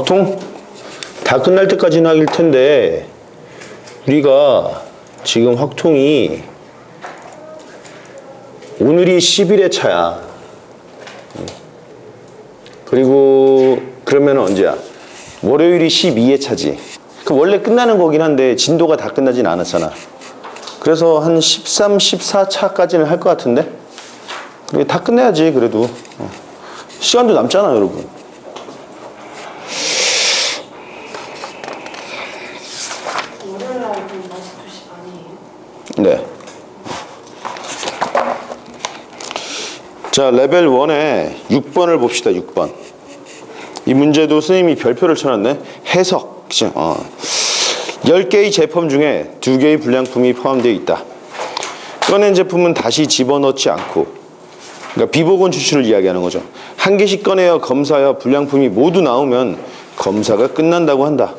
확통 다 끝날 때까지는 하길 텐데 우리가 지금 확통이 오늘이 10일의 차야. 그리고 그러면 언제야? 월요일이 12의 차지. 그 원래 끝나는 거긴 한데 진도가 다 끝나진 않았잖아. 그래서 한 13, 14차까지는 할 것 같은데? 그래, 다 끝내야지 그래도. 시간도 남잖아 여러분. 월요일 날 2시 반이에요? 네. 자, 레벨 1의 6번을 봅시다. 6번. 이 문제도 선생님이 별표를 쳐놨네. 해석. 그치? 10개의 제품 중에 2개의 불량품이 포함되어 있다. 꺼낸 제품은 다시 집어넣지 않고, 그러니까 비보건 추출을 이야기하는 거죠. 한 개씩 꺼내어 검사하여 불량품이 모두 나오면 검사가 끝난다고 한다.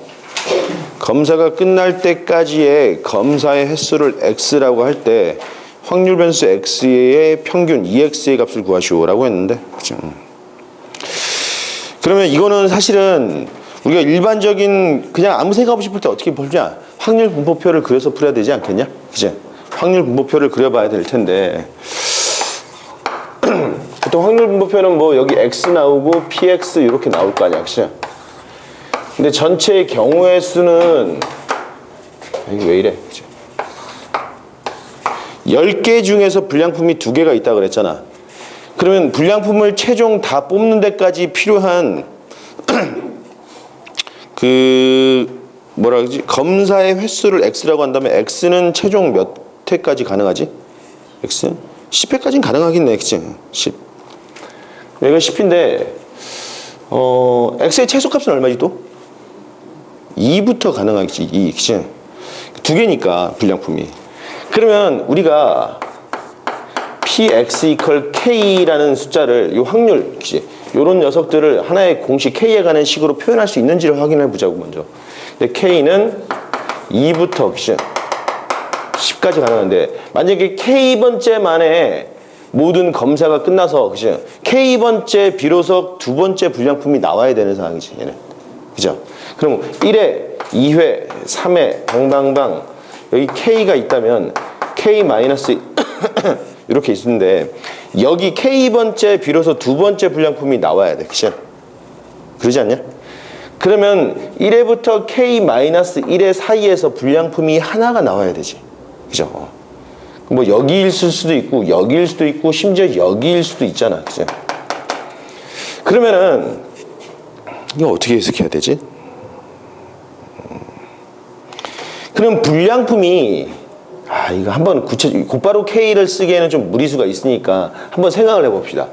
검사가 끝날 때까지의 검사의 횟수를 x라고 할 때 확률 변수 x의 평균 2x의 값을 구하시오라고 했는데, 그렇죠? 그러면 이거는 사실은 우리가 일반적인 그냥 아무 생각 없이 풀 때 어떻게 풀냐? 확률 분포표를 그려서 풀어야 되지 않겠냐? 그죠? 확률 분포표를 그려봐야 될 텐데 보통 확률 분포표는 뭐 여기 x 나오고 px 이렇게 나올 거 아니야, 그죠? 근데 전체의 경우의 수는 이게 왜 이래? 그죠? 10개 중에서 불량품이 2개가 있다 그랬잖아. 그러면 불량품을 최종 다 뽑는 데까지 필요한 뭐라 그러지? 검사의 횟수를 x라고 한다면 x는 최종 몇 회까지 가능하지? x? 10회까지는 가능하겠네, 그치? 10. 여기가 10인데 x의 최소값은 얼마지 또? 2부터 가능하겠지, 2, 그치? 2개니까 불량품이. 그러면 우리가 px equal k라는 숫자를 이 확률, 그치? 요런 녀석들을 하나의 공식 k에 관한 식으로 표현할 수 있는지를 확인해 보자고 먼저. 근데 k는 2부터, 그치? 10까지 가능한데 만약에 k번째 만에 모든 검사가 끝나서, 그치? k번째 비로소 2번째 불량품이 나와야 되는 상황이지, 얘는. 그죠? 그럼 1회, 2회, 3회, 방방방 여기 k가 있다면 k 마이너스 이렇게 있는데 여기 k번째 비로소 2번째 불량품이 나와야 돼, 그치? 그러지 않냐? 그러면 1회부터 k 마이너스 1회 사이에서 불량품이 하나가 나와야 되지, 그죠? 뭐 여기일 수도 있고 여기일 수도 있고 심지어 여기일 수도 있잖아, 그죠? 그러면은 이거 어떻게 해석해야 되지? 그럼 불량품이 이거 한번 곧바로 K를 쓰기에는 좀 무리수가 있으니까 한번 생각을 해봅시다.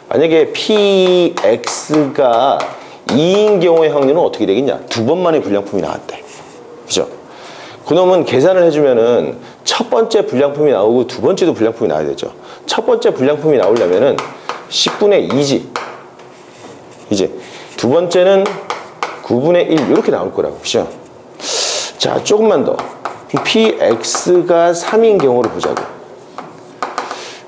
만약에 PX가 2인 경우의 확률은 어떻게 되겠냐? 2번 만에 불량품이 나왔대. 그죠? 그놈은 계산을 해주면은 첫 번째 불량품이 나오고 두 번째도 불량품이 나와야 되죠. 첫 번째 불량품이 나오려면은 10분의 2지. 이제 두 번째는 9분의 1 이렇게 나올 거라고. 그죠? 자, 조금만 더. px가 3인 경우를 보자고.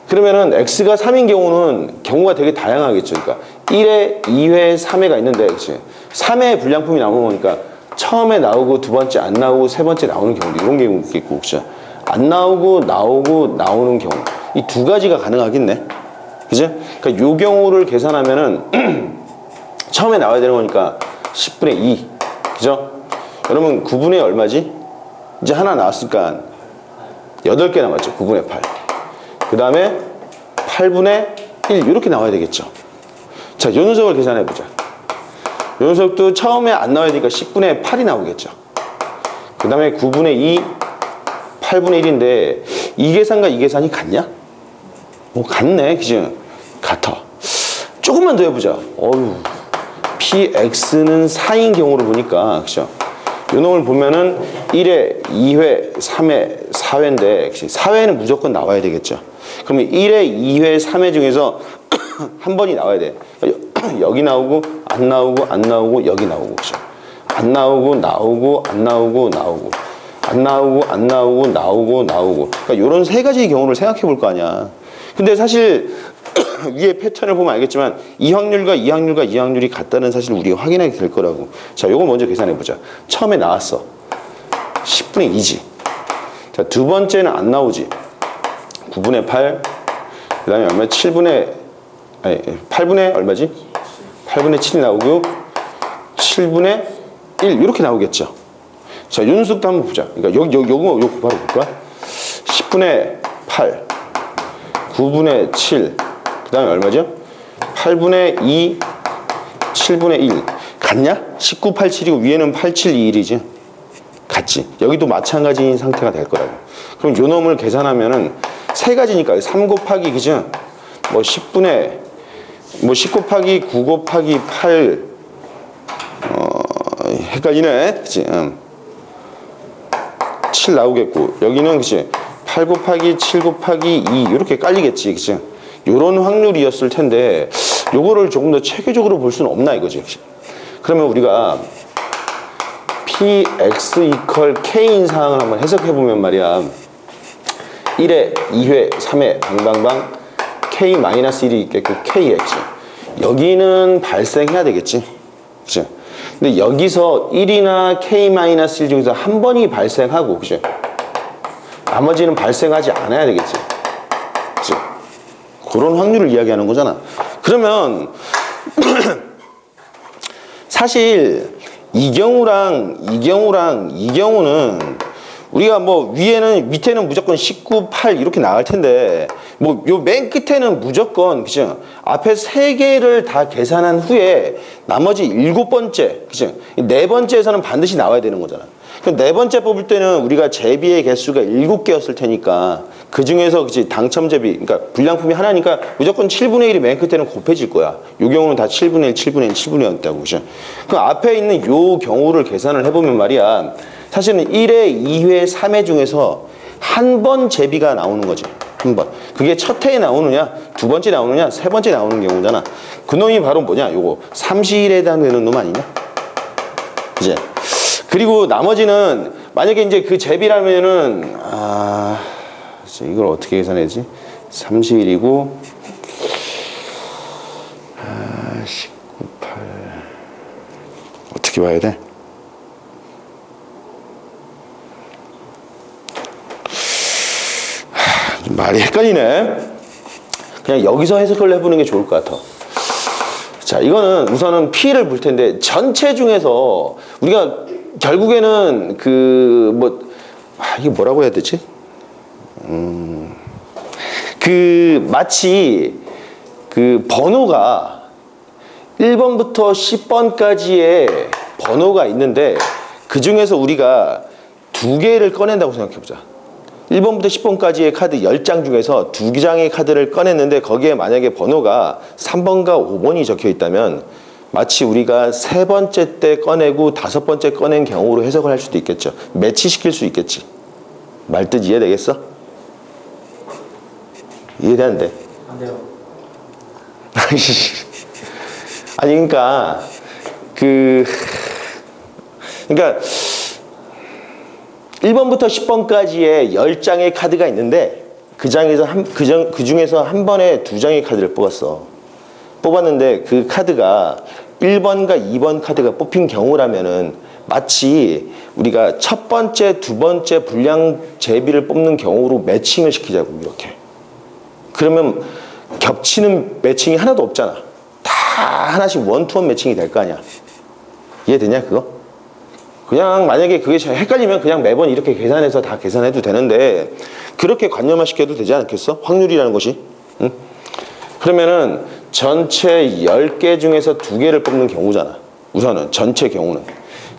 그러면은 x가 3인 경우는 경우가 되게 다양하겠죠. 그러니까 1회, 2회, 3회가 있는데, 그치? 3회 불량품이 나오는 거니까 처음에 나오고 두 번째 안 나오고 세 번째 나오는 경우도 이런 경우 있겠고, 그치? 안 나오고 나오는 경우. 이 두 가지가 가능하겠네. 그치? 그러니까 요 경우를 계산하면은 처음에 나와야 되는 거니까 10분의 2. 그죠? 여러분 9분의 얼마지? 이제 하나 나왔으니까 8개 남았죠. 9분의 8. 그 다음에 8분의 1 이렇게 나와야 되겠죠. 자, 요 녀석을 계산해보자. 요 녀석도 처음에 안 나와야 되니까 10분의 8이 나오겠죠. 그 다음에 9분의 2, 8분의 1인데 이 계산과 이 계산이 같냐? 같네. 그죠? 같아. 조금만 더 해보자. px는 4인 경우를 보니까, 그죠? 요 놈을 보면은 1회, 2회, 3회, 4회인데 4회는 무조건 나와야 되겠죠. 그러면 1회, 2회, 3회 중에서 한 번이 나와야 돼. 여기 나오고 안 나오고 안 나오고 여기 나오고, 그죠? 안 나오고 나오고 안 나오고 나오고 안 나오고 안 나오고 나오고 나오고. 그러니까 요런 세 가지의 경우를 생각해 볼 거 아니야. 근데 사실 위에 패턴을 보면 알겠지만 이 확률과 이 확률과 이 확률이 같다는 사실을 우리가 확인하게 될 거라고. 자, 요거 먼저 계산해 보자. 처음에 나왔어. 10분의 2지. 자, 두 번째는 안 나오지. 9분의 8. 그 다음에 얼마? 8분의 얼마지? 8분의 7이 나오고 7분의 1 이렇게 나오겠죠. 자, 윤숙도 한번 보자. 그러니까 요거 바로 볼까? 10분의 8, 9분의 7, 그 다음에 얼마죠? 8분의 2, 7분의 1. 같냐? 19, 8, 7이고 위에는 8, 7, 2, 1이지. 같지. 여기도 마찬가지인 상태가 될 거라고. 그럼 요 놈을 계산하면은 세 가지니까 3 곱하기 그죠? 뭐 10분의 뭐 10 곱하기 9 곱하기 8 헷갈리네. 그치? 7 나오겠고 여기는 그치? 8 곱하기 7 곱하기 2 이렇게 깔리겠지. 그치? 요런 확률이었을 텐데 요거를 조금 더 체계적으로 볼 수는 없나 이거지. 그치? 그러면 우리가 px 이퀄 k인 상황을 한번 해석해 보면 말이야 1회, 2회, 3회 방방방 k-1이 있겠고 kx 여기는 발생해야 되겠지. 그치? 근데 여기서 1이나 k-1 중에서 한 번이 발생하고 그치? 나머지는 발생하지 않아야 되겠지. 그치? 그런 확률을 이야기하는 거잖아. 그러면 사실 이 경우랑 이 경우는 우리가 뭐 밑에는 무조건 19, 8 이렇게 나갈 텐데 뭐 요 맨 끝에는 무조건 그죠? 앞에 세 개를 다 계산한 후에 나머지 7번째 그죠? 네 번째에서는 반드시 나와야 되는 거잖아. 그 네 번째 뽑을 때는 우리가 제비의 개수가 7개였을 테니까 그 중에서 그치 당첨 제비 그러니까 불량품이 하나니까 무조건 7분의 1이 맨 끝에는 곱해질 거야. 요 경우는 다 7분의 1, 7분의 1, 7분의 1 있다고 그죠? 그 앞에 있는 요 경우를 계산을 해보면 말이야. 사실은 1회, 2회, 3회 중에서 한 번 제비가 나오는 거지. 한 번. 그게 첫 회에 나오느냐, 두 번째 나오느냐, 세 번째 나오는 경우잖아. 그 놈이 바로 뭐냐? 요거 삼시일에 해당되는 놈 아니냐? 이제 그리고 나머지는 만약에 이제 그 제비라면은 이걸 어떻게 계산해야지? 삼시일이고 19, 8 어떻게 봐야 돼? 말이 헷갈리네. 그냥 여기서 해석을 해보는 게 좋을 것 같아. 자, 이거는 우선은 P를 볼 텐데 전체 중에서 우리가 결국에는 이게 뭐라고 해야 되지? 마치 그 번호가 1번부터 10번까지의 번호가 있는데 그 중에서 우리가 두 개를 꺼낸다고 생각해보자. 1번부터 10번까지의 카드 10장 중에서 2장의 카드를 꺼냈는데 거기에 만약에 번호가 3번과 5번이 적혀 있다면 마치 우리가 세 번째 때 꺼내고 다섯 번째 꺼낸 경우로 해석을 할 수도 있겠죠. 매치시킬 수 있겠지. 말뜻 이해되겠어? 이해돼 안 돼? 안 돼요. 아니 그러니까 그러니까 1번부터 10번까지의 10장의 카드가 있는데 그 중에서 한 번에 2장의 카드를 뽑았는데 그 카드가 1번과 2번 카드가 뽑힌 경우라면은 마치 우리가 첫 번째, 두 번째 불량 제비를 뽑는 경우로 매칭을 시키자고 이렇게. 그러면 겹치는 매칭이 하나도 없잖아. 다 하나씩 원투원 매칭이 될 거 아니야. 이해되냐 그거? 그냥 만약에 그게 헷갈리면 그냥 매번 이렇게 계산해서 다 계산해도 되는데 그렇게 관념화 시켜도 되지 않겠어? 확률이라는 것이. 응? 그러면은 전체 10개 중에서 2개를 뽑는 경우잖아. 우선은 전체 경우는.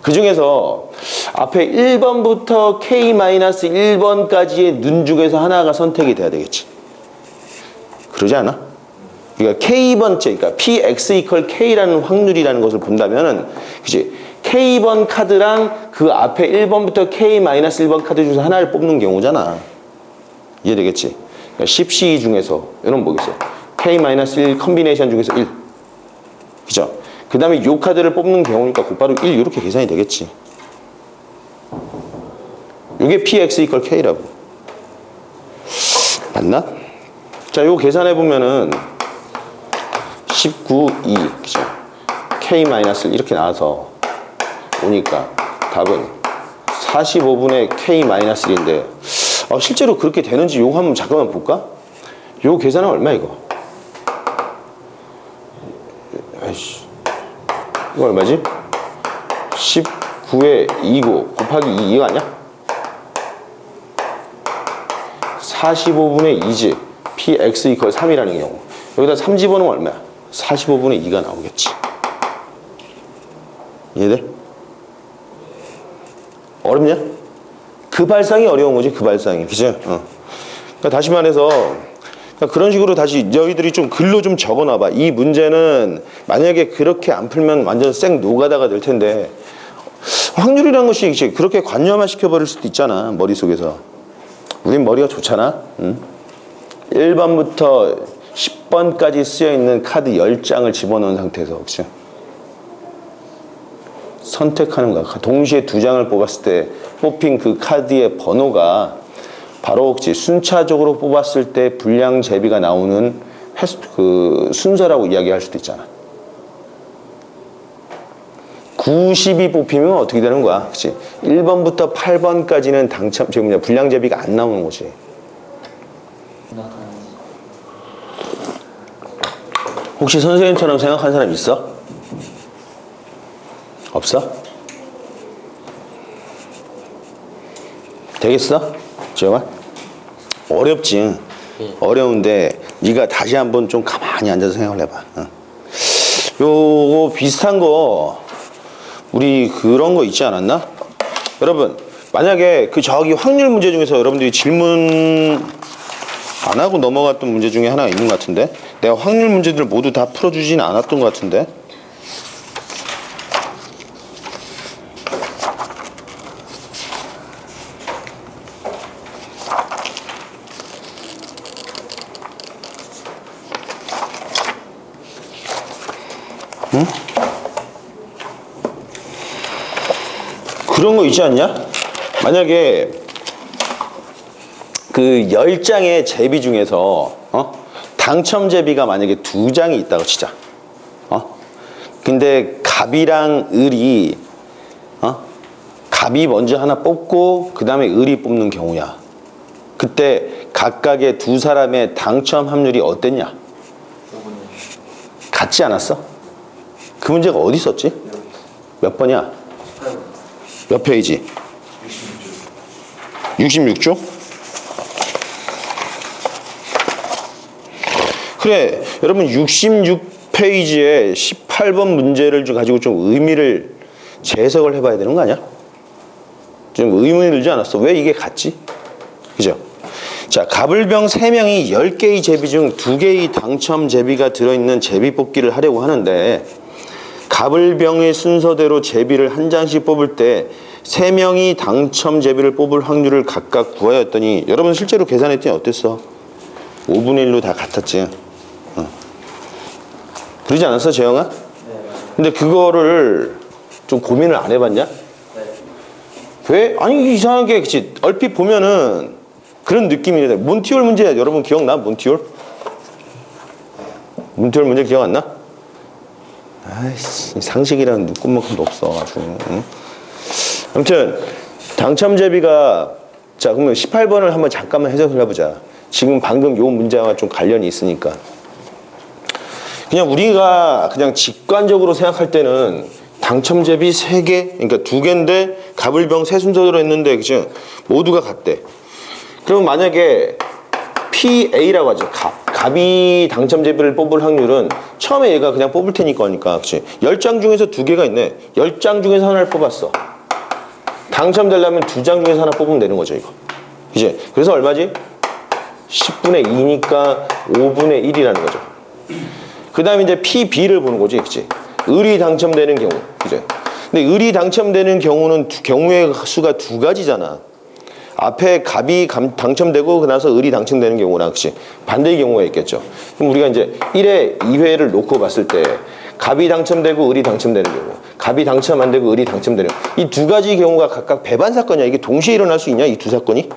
그 중에서 앞에 1번부터 K-1번까지의 눈 중에서 하나가 선택이 돼야 되겠지. 그러지 않아? 그러니까 K번째, 그러니까 PX 이퀄 K라는 확률이라는 것을 본다면은, 그치? K번 카드랑 그 앞에 1번부터 K-1번 카드 중에서 하나를 뽑는 경우잖아. 이해되겠지? 그러니까 10C 중에서, 이런 뭐겠어? K-1 컨비네이션 중에서 1. 그죠? 그 다음에 요 카드를 뽑는 경우니까 곧바로 1 이렇게 계산이 되겠지. 요게 PX 이퀄 K라고. 맞나? 자, 요 계산해 보면은 19, 2 그죠? K-1 이렇게 나와서 오니까 답은 45분의 K-1인데 실제로 그렇게 되는지 요거 한번 잠깐만 볼까? 요 계산은 얼마 이거? 아이씨, 이거 얼마지? 19에 2고 곱하기 2 이거 아니야? 45분의 2지 px 이퀄 3이라는 경우 여기다 3 집어넣으면 얼마야? 45분의 2가 나오겠지. 이해돼? 어렵냐? 그 발상이 어려운 거지, 그 발상이. 그죠? 그러니까 다시 말해서 그러니까 그런 식으로 다시 너희들이 좀 글로 좀 적어놔봐. 이 문제는 만약에 그렇게 안 풀면 완전 생 노가다가 될 텐데 확률이라는 것이 이제 그렇게 관념화 시켜버릴 수도 있잖아, 머릿속에서. 우린 머리가 좋잖아. 응? 1번부터 10번까지 쓰여있는 카드 10장을 집어넣은 상태에서 그치? 선택하는 거야. 동시에 2장을 뽑았을 때 뽑힌 그 카드의 번호가 바로 혹시 순차적으로 뽑았을 때 불량 제비가 나오는 그 순서라고 이야기할 수도 있잖아. 90이 뽑히면 어떻게 되는 거야? 그치? 1번부터 8번까지는 당첨, 지금 불량 제비가 안 나오는 거지. 혹시 선생님처럼 생각한 사람 있어? 없어? 되겠어? 지영아? 어렵지. 어려운데 네가 다시 한번 좀 가만히 앉아서 생각을 해봐. 요거 비슷한 거 우리 그런 거 있지 않았나? 여러분 만약에 그 저기 확률 문제 중에서 여러분들이 질문 안 하고 넘어갔던 문제 중에 하나 있는 것 같은데 내가 확률 문제들 모두 다 풀어주진 않았던 것 같은데 응? 그런 거 있지 않냐? 만약에 그 10장의 제비 중에서 당첨 제비가 만약에 2장이 있다고 치자. 근데 갑이랑 을이 갑이 먼저 하나 뽑고 그 다음에 을이 뽑는 경우야. 그때 각각의 두 사람의 당첨 확률이 어땠냐? 같지 않았어? 그 문제가 어디 있었지? 몇 번이야? 몇 페이지? 66조? 그래, 여러분 66페이지에 18번 문제를 가지고 좀 의미를 재해석을 해봐야 되는 거 아니야? 좀 의문이 들지 않았어? 왜 이게 같지? 그죠? 자, 갑을병 3명이 10개의 제비 중 2개의 당첨 제비가 들어있는 제비 뽑기를 하려고 하는데 갑을병의 순서대로 제비를 한 장씩 뽑을 때 3명이 당첨 제비를 뽑을 확률을 각각 구하였더니 여러분 실제로 계산했더니 어땠어? 5분의 1로 다 같았지. 그러지 않았어, 재영아? 네. 근데 그거를 좀 고민을 안 해봤냐? 네. 왜? 아니 이상하게 그치? 얼핏 보면은 그런 느낌이 돼. 몬티올 문제 여러분 기억나? 몬티올 문제 기억 안 나? 아이씨 상식이라는 눈꽃만큼도 없어 아주. 응? 아무튼 당첨 제비가 자 그러면 18번을 한번 잠깐만 해석을 해보자. 지금 방금 요 문제와 좀 관련이 있으니까 그냥 우리가 그냥 직관적으로 생각할 때는 당첨 제비 3개 그러니까 2개인데 갑을병 3순서대로 했는데 그죠? 모두가 같대. 그럼 만약에 PA라고 하죠. 갑이 당첨 제비를 뽑을 확률은 처음에 얘가 그냥 뽑을 테니까 하니까 그치? 10장 중에서 2개가 있네. 10장 중에서 하나를 뽑았어. 당첨되려면 2장 중에서 하나 뽑으면 되는 거죠 이거. 그치? 그래서 얼마지? 10분의 2니까 5분의 1이라는 거죠. 그 다음에 이제 PB를 보는 거지 그치? 을이 당첨되는 경우 그치? 근데 을이 당첨되는 경우는 경우의 수가 2가지잖아. 앞에 갑이 당첨되고 나서 을이 당첨되는 경우랑 그치? 반대의 경우가 있겠죠. 그럼 우리가 이제 1회, 2회를 놓고 봤을 때 갑이 당첨되고 을이 당첨되는 경우 갑이 당첨 안 되고 을이 당첨되는 이 2가지 경우가 각각 배반 사건이야. 이게 동시에 일어날 수 있냐? 이 두 사건이?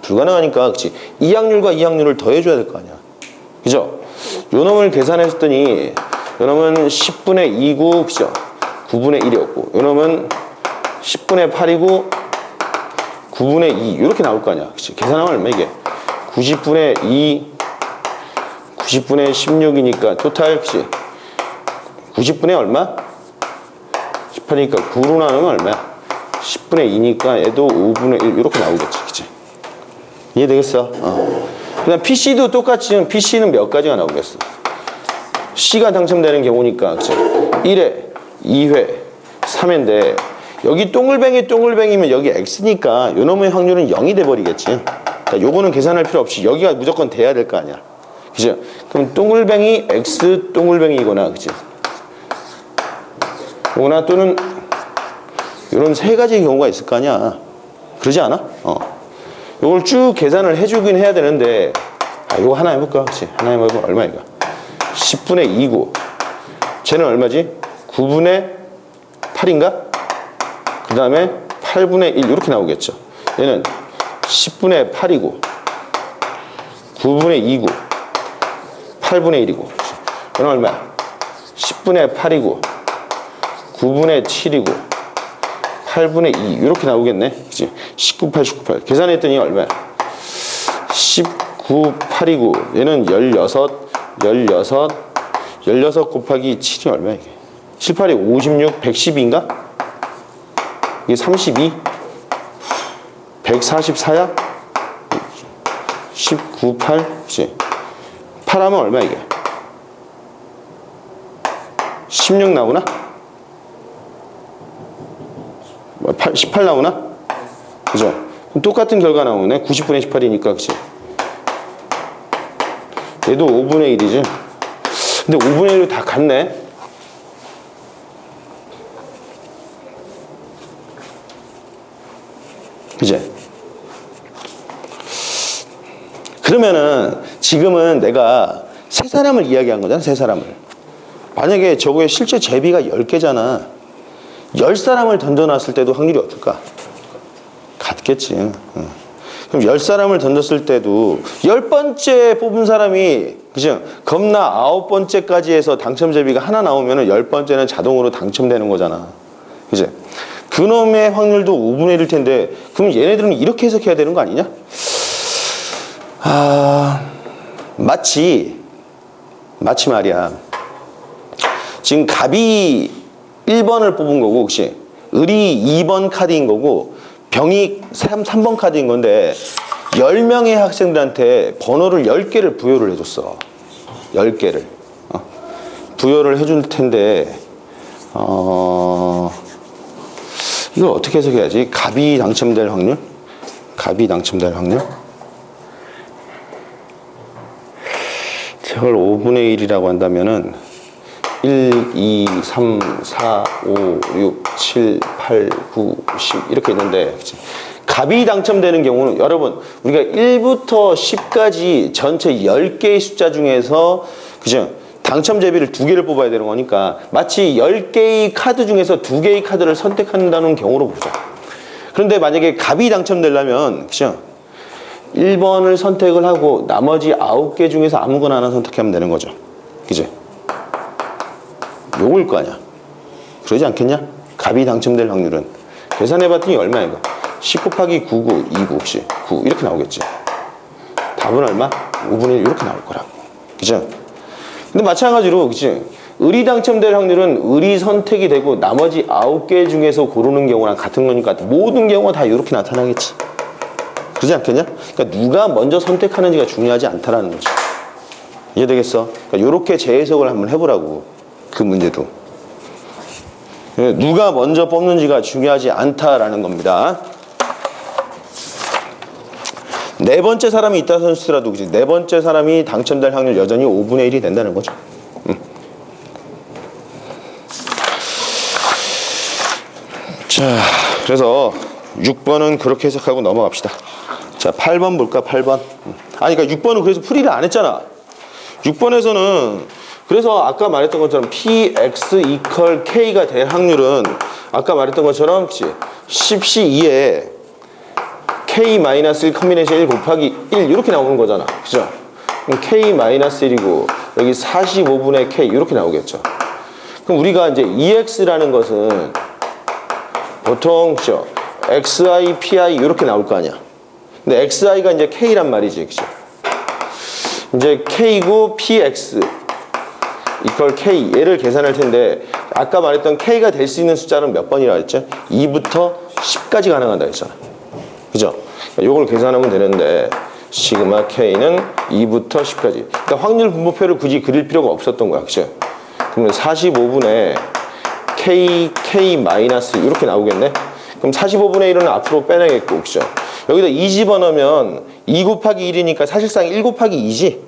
불가능하니까 그치? 이 확률과 이 확률을 더해줘야 될 거 아니야. 그죠? 요 놈을 계산했더니 요 놈은 10분의 2고 그죠? 9분의 1이었고 요 놈은 10분의 8이고 9분의 2 이렇게 나올 거 아니야. 그치? 계산하면 얼마 이게? 90분의 2 90분의 16이니까 토탈 그치? 90분의 얼마? 18이니까 9로 나누면 얼마야? 10분의 2니까 얘도 5분의 1 이렇게 나오겠지. 그치? 이해되겠어? 그 다음 PC도 똑같이 PC는 몇 가지가 나오겠어? C가 당첨되는 경우니까 그치? 1회, 2회, 3회인데 여기 동글뱅이면 여기 X니까 요 놈의 확률은 0이 돼버리겠지. 그러니까 요거는 계산할 필요 없이 여기가 무조건 돼야 될 거 아니야. 그죠? 그럼 동글뱅이 X 동글뱅이거나 그치? 요거나 또는 요런 세 가지 경우가 있을 거 아니야. 그러지 않아? 요걸 쭉 계산을 해주긴 해야 되는데 요거 하나 해볼까? 그치? 하나 해보면 얼마인가? 10분의 2고 쟤는 얼마지? 9분의 8인가? 그 다음에 8분의 1 이렇게 나오겠죠. 얘는 10분의 8이고 9분의 2고 8분의 1이고 얘는 얼마야? 10분의 8이고 9분의 7이고 8분의 2 이렇게 나오겠네. 그치? 19, 8, 19, 8 계산했더니 얼마야? 19, 8이고 얘는 16 곱하기 7이 얼마야 이게? 7, 8이 56, 112인가? 이게 32? 144야? 19, 8? 그치? 8 하면 얼마야 이게? 16 나오나? 18 나오나? 그죠? 그럼 똑같은 결과 나오네. 90분의 18이니까, 그치? 얘도 5분의 1이지? 근데 5분의 1로 다 같네? 그치? 그러면은 지금은 내가 세 사람을 이야기한 거잖아, 세 사람을. 만약에 저거에 실제 제비가 10개잖아. 10사람을 던져놨을 때도 확률이 어떨까? 같겠지. 그럼 10사람을 던졌을 때도 10번째 뽑은 사람이 그죠? 겁나 9번째까지 해서 당첨 제비가 하나 나오면은 10번째는 자동으로 당첨되는 거잖아. 그죠? 그놈의 확률도 5분의 1일 텐데 그럼 얘네들은 이렇게 해석해야 되는 거 아니냐? 마치 말이야. 지금 갑이 1번을 뽑은 거고, 혹시 을이 2번 카드인 거고 병이 3번 카드인 건데 10명의 학생들한테 번호를 10개를 부여를 해줬어. 10개를 부여를 해줄 텐데 이걸 어떻게 해석해야지? 갑이 당첨될 확률? 갑이 당첨될 확률? 저걸 5분의 1이라고 한다면은 1, 2, 3, 4, 5, 6, 7, 8, 9, 10 이렇게 있는데 그치? 갑이 당첨되는 경우는 여러분 우리가 1부터 10까지 전체 10개의 숫자 중에서 그죠? 당첨 제비를 2개를 뽑아야 되는 거니까 마치 10개의 카드 중에서 2개의 카드를 선택한다는 경우로 보자. 그런데 만약에 갑이 당첨되려면 그죠? 1번을 선택을 하고 나머지 9개 중에서 아무거나 하나 선택하면 되는 거죠. 그죠? 요거일 거 아니야. 그러지 않겠냐? 갑이 당첨될 확률은 계산해봤더니 얼마야 이거? 10 곱하기 9고 2고 혹시 9 이렇게 나오겠지. 답은 얼마? 5분의 1 이렇게 나올 거라고. 그죠? 근데 마찬가지로 그치? 을이 당첨될 확률은 을이 선택이 되고 나머지 9개 중에서 고르는 경우랑 같은 거니까 모든 경우가 다 이렇게 나타나겠지. 그러지 않겠냐? 그러니까 누가 먼저 선택하는지가 중요하지 않다라는 거지. 이해되겠어? 그러니까 이렇게 재해석을 한번 해보라고. 그 문제도 누가 먼저 뽑는지가 중요하지 않다라는 겁니다. 네 번째 사람이 있다 선수라도 그치? 네 번째 사람이 당첨될 확률 여전히 5분의 1이 된다는 거죠. 자, 그래서 6번은 그렇게 해석하고 넘어갑시다. 자, 8번 볼까? 8번. 아니, 그러니까 6번은 그래서 풀이를 안 했잖아. 6번에서는 그래서 아까 말했던 것처럼 PX equal K가 될 확률은 아까 말했던 것처럼 10C2에 K-1 커미네이션 1 곱하기 1 이렇게 나오는 거잖아. 그죠? 그럼 K-1이고 여기 45분의 K 이렇게 나오겠죠. 그럼 우리가 이제 EX라는 것은 보통 그죠? XI, PI 이렇게 나올 거 아니야. 근데 XI가 이제 K란 말이지, 그죠? 이제 K고 PX 이퀄 K 얘를 계산할 텐데 아까 말했던 K가 될 수 있는 숫자는 몇 번이라 했죠? 2부터 10까지 가능하다 했잖아. 그죠? 요걸 계산하면 되는데 시그마 K는 2부터 10까지. 그러니까 확률 분모표를 굳이 그릴 필요가 없었던 거야. 그죠? 그러면 45분의 K 마이너스 이렇게 나오겠네? 그럼 45분의 1은 앞으로 빼내겠고, 그죠? 여기다 2 집어넣으면 2 곱하기 1이니까 사실상 1 곱하기 2지?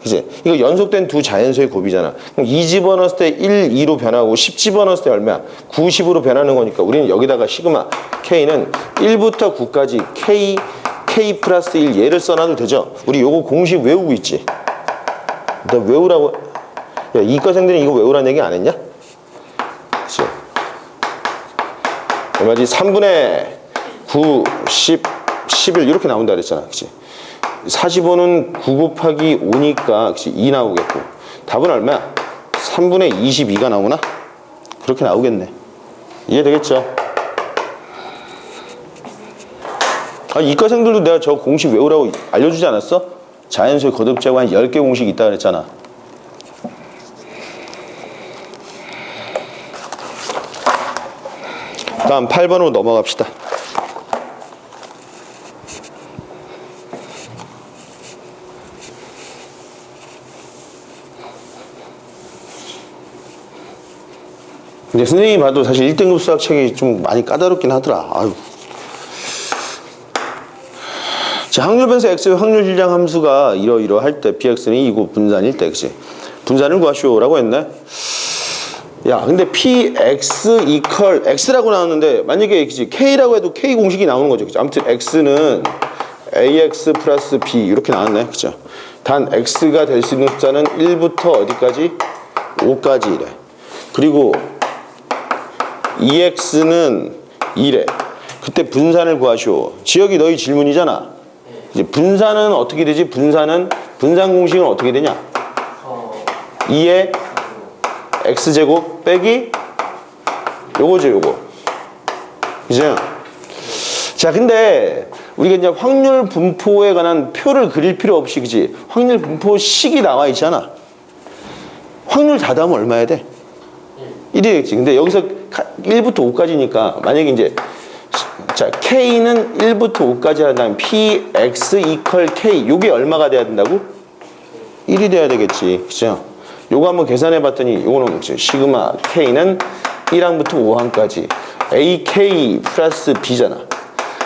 그지? 이거 연속된 두 자연수의 곱이잖아. 그럼 2 집어넣었을 때 1, 2로 변하고 10 집어넣었을 때 얼마야? 9, 10으로 변하는 거니까 우리는 여기다가 시그마 K는 1부터 9까지 K 플러스 1 얘를 써놔도 되죠? 우리 요거 공식 외우고 있지? 너 외우라고. 야, 이과생들은 이거 외우라는 얘기 안 했냐? 그치? 얼마지? 3분의 9, 10, 11 이렇게 나온다 그랬잖아. 그치? 45는 9 곱하기 5니까 그치? 2 나오겠고. 답은 얼마야? 3분의 22가 나오나? 그렇게 나오겠네. 이해되겠죠? 아, 이과생들도 내가 저 공식 외우라고 알려주지 않았어? 자연수의 거듭제곱 한 10개 공식이 있다 그랬잖아. 다음 8번으로 넘어갑시다. 근데 선생님이 봐도 사실 1등급 수학 책이 좀 많이 까다롭긴 하더라. 아유. 자, 확률 변수 x의 확률 질량 함수가 이러이러할 때 px는 2고 분산일 때, 그치? 분산을 구하시오라고 했네. 야, 근데 px 이퀄 x라고 나왔는데 만약에 그치? k라고 해도 k 공식이 나오는 거죠, 그치? 아무튼 x는 ax 플러스 b 이렇게 나왔네, 그죠? 단 x가 될 수 있는 숫자는 1부터 어디까지? 5까지래. 그리고 EX는 2래. 그때 분산을 구하시오. 지역이 너희 질문이잖아. 이제 분산은 어떻게 되지? 분산 공식은 어떻게 되냐? 2의 x제곱 빼기 요거죠, 요거. 그죠? 자, 근데 우리가 이제 확률 분포에 관한 표를 그릴 필요 없이, 그지? 확률 분포 식이 나와 있잖아. 확률 다 더하면 얼마야 돼? 1이 되겠지. 근데 여기서 1부터 5까지니까 만약에 이제 자, K는 1부터 5까지 한다면 PX 이퀄 K 요게 얼마가 돼야 된다고? 1이 돼야 되겠지. 그죠? 요거 한번 계산해 봤더니 요거는 뭐지? 시그마 K는 1항부터 5항까지 AK 플러스 B잖아.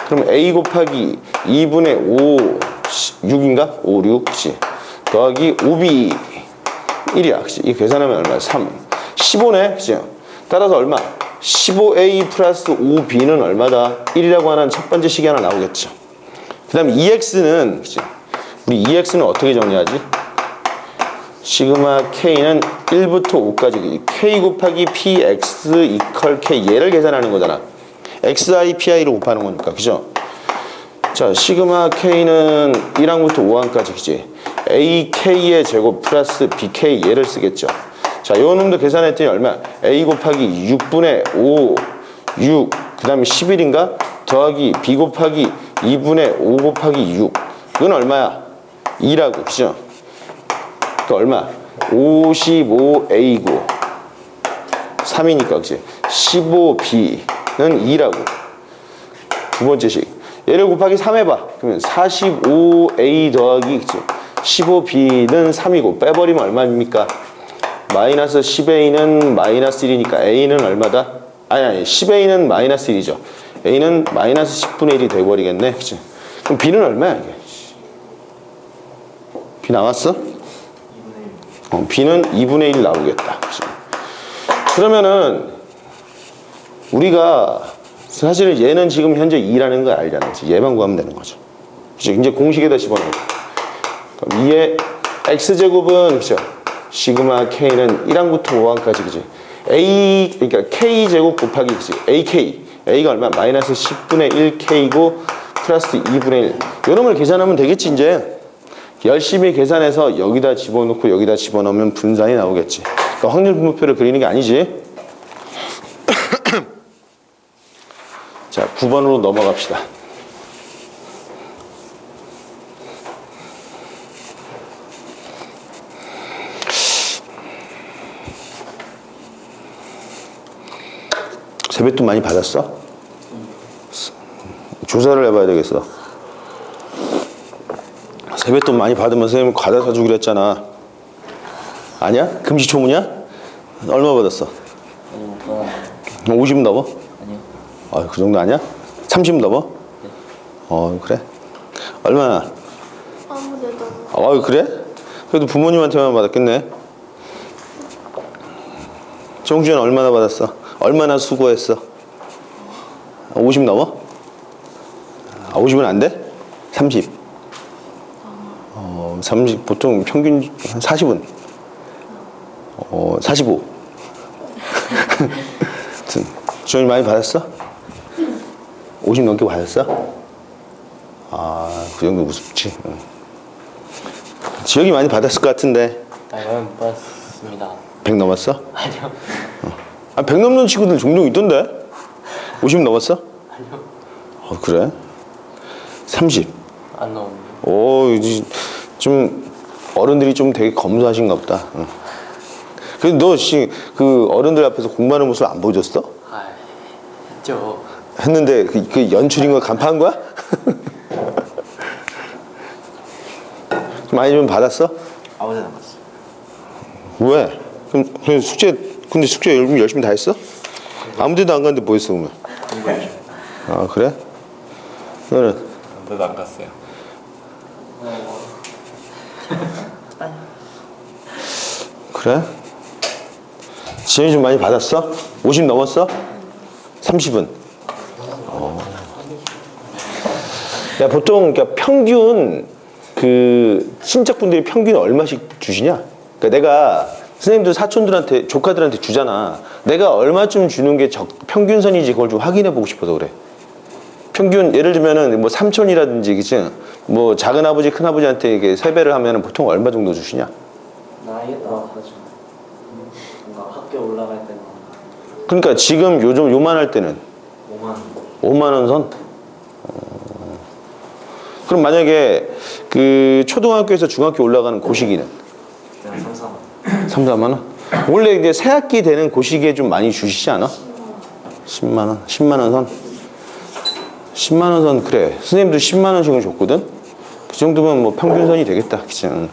그럼 A 곱하기 2분의 5 6인가? 5, 6 그치? 더하기 5B 1이야. 그치? 이 계산하면 얼마야? 3 15네. 그죠? 따라서 얼마? 15A 플러스 5B는 얼마다? 1이라고 하는 첫 번째 식이 하나 나오겠죠. 그 다음에 EX는, 그치? 우리 EX는 어떻게 정리하지? 시그마 K는 1부터 5까지 K 곱하기 PX 이퀄 K 얘를 계산하는 거잖아. XI, PI를 곱하는 거니까. 그죠? 자, 시그마 K는 1항부터 5항까지, 그치? AK의 제곱 플러스 BK 얘를 쓰겠죠. 자, 요 놈도 계산했더니 얼마? A 곱하기 6분의 5, 6, 그 다음에 11인가? 더하기 B 곱하기 2분의 5 곱하기 6. 이건 얼마야? 2라고, 그죠? 그러니까 얼마? 55A고 3이니까, 그치? 15B는 2라고. 두 번째 식. 얘를 곱하기 3 해봐. 그러면 45A 더하기, 그치? 15B는 3이고, 빼버리면 얼마입니까? 마이너스 10A는 마이너스 1이니까 A는 얼마다? 아니 10A는 마이너스 1이죠. A는 마이너스 10분의 1이 돼버리겠네. 그치? 그럼 B는 얼마야 이게? B 나왔어? B는 2분의 1 나오겠다. 그치? 그러면은 우리가 사실은 얘는 지금 현재 2라는 걸 알잖아. 그치? 얘만 구하면 되는 거죠. 그치? 이제 공식에다 집어넣어. 그럼 2의 X제곱은 그쵸? 시그마 K는 1항부터 5항까지, 그지? A, 그러니까 K제곱 곱하기, 그지? AK. A가 얼마? 마이너스 10분의 1K고, 플러스 2분의 1. 요 놈을 계산하면 되겠지, 이제. 열심히 계산해서 여기다 집어넣고 여기다 집어넣으면 분산이 나오겠지. 그러니까 확률 분모표를 그리는 게 아니지. 자, 9번으로 넘어갑시다. 세뱃돈 많이 받았어? 조사를 해봐야 되겠어. 세뱃돈 많이 받으면 선생님 과자 사주기로 했잖아. 아니야? 금시초문이야? 얼마 받았어? 50 넘어? 아니요. 아, 그 정도 아니야? 30 넘어? 네. 그래? 얼마나? 아무데도. 그래? 그래도 부모님한테만 받았겠네. 정주현 얼마나 받았어? 얼마나 수고했어? 50 넘어? 50은 안 돼? 30. 30 보통 평균 한 40은. 45. 주현이 많이 받았어? 50 넘게 받았어? 그 정도 무섭지. 지혁이 많이 받았을 것 같은데. 아니요, 못 받았습니다. 100 넘었어? 아니요. 100 넘는 친구들 종종 있던데? 50 넘었어? 아니요. 그래? 30. 안 나오네요. 이제 좀 어른들이 좀 되게 검소하신가 보다. 그래도 너 그 어른들 앞에서 공부하는 모습 안 보여줬어? 아, 했죠. 했는데 그 연출인 거 간파한 거야? 많이 좀 받았어? 아무 데나 갔어요. 왜? 그럼 숙제 근데 숙제 열심히 다 했어? 아무데도 안 갔는데 뭐 했어 그러면? 공부했죠. 그래? 너는? 아무 데도 안 갔어요. 그래? 지현이 좀 많이 받았어? 50 넘었어? 30은? 야, 보통 그러니까 평균 그 친척분들이 평균 얼마씩 주시냐? 그러니까 내가 선생님들 사촌들한테 조카들한테 주잖아. 내가 얼마쯤 주는 게 평균선이지 그걸 좀 확인해 보고 싶어서 그래. 평균 예를 들면은 뭐 삼촌이라든지 그치? 뭐 작은 아버지 큰 아버지한테 이게 세배를 하면은 보통 얼마 정도 주시냐? 나이에 따라서 하죠. 뭔가 학교 올라갈 때는 그러니까 지금 요즘 요만할 때는 5만 5만 원 선? 그럼 만약에 그 초등학교에서 중학교 올라가는 고시기는 그냥 3, 4만 3, 4만 원? 원래 이제 새 학기 되는 고시기에 좀 많이 주시지 않아? 10만 원? 10만 원 선? 10만 원 선 그래. 선생님도 10만 원씩은 줬거든? 그 정도면 뭐 평균선이 되겠다. 그치? 그래.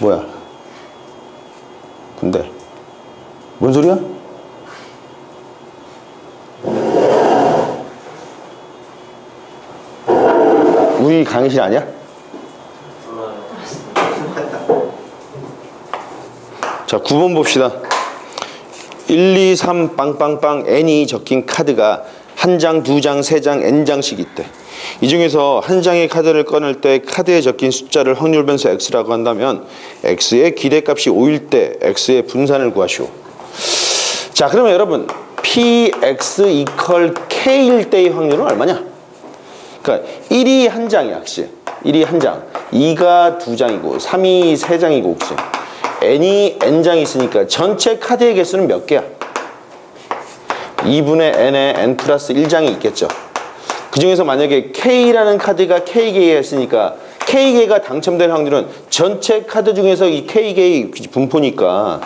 뭐야? 근데 뭔 소리야? 우리 강의실 아니야? 자, 9번 봅시다. 1, 2, 3 빵빵빵 n이 적힌 카드가 한 장, 두 장, 세 장, n장씩 있대. 이 중에서 한 장의 카드를 꺼낼 때 카드에 적힌 숫자를 확률 변수 x라고 한다면 x의 기대값이 5일 때 x의 분산을 구하시오. 자, 그러면 여러분 px 이퀄 k일 때의 확률은 얼마냐? 그러니까 1이 한 장이야, 그치? 1이 한 장, 2가 두 장이고 3이 세 장이고, 그치? n이 n장이 있으니까 전체 카드의 개수는 몇 개야? 2분의 n에 n 플러스 1장이 있겠죠. 그 중에서 만약에 K라는 카드가 K개에 있으니까 K개가 당첨될 확률은 전체 카드 중에서 이 K개의 분포니까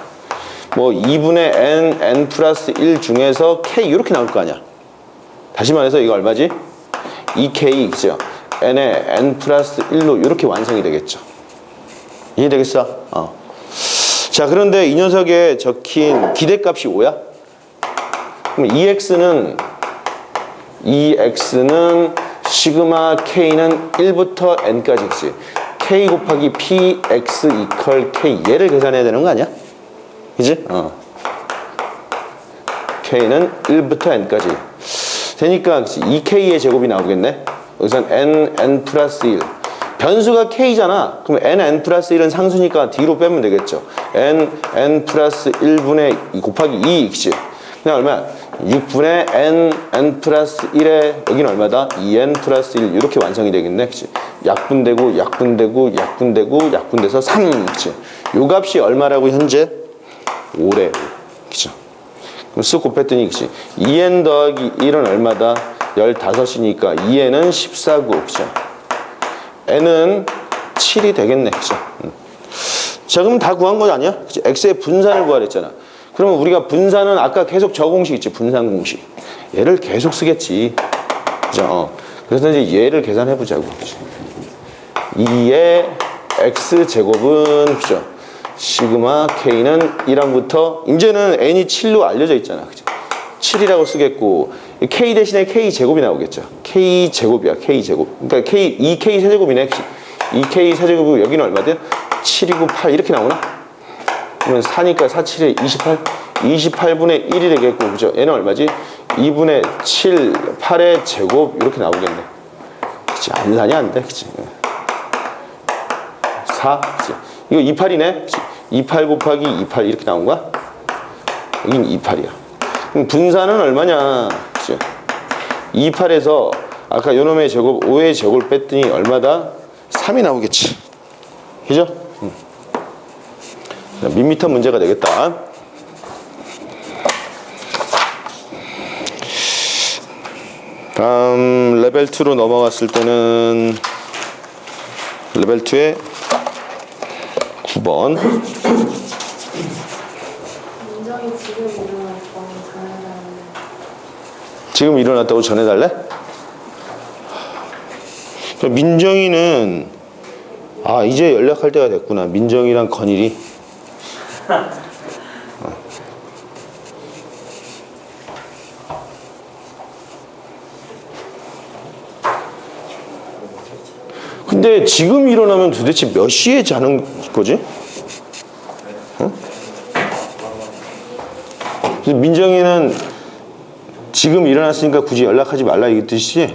뭐 2분의 n 플러스 1 중에서 K 이렇게 나올 거 아니야. 다시 말해서 이거 얼마지? 2K 그죠? n에 n 플러스 1로 이렇게 완성이 되겠죠. 이해되겠어? 자, 그런데 이 녀석에 적힌 기대값이 5야? 그럼 EX는 시그마 K는 1부터 N까지 있지. K 곱하기 PX 이퀄 K 얘를 계산해야 되는 거 아니야? 그지? K는 1부터 N까지 되니까 2K의 제곱이 나오겠네. 여기선 N 플러스 1 변수가 K잖아. 그럼 N 플러스 1은 상수니까 D로 빼면 되겠죠. N 플러스 1분의 2 곱하기 2X 그냥 얼마야? 6분의 n 플러스 1에 여기는 얼마다? 2n 플러스 1 이렇게 완성이 되겠네. 그치? 약분되고 약분되고 약분되고 약분돼서 3. 그치? 요 값이 얼마라고 현재? 5래. 그쵸? 그럼 쓱 곱했더니 그치? 2n 더하기 1은 얼마다? 15이니까 2n은 14고 그쵸? n은 7이 되겠네. 그쵸? 자, 그럼 다 구한 거 아니야? 그치? x의 분산을 구하랬잖아. 그러면 우리가 분산은 아까 계속 저 공식 있지, 분산 공식. 얘를 계속 쓰겠지. 그죠? 그래서 이제 얘를 계산해 보자고. 2의 x제곱은, 그죠? 시그마 k는 1항부터, 이제는 n이 7로 알려져 있잖아. 그죠? 7이라고 쓰겠고, k 대신에 k제곱이 나오겠죠. k제곱이야, k제곱. 그러니까 2k 세제곱이네. 2k 세제곱이 여기는 얼마든? 7이고 8 이렇게 나오나? 그러면 4니까 4, 7에 28? 28분의 1이 되겠고, 그죠? 얘는 얼마지? 2분의 7, 8의 제곱, 이렇게 나오겠네. 그치? 안 사냐, 안 돼? 그치? 4, 그치? 이거 28이네? 그치? 28 곱하기 28 이렇게 나온 거야? 여긴 28이야. 그럼 분산은 얼마냐? 그치? 28에서 아까 요놈의 제곱, 5의 제곱을 뺐더니 얼마다? 3이 나오겠지. 그죠? 밋밋한 문제가 되겠다. 다음 레벨 2로 넘어갔을 때는 레벨 2의 9번. 민정이 지금 일어났다고 전해달라는. 지금 일어났다고 전해달래? 민정이는 이제 연락할 때가 됐구나. 민정이랑 건일이. 근데 지금 일어나면 도대체 몇 시에 자는 거지? 그래서 민정이는 지금 일어났으니까 굳이 연락하지 말라 이 뜻이지?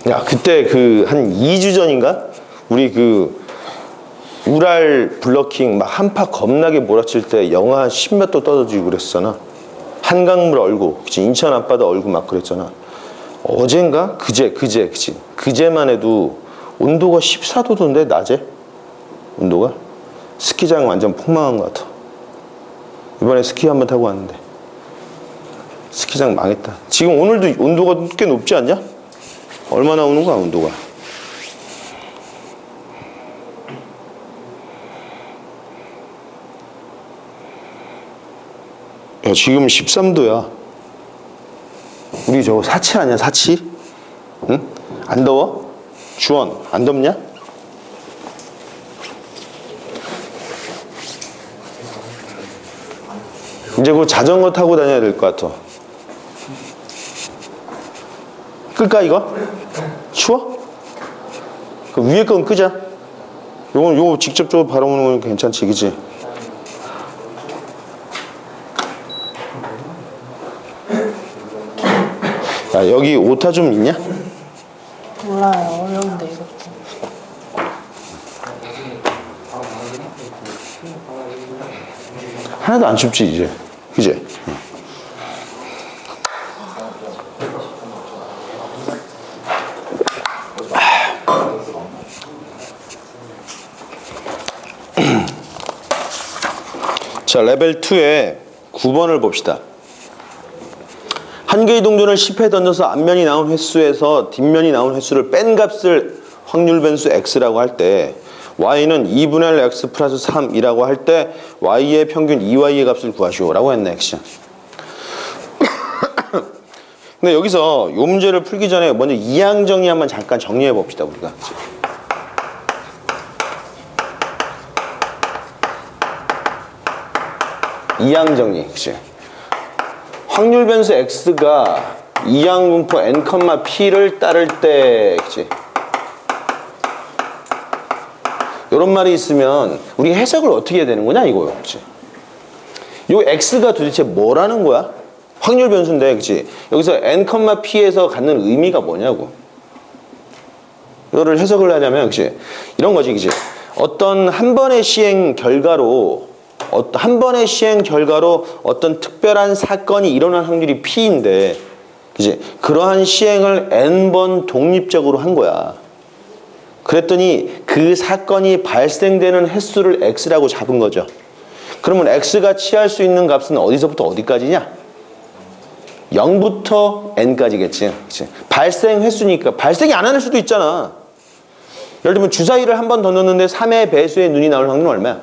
야, 그때 그 한 2주 전인가? 우리 그 우랄 블러킹 막 한파 겁나게 몰아칠 때 영하 10몇 도 떨어지고 그랬잖아. 한강물 얼고, 그치? 인천 앞바다 얼고 막 그랬잖아. 어젠가? 그제, 그치? 그제만 해도 온도가 14도던데, 낮에? 온도가? 스키장 완전 폭망한 것 같아. 이번에 스키 한번 타고 왔는데. 스키장 망했다. 지금 오늘도 온도가 꽤 높지 않냐? 얼마나 오는 거야, 온도가? 야, 지금 13도야. 우리 저거 사치 아니야, 사치? 응? 안 더워? 주원, 안 덥냐? 이제 그 자전거 타고 다녀야 될 것 같아. 끌까, 이거? 추워? 그 위에 건 끄자. 요거 직접적으로 바라보는 건 괜찮지, 그치? 야, 여기 오타 좀 있냐? 몰라요. 어려운데 이것도. 하나도 안 춥지, 이제. 그치? 자, 레벨 2의 9번을 봅시다. 한 개의 동전을 10회 던져서 앞면이 나온 횟수에서 뒷면이 나온 횟수를 뺀 값을 확률 변수 x라고 할 때 y는 2분의 1 x 플러스 3이라고 할 때 y의 평균 2y의 값을 구하시오 라고 했네. 액션. 근데 여기서 이 문제를 풀기 전에 먼저 이항 정리 한번 잠깐 정리해 봅시다. 우리가 이항 정리. 그치? 확률 변수 x가 이항 분포 n, p를 따를 때, 그치? 이런 말이 있으면 우리 해석을 어떻게 해야 되는 거냐 이거요. 그치? 요 x가 도대체 뭐라는 거야? 확률 변수인데, 그치? 여기서 n, p에서 갖는 의미가 뭐냐고. 이거를 해석을 하냐면, 그치? 이런 거지, 그치? 어떤 한 번의 시행 결과로 어떤 특별한 사건이 일어날 확률이 p인데, 그치? 그러한 시행을 n번 독립적으로 한 거야. 그랬더니 그 사건이 발생되는 횟수를 x라고 잡은 거죠. 그러면 x가 취할 수 있는 값은 어디서부터 어디까지냐? 0부터 n까지겠지. 그치? 발생 횟수니까 발생이 안 하는 수도 있잖아. 예를 들면 주사위를 한 번 던졌는데 3의 배수의 눈이 나올 확률은 얼마야?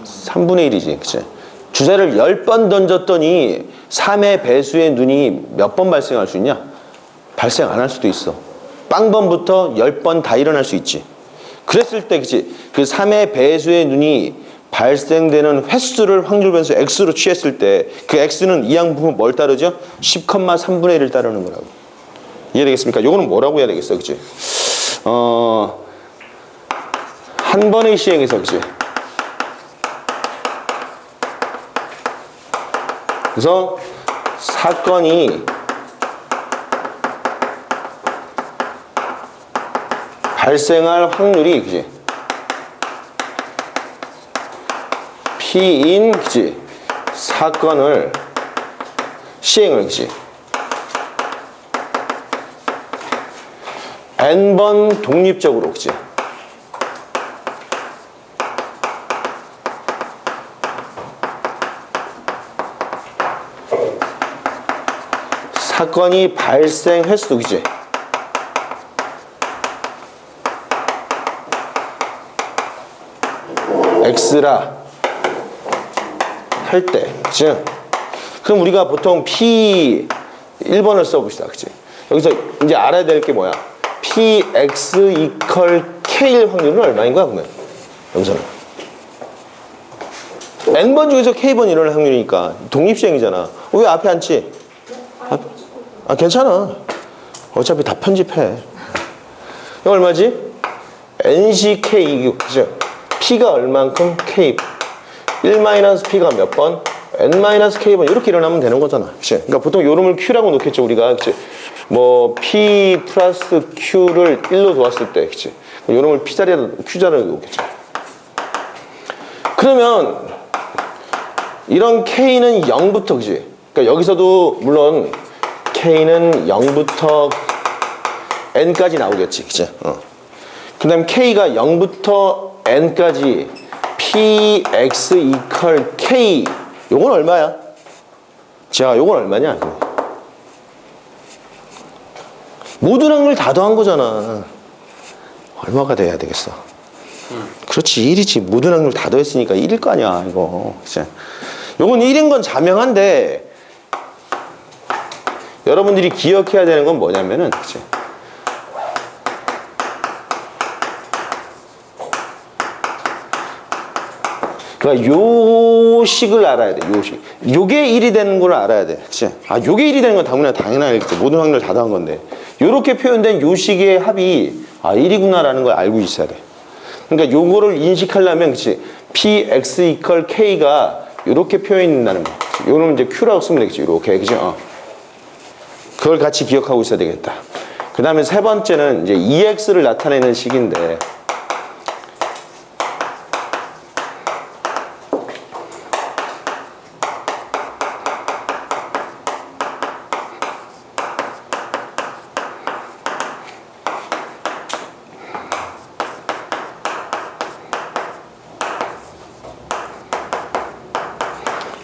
3분의 1이지. 그치? 주사위를 10번 던졌더니 3의 배수의 눈이 몇 번 발생할 수 있냐? 발생 안 할 수도 있어. 빵번부터 10번 다 일어날 수 있지. 그랬을 때, 그치? 그 3의 배수의 눈이 발생되는 횟수를 확률 변수 x로 취했을 때 그 x는 이 양분은 뭘 따르죠? 10,3분의 1을 따르는 거라고. 이해되겠습니까? 요거는 뭐라고 해야 되겠어, 그치? 한 번의 시행에서, 그치? 그래서 사건이 발생할 확률이, 그치? P인, 그치? 사건을 시행을, 그치? n번 독립적으로, 그치? 사건이 발생 횟수, 그치? x라 할 때, 그치? 그럼 우리가 보통 P 1번을 써봅시다, 그치? 여기서 이제 알아야 될 게 뭐야? Px 이퀄 K일 확률은 얼마인 거야, 그러면? 여기서는. N번 중에서 K번 일어날 확률이니까 독립시행이잖아. 왜 앞에 앉지? 괜찮아. 어차피 다 편집해. 이거 얼마지? NCK, 그죠? P가 얼만큼 K. 1-P가 몇 번? N-K번 이렇게 일어나면 되는 거잖아. 그치? 그러니까 보통 요놈을 Q라고 놓겠죠, 우리가. 그치? 뭐 P 플러스 Q를 1로 두었을 때, 그치? 요놈을 P자리에 Q자리에 놓겠죠. 그러면 이런 K는 0부터, 그치? 그러니까 여기서도 물론 K는 0부터 N까지 나오겠지, 그치? 그 다음 K가 0부터 N까지 Px 이퀄 K. 요건 얼마야? 자, 요건 얼마냐? 모든 확률 다 더한 거잖아. 얼마가 돼야 되겠어? 그렇지, 1이지. 모든 확률 다 더했으니까 1일 거 아니야, 이거. 그치? 요건 1인 건 자명한데, 여러분들이 기억해야 되는 건 뭐냐면은, 그치? 그러니까 요 식을 알아야 돼, 요 식. 요게 1이 되는 걸 알아야 돼. 그치? 요게 1이 되는 건 당연히 알겠지. 모든 확률 다 더한 건데. 요렇게 표현된 요 식의 합이 1이구나라는 걸 알고 있어야 돼. 그러니까 요거를 인식하려면, 그치? Px 이퀄 K가 요렇게 표현된다는 거. 요놈은 이제 Q라고 쓰면 되겠지. 요렇게. 그치? 그걸 같이 기억하고 있어야 되겠다. 그 다음에 세 번째는 이제 EX를 나타내는 식인데,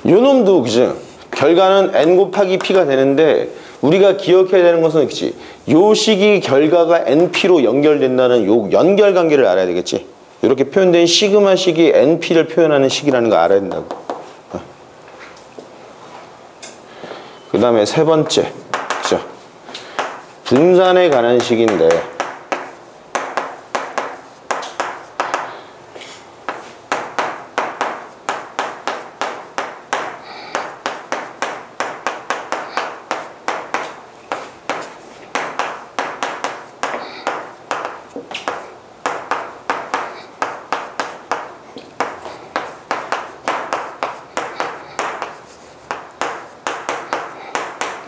요놈도, 그치? 결과는 n 곱하기 p가 되는데, 우리가 기억해야 되는 것은, 그치? 요 식이 결과가 np로 연결된다는 요 연결 관계를 알아야 되겠지? 이렇게 표현된 시그마 식이 np를 표현하는 식이라는 거 알아야 된다고. 그 다음에 세 번째, 그죠? 분산에 관한 식인데,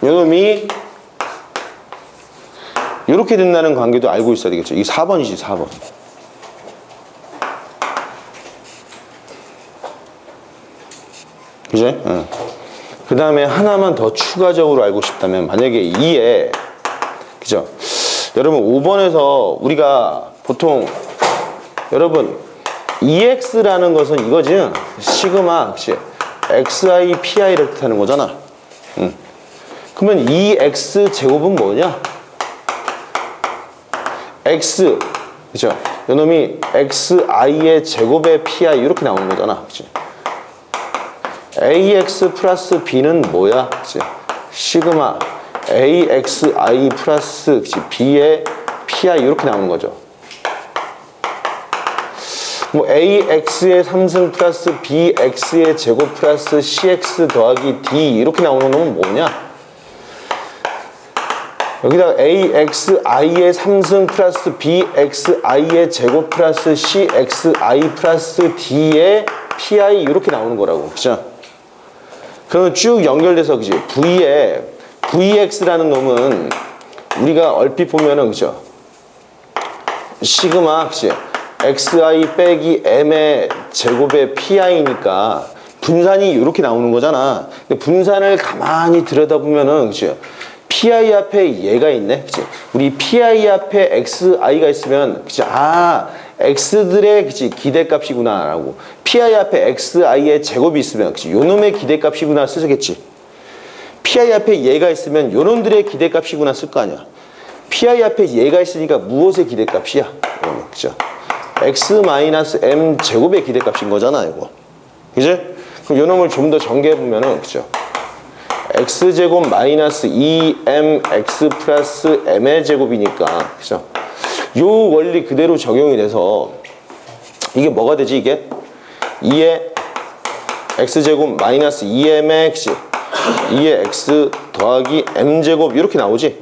요놈이 이렇게 된다는 관계도 알고 있어야 되겠죠. 이게 4번이지 4번. 그지? 그 다음에 하나만 더 추가적으로 알고 싶다면 만약에 2에 그죠? 여러분 5번에서 우리가 보통 여러분 EX라는 것은 이거지 시그마 그치? XI PI를 뜻하는 거잖아. 그러면 EX 제곱은 뭐냐? X 그죠? 요놈이 XI의 제곱의 PI 이렇게 나오는 거잖아. 그치? AX 플러스 B는 뭐야? 그치? 시그마 AXI 플러스 그치? B의 PI 이렇게 나오는 거죠. 뭐 AX의 3승 플러스 BX의 제곱 플러스 CX 더하기 D 이렇게 나오는 놈은 뭐냐? 여기다가 AXI의 3승 플러스 BXI의 제곱 플러스 CXI 플러스 D의 PI 이렇게 나오는 거라고. 그죠? 그러면 쭉 연결돼서 그지? V에 VX라는 놈은 우리가 얼핏 보면은 그죠? 시그마 그지? XI 빼기 M의 제곱의 PI니까 분산이 이렇게 나오는 거잖아. 근데 분산을 가만히 들여다보면은 그죠? PI 앞에 얘가 있네. 그치? 우리 PI 앞에 XI가 있으면, 그치? 아, X들의 그치? 기대값이구나. 라고. PI 앞에 XI의 제곱이 있으면, 그치? 요놈의 기대값이구나. 쓰겠지. PI 앞에 얘가 있으면, 요놈들의 기대값이구나. 쓸 거 아니야. PI 앞에 얘가 있으니까 무엇의 기대값이야? 그죠? X-M 제곱의 기대값인 거잖아. 이거. 그치? 그럼 요놈을 좀 더 전개해보면은, 그죠? x제곱 마이너스 2mx 플러스 m의 제곱이니까 그죠? 요 원리 그대로 적용이 돼서 이게 뭐가 되지 이게? 2의 x제곱 마이너스 2m의 2의 x 더하기 m제곱 이렇게 나오지?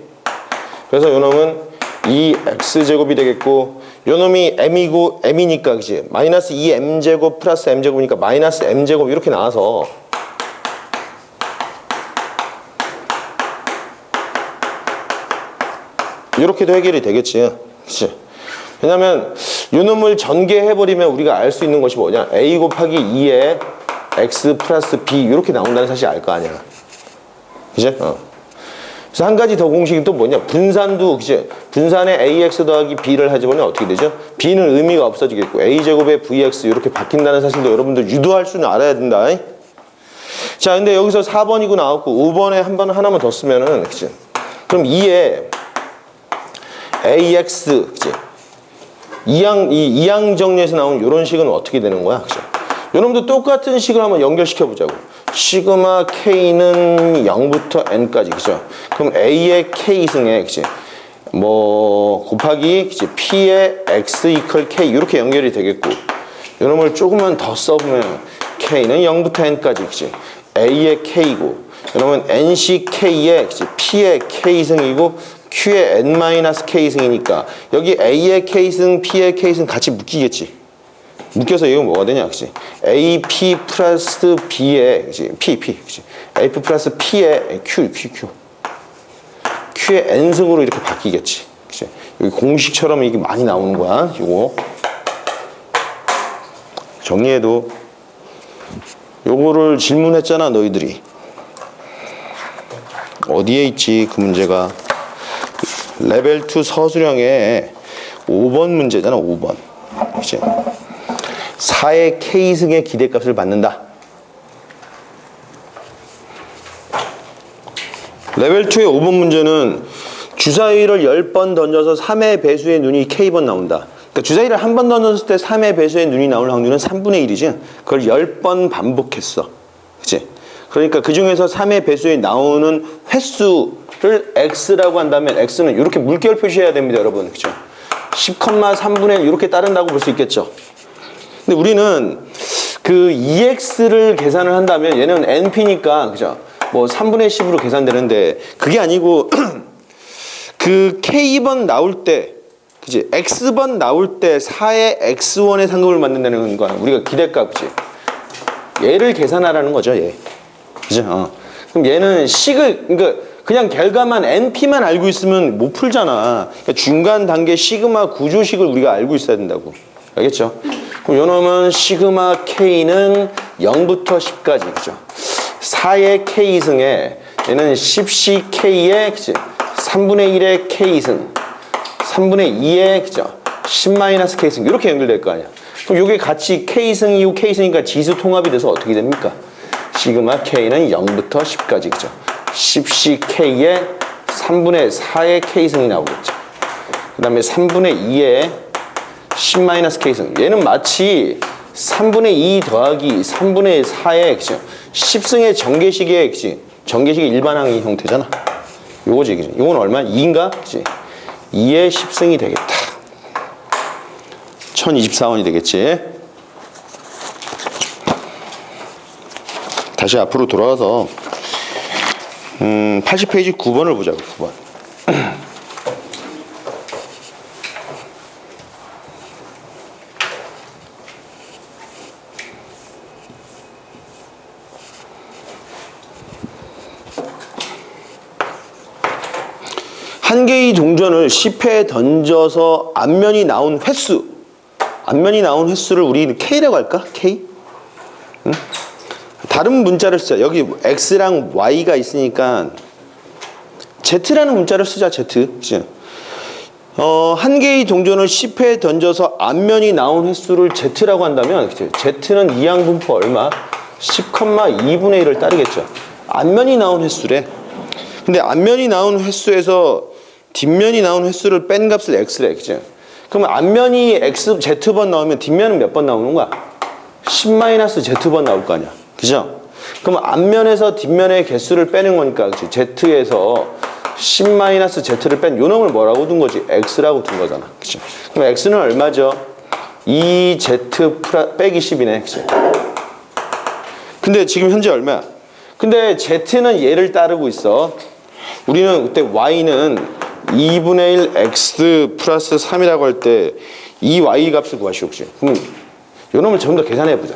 그래서 요 놈은 2x제곱이 되겠고 요 놈이 m이고 m이니까 그치? 마이너스 2m제곱 플러스 m제곱이니까 마이너스 m제곱 이렇게 나와서 이렇게도 해결이 되겠지. 그치? 왜냐면 요놈을 전개해버리면 우리가 알 수 있는 것이 뭐냐? A 곱하기 2의 X 플러스 B 이렇게 나온다는 사실 알 거 아니야. 그치? 그래서 한 가지 더 공식이 또 뭐냐? 분산도 그치? 분산에 AX 더하기 B를 하자면 어떻게 되죠? B는 의미가 없어지겠고 A제곱에 VX 이렇게 바뀐다는 사실도 여러분들 유도할 수는 알아야 된다. 자, 근데 여기서 4번이고 나왔고 5번에 한 번 하나만 더 쓰면은 그치? 그럼 2에 AX, 그치? 이항 정리에서 나온 이런 식은 어떻게 되는 거야? 그치? 요놈도 똑같은 식을 한번 연결시켜 보자고. 시그마 K는 0부터 N까지, 그죠? 그럼 A의 K승에, 그치? 뭐, 곱하기, 그치? P의 X 이퀄 K, 이렇게 연결이 되겠고. 요놈을 조금만 더 써보면, K는 0부터 N까지, 그치? A의 K고, 요놈은 NCK의, 그치? P의 K승이고, Q의 N-K승이니까 여기 A의 K승, P의 K승 같이 묶이겠지. 묶여서 이건 뭐가 되냐, 그치? AP 플러스 B의, 그치? P, 그치? AP 플러스 P의 Q. Q의 N승으로 이렇게 바뀌겠지. 그치? 여기 공식처럼 이게 많이 나오는 거야, 이거. 정리해도. 요거를 질문했잖아, 너희들이. 어디에 있지, 그 문제가. 레벨 2 서술형에 5번 문제잖아. 5번. 그치? 4의 K승의 기대값을 받는다. 레벨 2의 5번 문제는 주사위를 10번 던져서 3의 배수의 눈이 K번 나온다. 그러니까 주사위를 한 번 던졌을 때 3의 배수의 눈이 나올 확률은 3분의 1이지. 그걸 10번 반복했어. 그치? 그러니까 그 중에서 3의 배수에 나오는 횟수를 x라고 한다면 x는 이렇게 물결 표시해야 됩니다, 여러분. 그죠? 10,3분의 1 이렇게 따른다고 볼 수 있겠죠. 근데 우리는 그 EX를 계산을 한다면 얘는 NP니까 그죠? 뭐 3분의 10으로 계산되는데 그게 아니고 그 K번 나올 때 그치? X번 나올 때 4의 X1의 상급을 만든다는 거는 우리가 기대값 그치? 얘를 계산하라는 거죠, 얘. 그죠? 그럼 얘는 식을, 그러니까 그냥 결과만 NP만 알고 있으면 못 풀잖아. 그러니까 중간 단계 시그마 구조식을 우리가 알고 있어야 된다고. 알겠죠? 그럼 요놈은 시그마 K는 0부터 10까지, 그죠? 4의 K승에 얘는 10CK의, 그치? 3분의 1의 K승, 3분의 2의, 그죠? 10-K승, 이렇게 연결될 거 아니야. 그럼 요게 같이 K승이고 K승이니까 지수 통합이 돼서 어떻게 됩니까? 시그마 K는 0부터 10까지, 그죠? 10CK의 3분의 4의 K승이 나오겠죠. 그 다음에 3분의 2의 10-K승. 얘는 마치 3분의 2 더하기 3분의 4의, 그죠? 10승의 전개식의, 그치? 전개식의 일반항의 형태잖아. 요거지, 그죠? 요건 얼마? 2인가? 그치? 2의 10승이 되겠다. 1024원이 되겠지. 다시 앞으로 돌아가서 80페이지 9번을 보자고. 9번. 한 개의 동전을 10회 던져서 앞면이 나온 횟수. 앞면이 나온 횟수를 우리 K라고 할까? K? 응? 다른 문자를 쓰자. 여기 X랑 Y가 있으니까 Z라는 문자를 쓰자. Z. 그치? 한 개의 동전을 10회 던져서 앞면이 나온 횟수를 Z라고 한다면, 그치? Z는 이항분포 얼마? 10,2분의 1을 따르겠죠. 앞면이 나온 횟수래. 근데 앞면이 나온 횟수에서 뒷면이 나온 횟수를 뺀 값을 X래. 그치? 그러면 앞면이 Z번 나오면 뒷면은 몇 번 나오는 거야? 10-Z번 나올 거 아니야. 그죠? 그럼 앞면에서 뒷면의 개수를 빼는 거니까, 그치? Z에서 10-Z를 뺀 요 놈을 뭐라고 둔 거지? X라고 둔 거잖아. 그치? 그럼 X는 얼마죠? 2Z 빼기 10이네. 그치? 근데 지금 현재 얼마야? 근데 Z는 얘를 따르고 있어. 우리는 그때 Y는 2분의 1 X 플러스 3이라고 할 때 이 Y 값을 구하시오. 그치? 그럼 요 놈을 전부 다 계산해보자.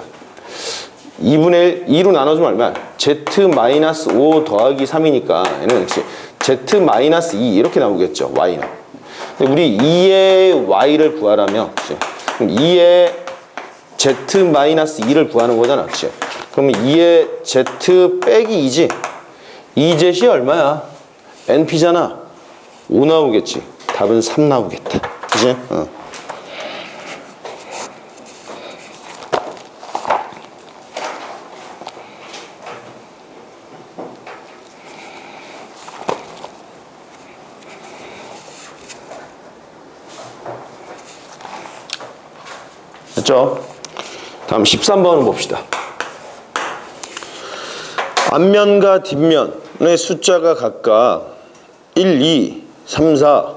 2분의 1, 2로 나눠주면 얼마야? Z-5 더하기 3이니까 얘는 역시 Z-2 이렇게 나오겠죠. Y는. 근데 우리 2의 Y를 구하라면, 그치? 그럼 2의 Z-2를 구하는 거잖아. 그치? 그러면 2의 Z 빼기 2지? 2Z이 얼마야? NP잖아. 5 나오겠지. 답은 3 나오겠다. 그치? 됐죠? 다음 13번을 봅시다. 앞면과 뒷면의 숫자가 각각 1, 2, 3, 4,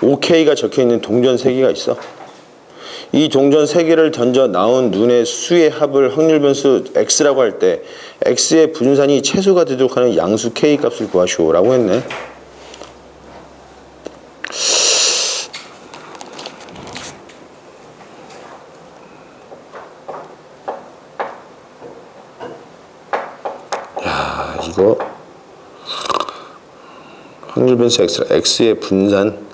5K가 적혀있는 동전 3개가 있어. 이 동전 3개를 던져 나온 눈의 수의 합을 확률 변수 X라고 할 때 X의 분산이 최소가 되도록 하는 양수 K 값을 구하시오 라고 했네. 야, 이거 확률 변수 X의 분산.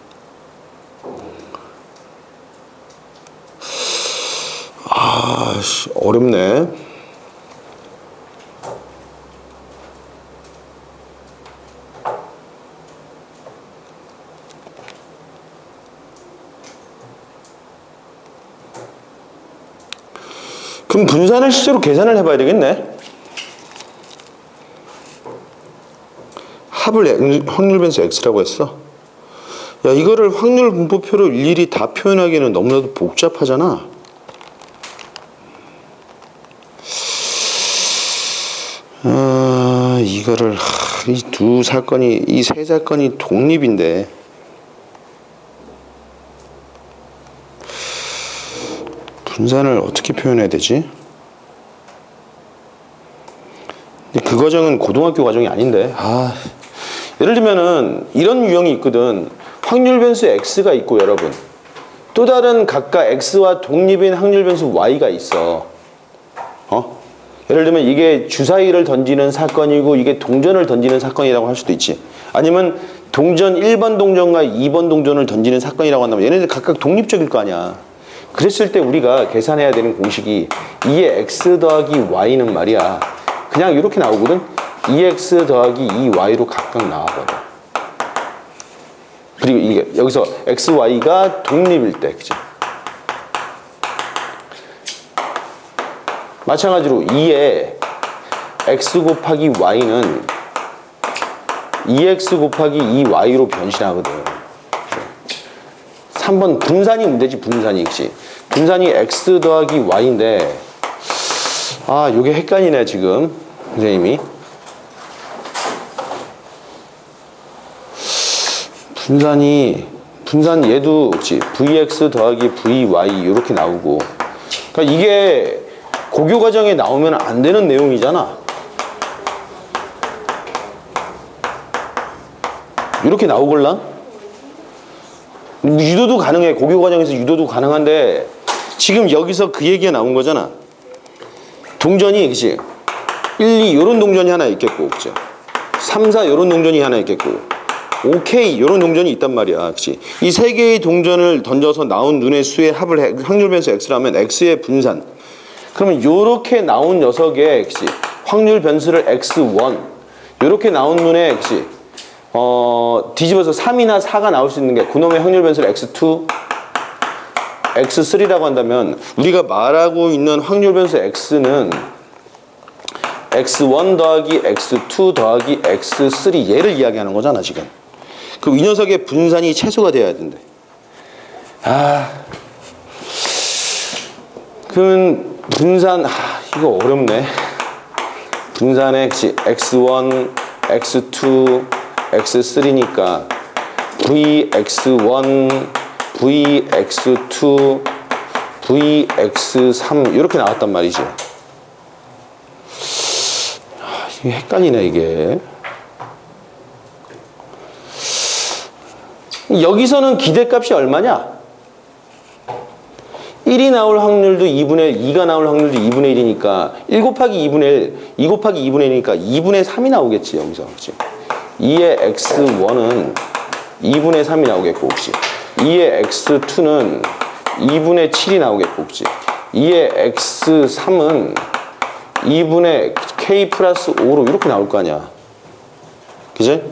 어렵네. 그럼 분산을 실제로 계산을 해봐야 되겠네. 합을 확률 변수 X라고 했어. 야, 이거를 확률 분포표로 일일이 다 표현하기에는 너무나도 복잡하잖아. 이거를 이 두 사건이, 이 세 사건이 독립인데 분산을 어떻게 표현해야 되지? 근데 그 과정은 고등학교 과정이 아닌데. 예를 들면은 이런 유형이 있거든. 확률 변수 X가 있고 여러분 또 다른 각각 X와 독립인 확률 변수 Y가 있어. 예를 들면 이게 주사위를 던지는 사건이고 이게 동전을 던지는 사건이라고 할 수도 있지. 아니면 동전 1번 동전과 2번 동전을 던지는 사건이라고 한다면 얘네들 각각 독립적일 거 아니야. 그랬을 때 우리가 계산해야 되는 공식이 2의 x 더하기 y는 말이야. 그냥 이렇게 나오거든. 2x 더하기 2y로 각각 나와버려. 그리고 이게 여기서 x, y가 독립일 때, 그죠? 마찬가지로 2의 x 곱하기 y는 2x 곱하기 2y로 변신하거든. 3번 분산이 문제지, 분산이. 그치? 분산이 x 더하기 y인데, 아, 요게 헷갈리네, 지금. 선생님이. 분산 얘도, 그치? vx 더하기 vy, 이렇게 나오고. 그러니까 이게 고교 과정에 나오면 안 되는 내용이잖아. 이렇게 나오걸랑? 유도도 가능해. 고교 과정에서 유도도 가능한데 지금 여기서 그 얘기가 나온 거잖아. 동전이, 그치? 1, 2 요런 동전이 하나 있겠고, 그치? 3, 4 요런 동전이 하나 있겠고, 5K 요런 동전이 있단 말이야, 그치? 이 세 개의 동전을 던져서 나온 눈의 수의 합을 해, 확률 변수 X라면 X의 분산. 그러면 요렇게 나온 녀석의, 그치? 확률 변수를 X1 요렇게 나온 눈에, 그치? 뒤집어서 3이나 4가 나올 수 있는 게 그놈의 확률 변수를 X2, X3라고 한다면 우리가 말하고 있는 확률 변수 X는 X1 더하기 X2 더하기 X3 얘를 이야기하는 거잖아 지금. 그리고 이 녀석의 분산이 최소가 돼야 된대. 아, 그러면 분산, 이거 어렵네. 분산의 X1, X2, X3니까 VX1, VX2, VX3 이렇게 나왔단 말이지. 이게 헷갈리네 이게. 여기서는 기대값이 얼마냐? 1이 나올 확률도 2분의 1, 2가 나올 확률도 2분의 1이니까 1 곱하기 2분의 1, 2 곱하기 2분의 1이니까 2분의 3이 나오겠지 여기서. 그치? 2의 x1은 2분의 3이 나오겠고, 혹시 2의 x2는 2분의 7이 나오겠고, 혹시 2의 x3은 2분의 k 플러스 5로 이렇게 나올 거 아니야. 그지?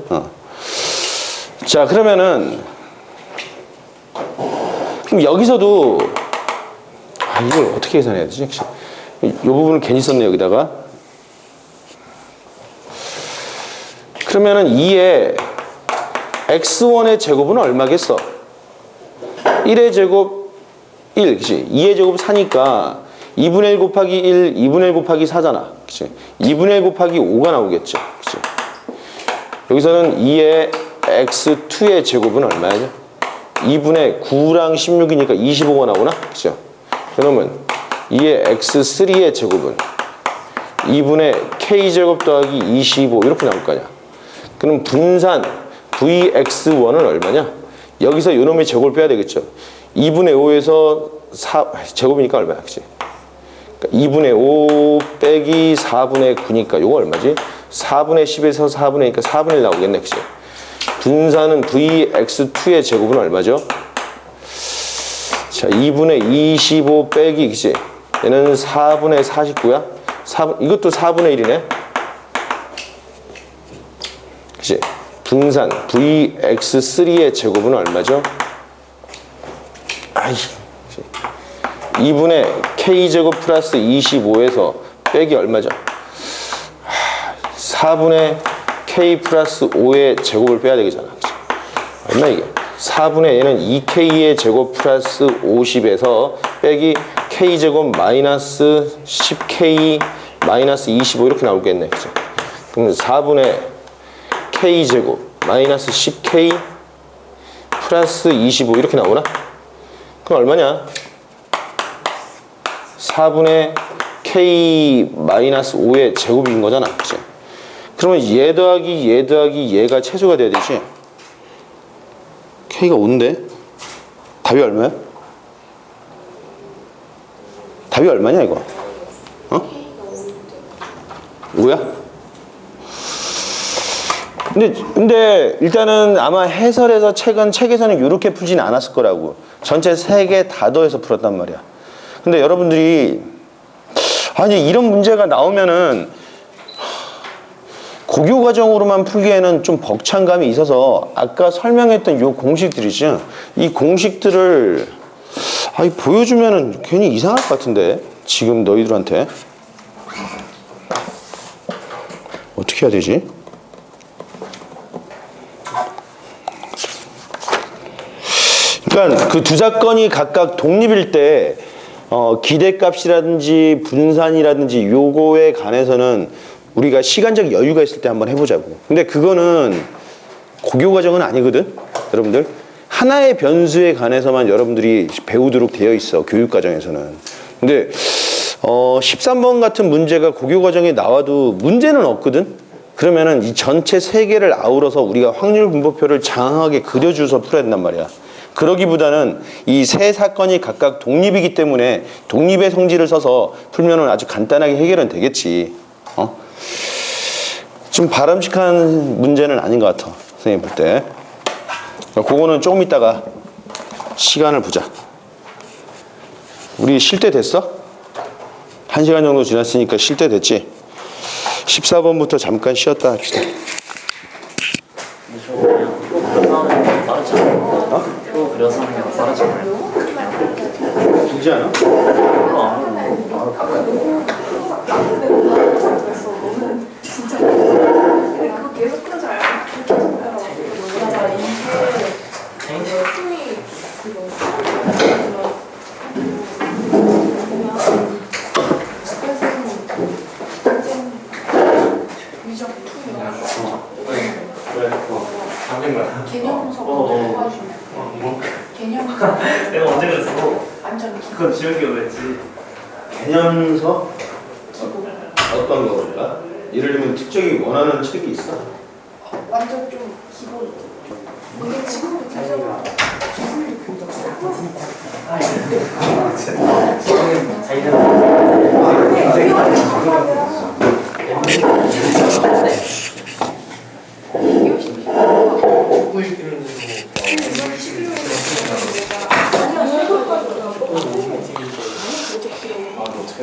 자, 그러면은 그럼 여기서도 이걸 어떻게 계산해야 되지? 이 부분을 괜히 썼네 여기다가. 그러면은 2의 x1의 제곱은 얼마겠어? 1의 제곱 1, 그치? 2의 제곱 4니까 2분의 1 곱하기 1, 2분의 1 곱하기 4잖아. 그치? 2분의 1 곱하기 5가 나오겠죠. 그치? 여기서는 2의 x2의 제곱은 얼마야? 2분의 9랑 16이니까 25가 나오나? 그죠? 그러면 2의 x3의 제곱은 2분의 k제곱 더하기 25 이렇게 나올 거 아니야. 그럼 분산 vx1은 얼마냐? 여기서 요놈의 제곱을 빼야 되겠죠. 2분의 5에서 4 제곱이니까 얼마야? 그치? 그러니까 2분의 5 빼기 4분의 9니까 요거 얼마지? 4분의 10에서 4분의 2니까 4분의 1 나오겠네. 그치? 분산은 vx2의 제곱은 얼마죠? 자, 2분의 25 빼기, 그치? 얘는 4분의 49야? 이것도 4분의 1이네? 그치? 분산 vx3의 제곱은 얼마죠? 아이, 2분의 k제곱 플러스 25에서 빼기 얼마죠? 4분의 k 플러스 5의 제곱을 빼야 되겠잖아. 그치? 얼마 이게? 4분의 얘는 2k의 제곱 플러스 50에서 빼기 k제곱 마이너스 10k 마이너스 25 이렇게 나오겠네. 그치? 그럼 4분의 k제곱 마이너스 10k 플러스 25 이렇게 나오나? 그럼 얼마냐? 4분의 k 마이너스 5의 제곱인 거잖아. 그치? 그러면 얘 더하기 얘가 최소가 돼야 되지? k가 5인데? 답이 얼마야? 답이 얼마냐 이거? 어? 5야? 근데 일단은 아마 해설에서 책에서는 이렇게 풀지는 않았을 거라고. 전체 3개 다 더해서 풀었단 말이야. 근데 여러분들이 아니 이런 문제가 나오면은 고교 과정으로만 풀기에는 좀 벅찬 감이 있어서 아까 설명했던 요 공식들이죠. 이 공식들을 보여주면은 괜히 이상할 것 같은데 지금 너희들한테 어떻게 해야 되지? 그러니까 그 두 사건이 각각 독립일 때 기대값이라든지 분산이라든지 요거에 관해서는 우리가 시간적 여유가 있을 때 한번 해보자고. 근데 그거는 고교 과정은 아니거든, 여러분들. 하나의 변수에 관해서만 여러분들이 배우도록 되어 있어, 교육 과정에서는. 근데 13번 같은 문제가 고교 과정에 나와도 문제는 없거든. 그러면은 이 전체 3개를 아우러서 우리가 확률 분포표를 장황하게 그려줘서 풀어야 된단 말이야. 그러기보다는 이 3사건이 각각 독립이기 때문에 독립의 성질을 써서 풀면은 아주 간단하게 해결은 되겠지. 좀 바람직한 문제는 아닌 것 같아, 선생님 볼 때. 그거는 조금 있다가 시간을 보자. 우리 쉴 때 됐어? 1시간 정도 지났으니까 쉴 때 됐지? 14번부터 잠깐 쉬었다 합시다. 근데 저 그냥 표 그려서 하는 게 빠르지 않아요? 표 그려서 하는 게 빠르지 않아요? 되지 않아? 별로 안 하고 바로 바꿔요. 근데 그거 계속 하지 말고 내가 언제 그랬어? 완전 그건 지혁이가 그랬지. 개념서? 어떤 거일까? 예를 들면 특정이 원하는 책이 있어? 완전 좀 기본. 이게 지금부터 대전으로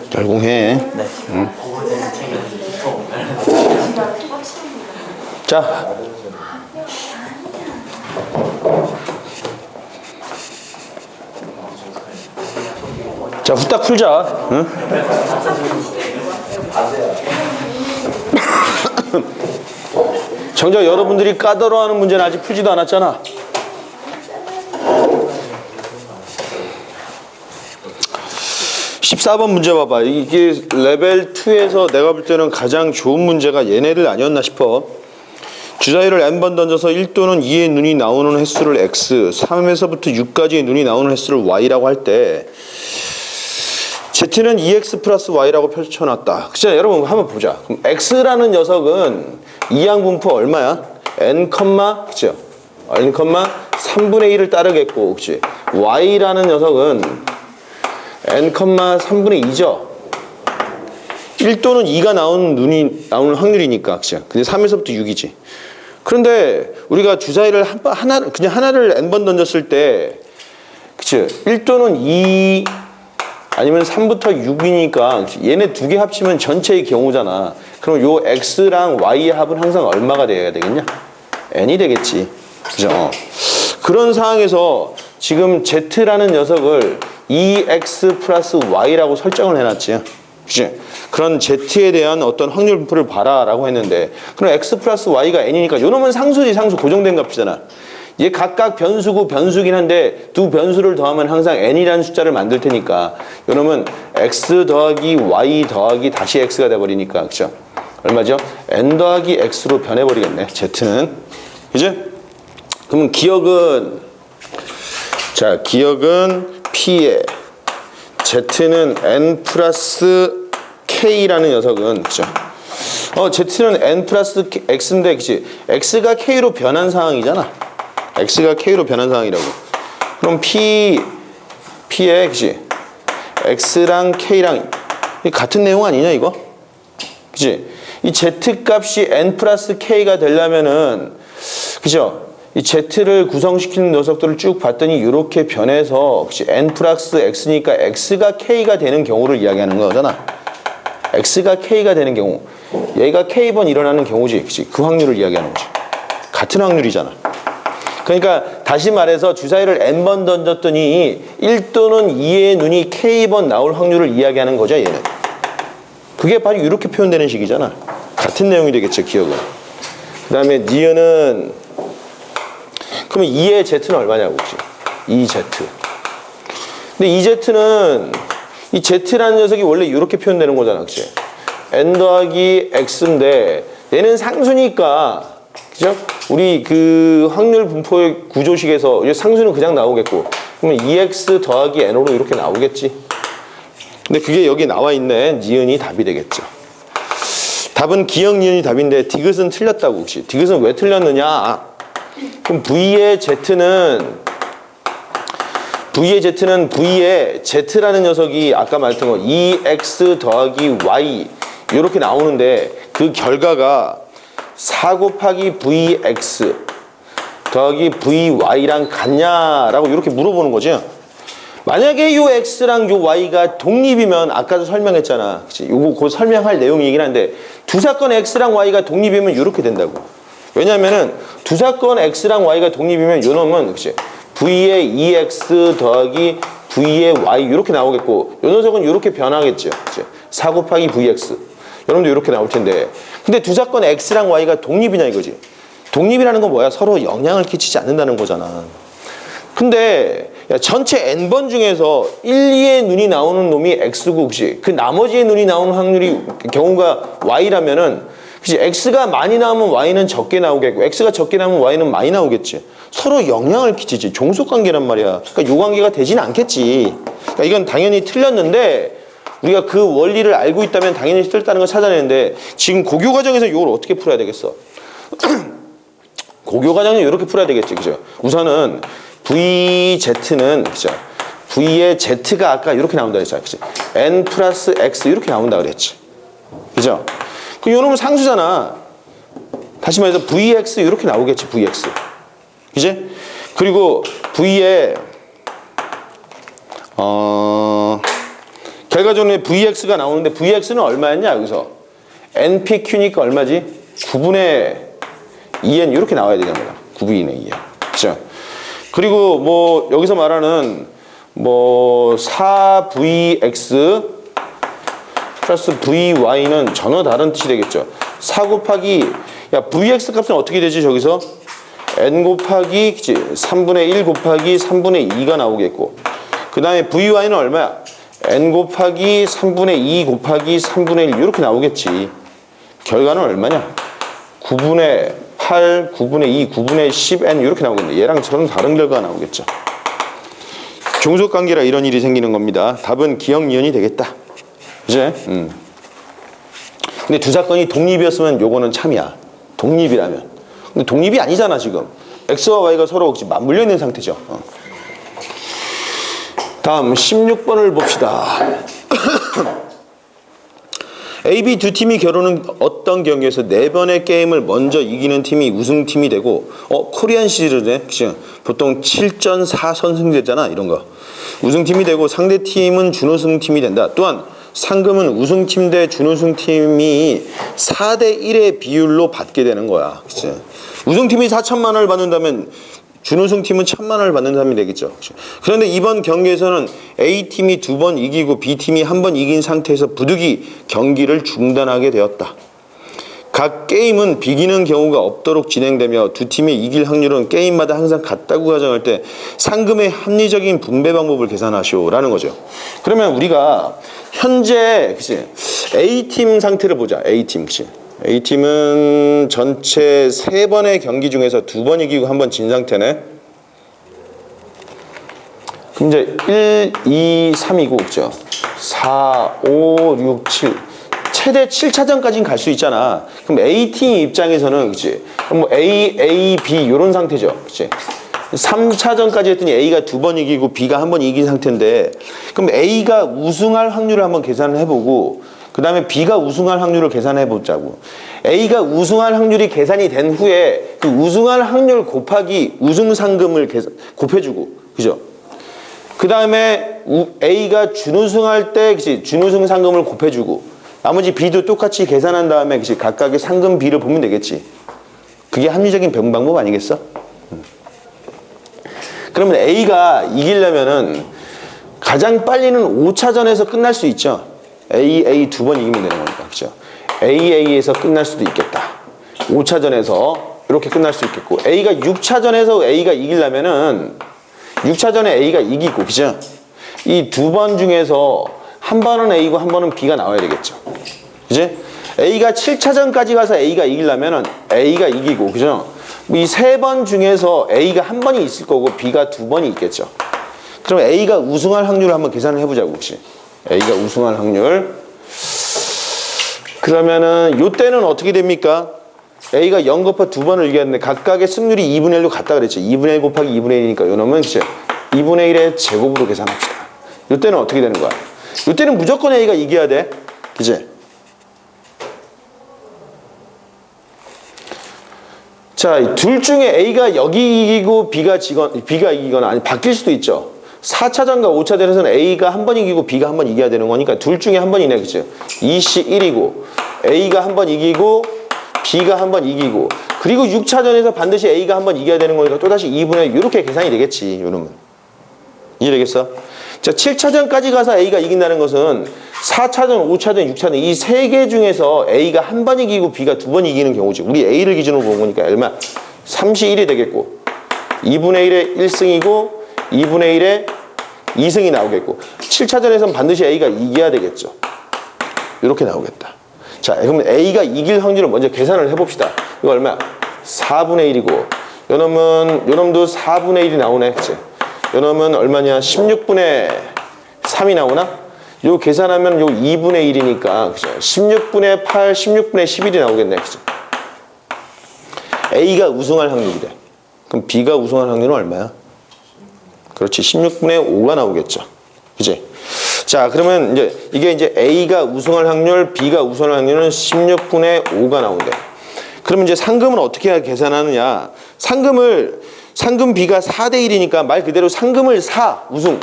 결공해. 네. 자. 자, 후딱 풀자. 응? 정작 여러분들이 까다로워하는 문제는 아직 풀지도 않았잖아. (14번) 문제 봐봐. 이게 레벨 2에서 내가 볼 때는 가장 좋은 문제가 얘네들 아니었나 싶어. 주사위를 n번 던져서 1 또는 2의 눈이 나오는 횟수를 x, 3에서부터 6까지의 눈이 나오는 횟수를 y라고 할 때 z는 2x 플러스 y라고 펼쳐놨다. 그치? 여러분 한번 보자. 그럼 x라는 녀석은 이항분포 얼마야? n, 그쵸? n, 3분의 1을 따르겠고, 그치? y라는 녀석은 n, 3분의 2죠? 1 또는 2가 나오는 확률이니까, 그쵸? 근데 3에서부터 6이지. 그런데 우리가 주사위를 그냥 하나를 n번 던졌을 때, 그치? 1 또는 2 아니면 3부터 6이니까 얘네 두 개 합치면 전체의 경우잖아. 그럼 요 x랑 y의 합은 항상 얼마가 돼야 되겠냐? n이 되겠지. 그죠? 그런 상황에서 지금 z라는 녀석을 2x 플러스 y라고 설정을 해놨지. 그치? 그런 z에 대한 어떤 확률 분포를 봐라라고 했는데, 그럼 x 플러스 y가 n이니까 요놈은 상수지, 상수 고정된 값이잖아. 얘 각각 변수고 변수긴 한데 두 변수를 더하면 항상 n이라는 숫자를 만들 테니까 요놈은 x 더하기 y 더하기 다시 x가 돼버리니까, 그쵸? 얼마죠? n 더하기 x로 변해버리겠네, z는. 그죠? 그러면 기억은, 자, 기억은 p에 z는 n 플러스 k라는 녀석은, 그죠? z는 n 플러스 x인데, 그치? x가 k로 변한 상황이잖아. x가 k로 변한 상황이라고. 그럼 p에, 그치? x랑 k랑 같은 내용 아니냐, 이거? 그치? 이 Z 값이 n 플러스 k가 되려면은 그죠? 이 Z를 구성시키는 녀석들을 쭉 봤더니 이렇게 변해서 혹시 n 플러스 x니까 x가 k가 되는 경우를 이야기하는 거잖아. x가 k가 되는 경우, 얘가 k번 일어나는 경우지, 그치? 그 확률을 이야기하는 거지. 같은 확률이잖아. 그러니까 다시 말해서 주사위를 n번 던졌더니 1 또는 2의 눈이 k번 나올 확률을 이야기하는 거죠, 얘는. 그게 바로 이렇게 표현되는 식이잖아. 같은 내용이 되겠죠, 기억은. 그 다음에 니은은 그러면 2의 z는 얼마냐고, 혹시? 2z. 근데 2z는 이 z라는 녀석이 원래 이렇게 표현되는 거잖아, 그치? n 더하기 x인데 얘는 상수니까, 그죠? 우리 그 확률 분포의 구조식에서 이제 상수는 그냥 나오겠고, 그러면 2x 더하기 n으로 이렇게 나오겠지. 근데 그게 여기 나와 있네. 니은이 답이 되겠죠. 답은 기역 니은이 답인데 디귿은 틀렸다고, 혹시? 디귿은 왜 틀렸느냐? 그럼 V의 V의 Z라는 녀석이 아까 말했던 거 2x 더하기 y 이렇게 나오는데 그 결과가 4 곱하기 vx 더하기 vy랑 같냐라고 이렇게 물어보는 거죠. 만약에 요 x랑 요 y가 독립이면 아까도 설명했잖아. 그치? 요거 곧 설명할 내용이긴 한데 두 사건 x랑 y가 독립이면 이렇게 된다고. 왜냐면은 두 사건 x랑 y가 독립이면 요 놈은 그치? v의 2x 더하기 v의 y 이렇게 나오겠고 요 녀석은 이렇게 변하겠죠. 그치? 4 곱하기 vx 여러분도 이렇게 나올 텐데 근데 두 사건 x랑 y가 독립이냐 이거지. 독립이라는 건 뭐야? 서로 영향을 끼치지 않는다는 거잖아. 근데 야, 전체 n번 중에서 1, 2의 눈이 나오는 놈이 x고 혹시 그 나머지의 눈이 나오는 확률이 경우가 y라면은 그치? x가 많이 나오면 y는 적게 나오겠고 x가 적게 나오면 y는 많이 나오겠지. 서로 영향을 끼치지. 종속관계란 말이야. 그러니까 요 관계가 되진 않겠지. 그러니까 이건 당연히 틀렸는데 우리가 그 원리를 알고 있다면 당연히 틀렸다는 걸 찾아내는데 지금 고교 과정에서 이걸 어떻게 풀어야 되겠어? 고교 과정은 이렇게 풀어야 되겠지. 그죠? 우선은 VZ는 그죠? V의 Z가 아까 이렇게 나온다 그랬잖아. 그치? N 플러스 X 이렇게 나온다 그랬지. 그죠? 그 요놈은 상수잖아. 다시 말해서 VX 이렇게 나오겠지. VX. 그지? 그리고 V의 결과적으로 VX가 나오는데 VX는 얼마였냐 여기서 NPQ니까 얼마지? 9분의 2N 이렇게 나와야 되는 거야. 9분의 2N. 그죠? 그리고 뭐 여기서 말하는 뭐 4VX 플러스 VY는 전혀 다른 뜻이 되겠죠. 4 곱하기 야 VX 값은 어떻게 되지 저기서? N 곱하기 그치? 3분의 1 곱하기 3분의 2가 나오겠고 그 다음에 VY는 얼마야? N 곱하기 3분의 2 곱하기 3분의 1 이렇게 나오겠지. 결과는 얼마냐? 9분의 8, 9분의 2, 9분의 10N 이렇게 나오겠네. 얘랑 저랑 다른 결과가 나오겠죠. 종속관계라 이런 일이 생기는 겁니다. 답은 기역 니은이 되겠다. 그치? 근데 두 사건이 독립이었으면 요거는 참이야. 독립이라면. 근데 독립이 아니잖아 지금. X와 Y가 서로 혹시 맞물려 있는 상태죠. 다음 16번을 봅시다. A, B 두 팀이 겨루는 어떤 경기에서 4번의 게임을 먼저 이기는 팀이 우승팀이 되고 코리안 시리즈네. 그치? 보통 7전 4선승제잖아 이런 거. 우승팀이 되고 상대팀은 준우승팀이 된다. 또한 상금은 우승팀 대 준우승팀이 4대 1의 비율로 받게 되는 거야. 그치? 우승팀이 4천만 원을 받는다면 준우승팀은 1,000만 원을 받는 사람이 되겠죠. 그런데 이번 경기에서는 A팀이 2번 이기고 B팀이 1번 이긴 상태에서 부득이 경기를 중단하게 되었다. 각 게임은 비기는 경우가 없도록 진행되며 두 팀이 이길 확률은 게임마다 항상 같다고 가정할 때 상금의 합리적인 분배 방법을 계산하시오라는 거죠. 그러면 우리가 현재 그치? A팀 상태를 보자. A팀 그치? A팀은 전체 3번의 경기 중에서 2번 이기고 1번 진 상태네. 그럼 이제 1, 2, 3이고 그죠? 4, 5, 6, 7 최대 7차전까지는 갈 수 있잖아. 그럼 A팀 입장에서는 그치? 그럼 뭐 A, B 이런 상태죠. 그치? 3차전까지 했더니 A가 2번 이기고 B가 1번 이긴 상태인데 그럼 A가 우승할 확률을 한번 계산을 해보고 그 다음에 B가 우승할 확률을 계산해 보자고. A가 우승할 확률이 계산이 된 후에 그 우승할 확률 곱하기 우승 상금을 곱해주고, 그죠? 그 다음에 A가 준우승할 때 그치? 준우승 상금을 곱해주고, 나머지 B도 똑같이 계산한 다음에 그치? 각각의 상금 B를 보면 되겠지. 그게 합리적인 배분 방법 아니겠어? 그러면 A가 이기려면은 가장 빨리는 5차전에서 끝날 수 있죠. A 두 번 이기면 되는 거니까, 그죠? A에서 끝날 수도 있겠다. 5차전에서 이렇게 끝날 수 있겠고, A가 6차전에서 A가 이기려면은 6차전에 A가 이기고, 그죠? 이 두 번 중에서 한 번은 A고 한 번은 B가 나와야 되겠죠. 그지? A가 7차전까지 가서 A가 이기려면은 A가 이기고, 그죠? 이 세 번 중에서 A가 한 번이 있을 거고 B가 두 번이 있겠죠. 그럼 A가 우승할 확률을 한번 계산을 해보자고, 혹시. A가 우승할 확률. 그러면은 요때는 어떻게 됩니까? A가 0곱하 두 번을 이겼는데 각각의 승률이 2분의 1로 같다 그랬죠. 2분의 1 곱하기 2분의 1이니까 요 놈은 그치? 2분의 1의 제곱으로 계산합시다. 요때는 어떻게 되는 거야? 요때는 무조건 A가 이겨야 돼. 그치? 자, 둘 중에 A가 여기 이기고 B가 이기거나 아니 바뀔 수도 있죠. 4차전과 5차전에서는 A가 한 번 이기고 B가 한 번 이겨야 되는 거니까 둘 중에 한 번이네, 그치? 2시 1이고 A가 한 번 이기고 B가 한 번 이기고, 그리고 6차전에서 반드시 A가 한 번 이겨야 되는 거니까 또다시 2분의 1 이렇게 계산이 되겠지, 요놈은. 이해되겠어? 자, 7차전까지 가서 A가 이긴다는 것은 4차전, 5차전, 6차전 이 세 개 중에서 A가 한 번 이기고 B가 두 번 이기는 경우지. 우리 A를 기준으로 본 거니까 얼마? 3시 1이 되겠고, 2분의 1의 1승이고 2분의 1의 2승이 나오겠고, 7차전에서는 반드시 A가 이겨야 되겠죠. 이렇게 나오겠다. 자, 그러면 A가 이길 확률을 먼저 계산을 해봅시다. 이거 얼마야? 4분의 1이고, 요놈도 4분의 1이 나오네, 그치? 요놈은 얼마냐? 16분의 3이 나오나? 요 계산하면 요 2분의 1이니까, 그죠? 16분의 8, 16분의 11이 나오겠네, 그죠? A가 우승할 확률이래. 그럼 B가 우승할 확률은 얼마야? 그렇지, 16분의 5가 나오겠죠. 그지? 자, 그러면 이게 A가 우승할 확률, B가 우승할 확률은 16분의 5가 나온대. 그러면 이제 상금은 어떻게 계산하느냐? 상금 B가 4대 1이니까 말 그대로 상금을 4, 우승.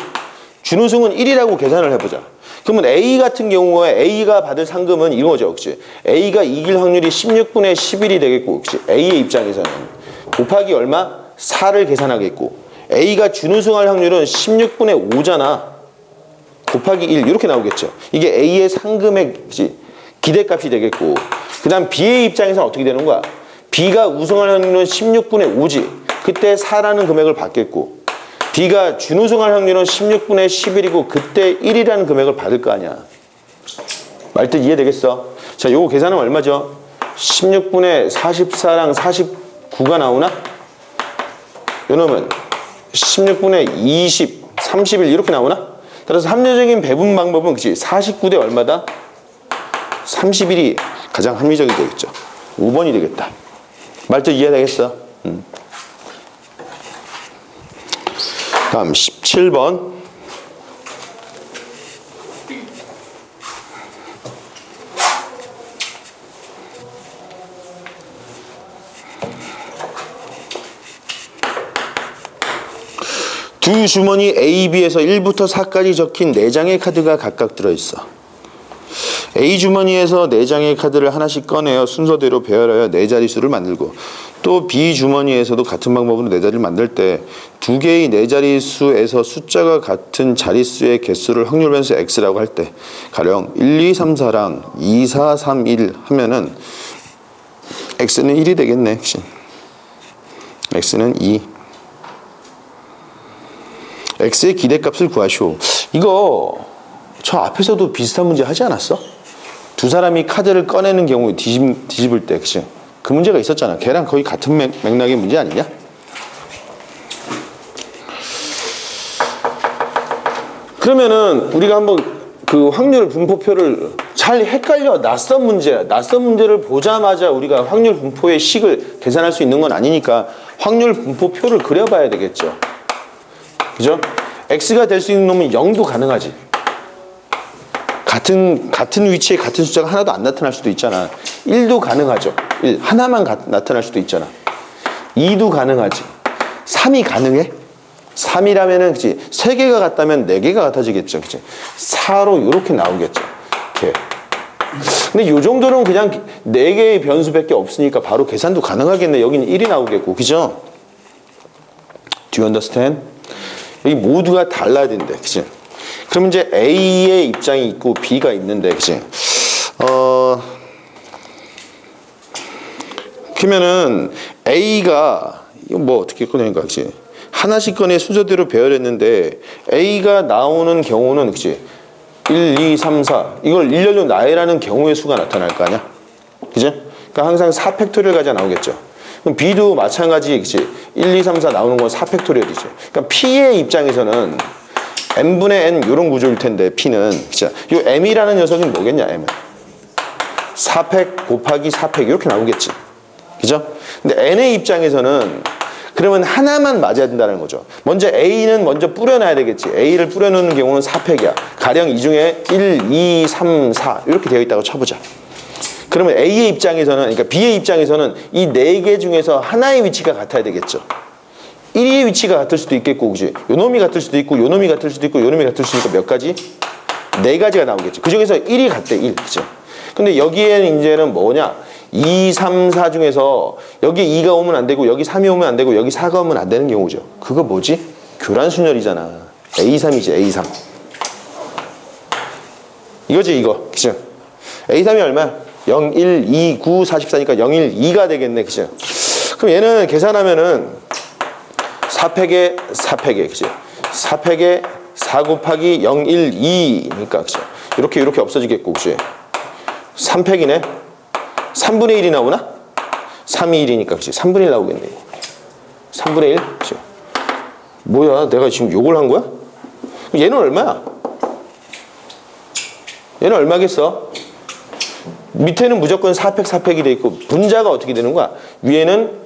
준우승은 1이라고 계산을 해보자. 그러면 A 같은 경우에 A가 받을 상금은 이거죠, 그치? A가 이길 확률이 16분의 11이 되겠고, 그치? A의 입장에서는 곱하기 얼마? 4를 계산하겠고, A가 준우승할 확률은 16분의 5잖아. 곱하기 1 이렇게 나오겠죠. 이게 A의 상금의 기대값이 되겠고, 그 다음 B의 입장에서는 어떻게 되는 거야? B가 우승할 확률은 16분의 5지. 그때 4라는 금액을 받겠고, B가 준우승할 확률은 16분의 11이고 그때 1이라는 금액을 받을 거 아니야. 말뜻 이해되겠어? 자, 요거 계산하면 얼마죠? 16분의 44랑 49가 나오나? 요놈은 16분의 20, 31 이렇게 나오나? 따라서 합리적인 배분 방법은 그치? 49대 얼마다? 31이 가장 합리적이 되겠죠. 5번이 되겠다. 말뜻 이해되겠어? 다음 17번. 두 주머니 A, B에서 1부터 4까지 적힌 4장의 카드가 각각 들어있어. A 주머니에서 4장의 카드를 하나씩 꺼내어 순서대로 배열하여 4자릿수를 만들고, 또 B 주머니에서도 같은 방법으로 4자리를 만들 때 두 개의 4자릿수에서 숫자가 같은 자릿수의 개수를 확률 변수 X라고 할 때, 가령 1, 2, 3, 4랑 2, 4, 3, 1 하면은 X는 1이 되겠네. X는 2. X의 기대값을 구하시오. 이거 저 앞에서도 비슷한 문제 하지 않았어? 두 사람이 카드를 꺼내는 경우에 뒤집을 때, 그치? 그 문제가 있었잖아. 걔랑 거의 같은 맥락의 문제 아니냐? 그러면은 우리가 한번 그 확률 분포표를 잘 헷갈려. 낯선 문제야. 낯선 문제를 보자마자 우리가 확률 분포의 식을 계산할 수 있는 건 아니니까 확률 분포표를 그려봐야 되겠죠. 그죠? X가 될 수 있는 놈은 0도 가능하지. 같은 위치에 같은 숫자가 하나도 안 나타날 수도 있잖아. 1도 가능하죠. 1 하나만 나타날 수도 있잖아. 2도 가능하지. 3이 가능해? 3이라면은 그치 3개가 같다면 4개가 같아지겠죠. 그치 4로 이렇게 나오겠죠. 이렇게. 근데 요 정도는 그냥 4개의 변수밖에 없으니까 바로 계산도 가능하겠네. 여기는 1이 나오겠고. 그죠? Do you understand? 여기 모두가 달라야 된대. 그치? 그럼 이제 A의 입장이 있고 B가 있는데, 그치? 그러면은 A가, 이거 뭐 어떻게 꺼내는가, 그치? 하나씩 꺼내 순서대로 배열했는데, A가 나오는 경우는, 그치? 1, 2, 3, 4. 이걸 일렬로 나열하는 경우의 수가 나타날 거 아니야? 그죠? 그러니까 항상 4팩토리얼까지 나오겠죠. 그럼 B도 마찬가지, 그치? 1, 2, 3, 4 나오는 건 4팩토리얼이지. 그러니까 P의 입장에서는 M분의 N 이런 구조일 텐데 P는 그치? 요 M이라는 녀석이 뭐겠냐? M은 4팩 곱하기 4팩 이렇게 나오겠지. 그죠? 근데 N의 입장에서는 그러면 하나만 맞아야 된다는 거죠. 먼저 A는 먼저 뿌려놔야 되겠지. A를 뿌려놓는 경우는 4팩이야. 가령 이 중에 1, 2, 3, 4 이렇게 되어 있다고 쳐보자. 그러면 A의 입장에서는, 그러니까 B의 입장에서는 이 4개 중에서 하나의 위치가 같아야 되겠죠. 1의 위치가 같을 수도 있겠고, 그지? 요 놈이 같을 수도 있고, 요 놈이 같을 수도 있고, 요 놈이 같을 수도 있고, 몇 가지? 4가지가 나오겠죠. 그 중에서 1이 같대, 1. 그죠? 근데 여기에는 이제는 뭐냐? 2, 3, 4 중에서 여기 2가 오면 안 되고, 여기 3이 오면 안 되고, 여기 4가 오면 안 되는 경우죠. 그거 뭐지? 교란순열이잖아. A3이지, A3. 이거지, 이거. 그죠? A3이 얼마야? 0, 1, 2, 9, 44니까 0, 1, 2가 되겠네. 그죠? 그럼 얘는 계산하면은 4팩에 4팩에, 그죠? 4팩에 4 곱하기 0, 1, 2니까, 그죠? 이렇게 없어지겠고, 그죠? 3팩이네? 3분의 1이 나오나? 3이 1이니까, 그죠? 3분의 1 나오겠네. 3분의 1? 그죠? 뭐야? 내가 지금 욕을 한 거야? 얘는 얼마야? 얘는 얼마겠어? 밑에는 무조건 4팩, 4팩이 돼 있고, 분자가 어떻게 되는 거야? 위에는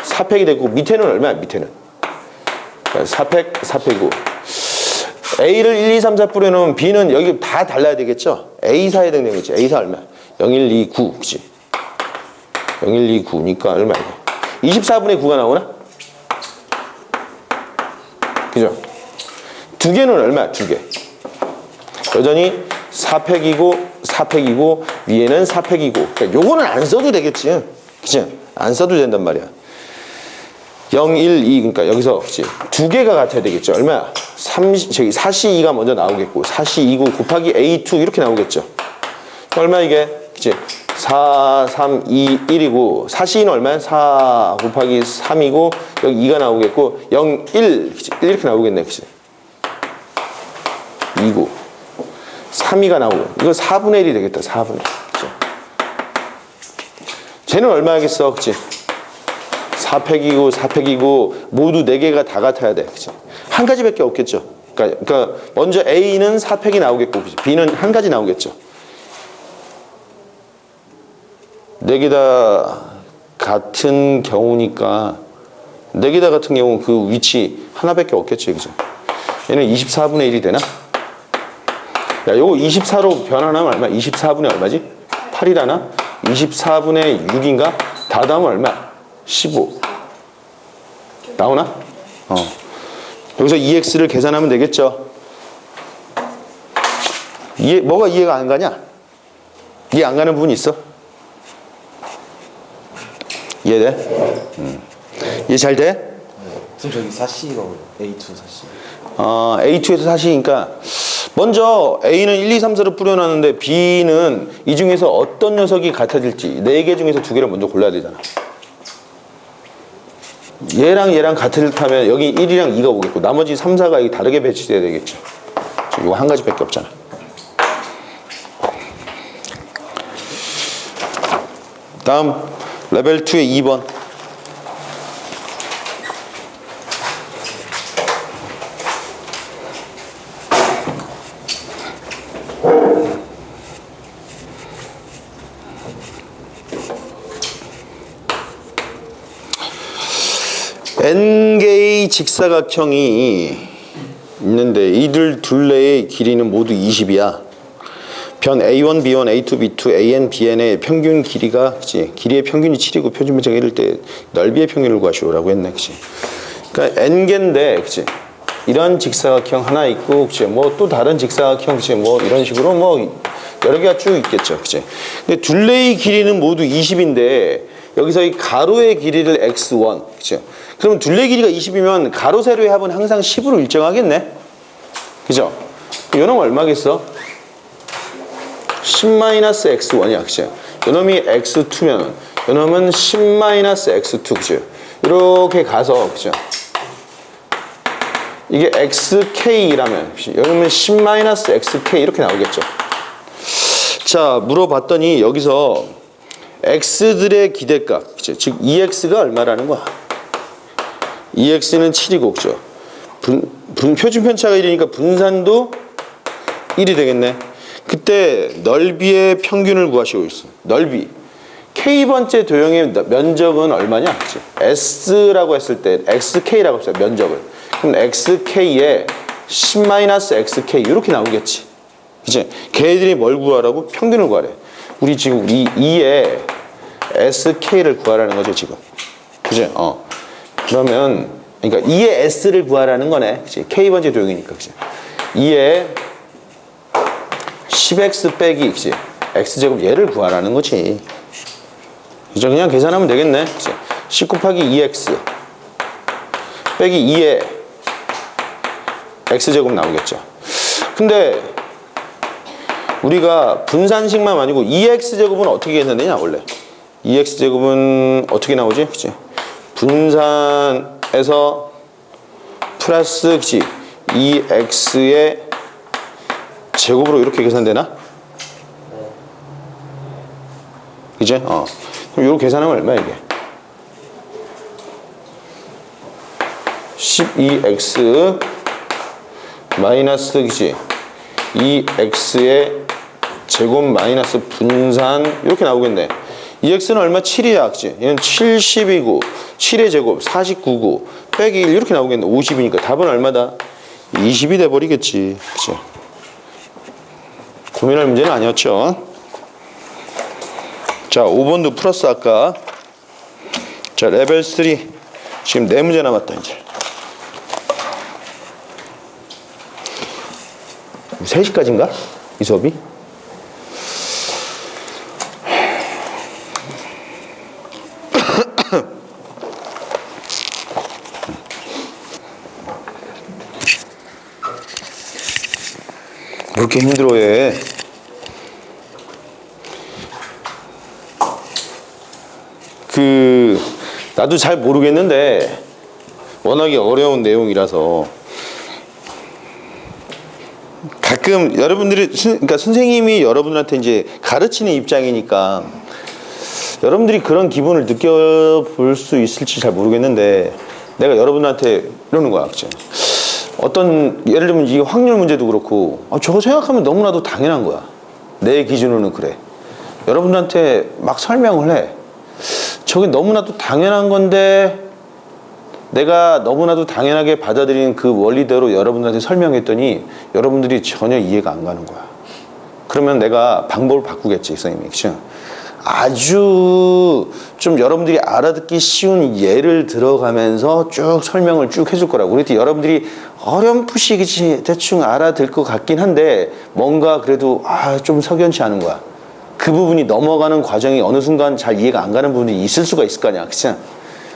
4팩이 되고, 밑에는 얼마야? 밑에는 4팩, 4팩이고 A를 1, 2, 3, 4 뿌려놓으면 B는 여기 다 달라야 되겠죠? A4에 되는 거지. A4 얼마야? 0, 1, 2, 9 그치? 0, 1, 2, 9니까 얼마야? 24분의 9가 나오나? 그죠? 두 개는 얼마야? 두 개. 여전히 4팩이고 4팩이고 위에는 4팩이고, 그러니까 요거는 안 써도 되겠지. 그치? 안 써도 된단 말이야. 0, 1, 2 그러니까 여기서 그치? 두 개가 같아야 되겠죠. 얼마야? 4C2가 먼저 나오겠고 4C29 곱하기 A2 이렇게 나오겠죠. 얼마 이게? 그치? 4, 3, 2, 1이고 4C는 얼마야? 4 곱하기 3이고 여기 2가 나오겠고 0, 1 그치? 1 이렇게 나오겠네. 그치? 2고 3이가 나오고 이거 4분의 1이 되겠다. 4분의 1 그치? 쟤는 얼마야겠어? 그치? 4팩이고 4팩이고 모두 4개가 다 같아야 돼. 그치? 한 가지밖에 없겠죠. 그러니까 먼저 A는 4팩이 나오겠고 그치? B는 한 가지 나오겠죠. 4개 다 같은 경우니까 4개 다 같은 경우 그 위치 하나밖에 없겠지. 그죠? 얘는 24분의 1이 되나? 야, 요거 24로 변환하면 얼마? 24분의 얼마지? 8이라나? 24분의 6인가? 다 더하면 얼마? 15 나오나? 여기서 EX를 계산하면 되겠죠. 뭐가 이해가 안 가냐? 이해 안 가는 부분이 있어? 이해돼? 이해 잘 돼? 선생님 저기 4C가 A2 4C. A2에서 4C니까 먼저 A는 1, 2, 3, 4를 뿌려놨는데 B는 이 중에서 어떤 녀석이 같아질지 4개 중에서 2개를 먼저 골라야 되잖아. 얘랑 같을타면 여기 1이랑 2가 오겠고 나머지 3, 4가 다르게 배치돼야 되겠죠. 이거 한 가지밖에 없잖아. 다음 레벨 2의 2번. N개의 직사각형이 있는데 이들 둘레의 길이는 모두 20이야. 변 A1, B1, A2, B2, AN, BN의 평균 길이가 그치? 길이의 평균이 7이고 표준 변차가 1일 때 넓이의 평균을 구하시오라고 했네, 그치? 그러니까 n개인데, 그치? 이런 직사각형 하나 있고, 그치? 뭐 또 다른 직사각형, 그치? 뭐 이런 식으로 뭐 여러 개가 쭉 있겠죠, 그치? 근데 둘레의 길이는 모두 20인데 여기서 이 가로의 길이를 x1, 그치? 그러면 둘레 길이가 20이면 가로 세로의 합은 항상 10으로 일정하겠네, 그죠? 요놈 얼마겠어? 10-x1이야, 그치? 요놈이 x2면 요놈은 10-x2, 그치? 이렇게 가서, 그치? 이게 xk라면, 그치? 요놈은 10-xk 이렇게 나오겠죠. 자, 물어봤더니 여기서 x들의 기대값, 그치? 즉 2x가 얼마라는 거야? 2x는 7이고, 그죠? 표준 편차가 1이니까 분산도 1이 되겠네. 그때 넓이의 평균을 구하시고 있어. 넓이. k번째 도형의 면적은 얼마냐? 그치? s라고 했을 때 xk라고 했어요. 면적을. 그럼 xk에 10-xk 이렇게 나오겠지. 그치? 걔들이 뭘 구하라고? 평균을 구하래. 우리 지금 이 2에 sk를 구하라는 거죠, 지금. 그치? 그러면 그러니까 2의 s를 구하라는 거네. 그치? k번째 도형이니까. 그치? 2에 10x 빼기, 그치? x제곱 얘를 구하라는 거지. 그죠? 그냥 계산하면 되겠네. 그치? 10 곱하기 2x 빼기 2에 x제곱 나오겠죠. 근데 우리가 분산식만 아니고 2x제곱은 어떻게 했느냐, 원래. 2x제곱은 어떻게 나오지? 그치? 분산에서 플러스, 그치? 2x의 제곱으로 이렇게 계산되나? 그치? 그럼 이렇게 계산하면 얼마야, 이게? 12x 마이너스, 그치? 2x의 제곱 마이너스 분산 이렇게 나오겠네. 2x는 얼마? 7이야, 그치? 얘는 70이고 7의 제곱 49고 빼기 1 이렇게 나오겠네. 50이니까 답은 얼마다? 20이 돼버리겠지, 그치? 고민할 문제는 아니었죠. 자, 5번도 플러스 아까. 자, 레벨 3 지금 4문제 남았다, 이제. 3시까지인가? 이 수업이? 왜 이렇게 힘들어해? 나도 잘 모르겠는데 워낙에 어려운 내용이라서 가끔 여러분들이 그러니까 선생님이 여러분들한테 이제 가르치는 입장이니까 여러분들이 그런 기분을 느껴볼 수 있을지 잘 모르겠는데 내가 여러분한테 이러는 거야, 그치? 어떤 예를 들면 이 확률 문제도 그렇고 저거 생각하면 너무나도 당연한 거야. 내 기준으로는 그래. 여러분들한테 막 설명을 해. 저게 너무나도 당연한 건데 내가 너무나도 당연하게 받아들이는 그 원리대로 여러분들한테 설명했더니 여러분들이 전혀 이해가 안 가는 거야. 그러면 내가 방법을 바꾸겠지, 선생님이. 그쵸? 아주 좀 여러분들이 알아듣기 쉬운 예를 들어가면서 쭉 설명을 쭉 해줄 거라고. 그랬더니 여러분들이 어렴풋이 그치 대충 알아들 것 같긴 한데 뭔가 그래도 좀 석연치 않은 거야. 그 부분이 넘어가는 과정이 어느 순간 잘 이해가 안 가는 부분이 있을 수가 있을 거 아니야, 그치?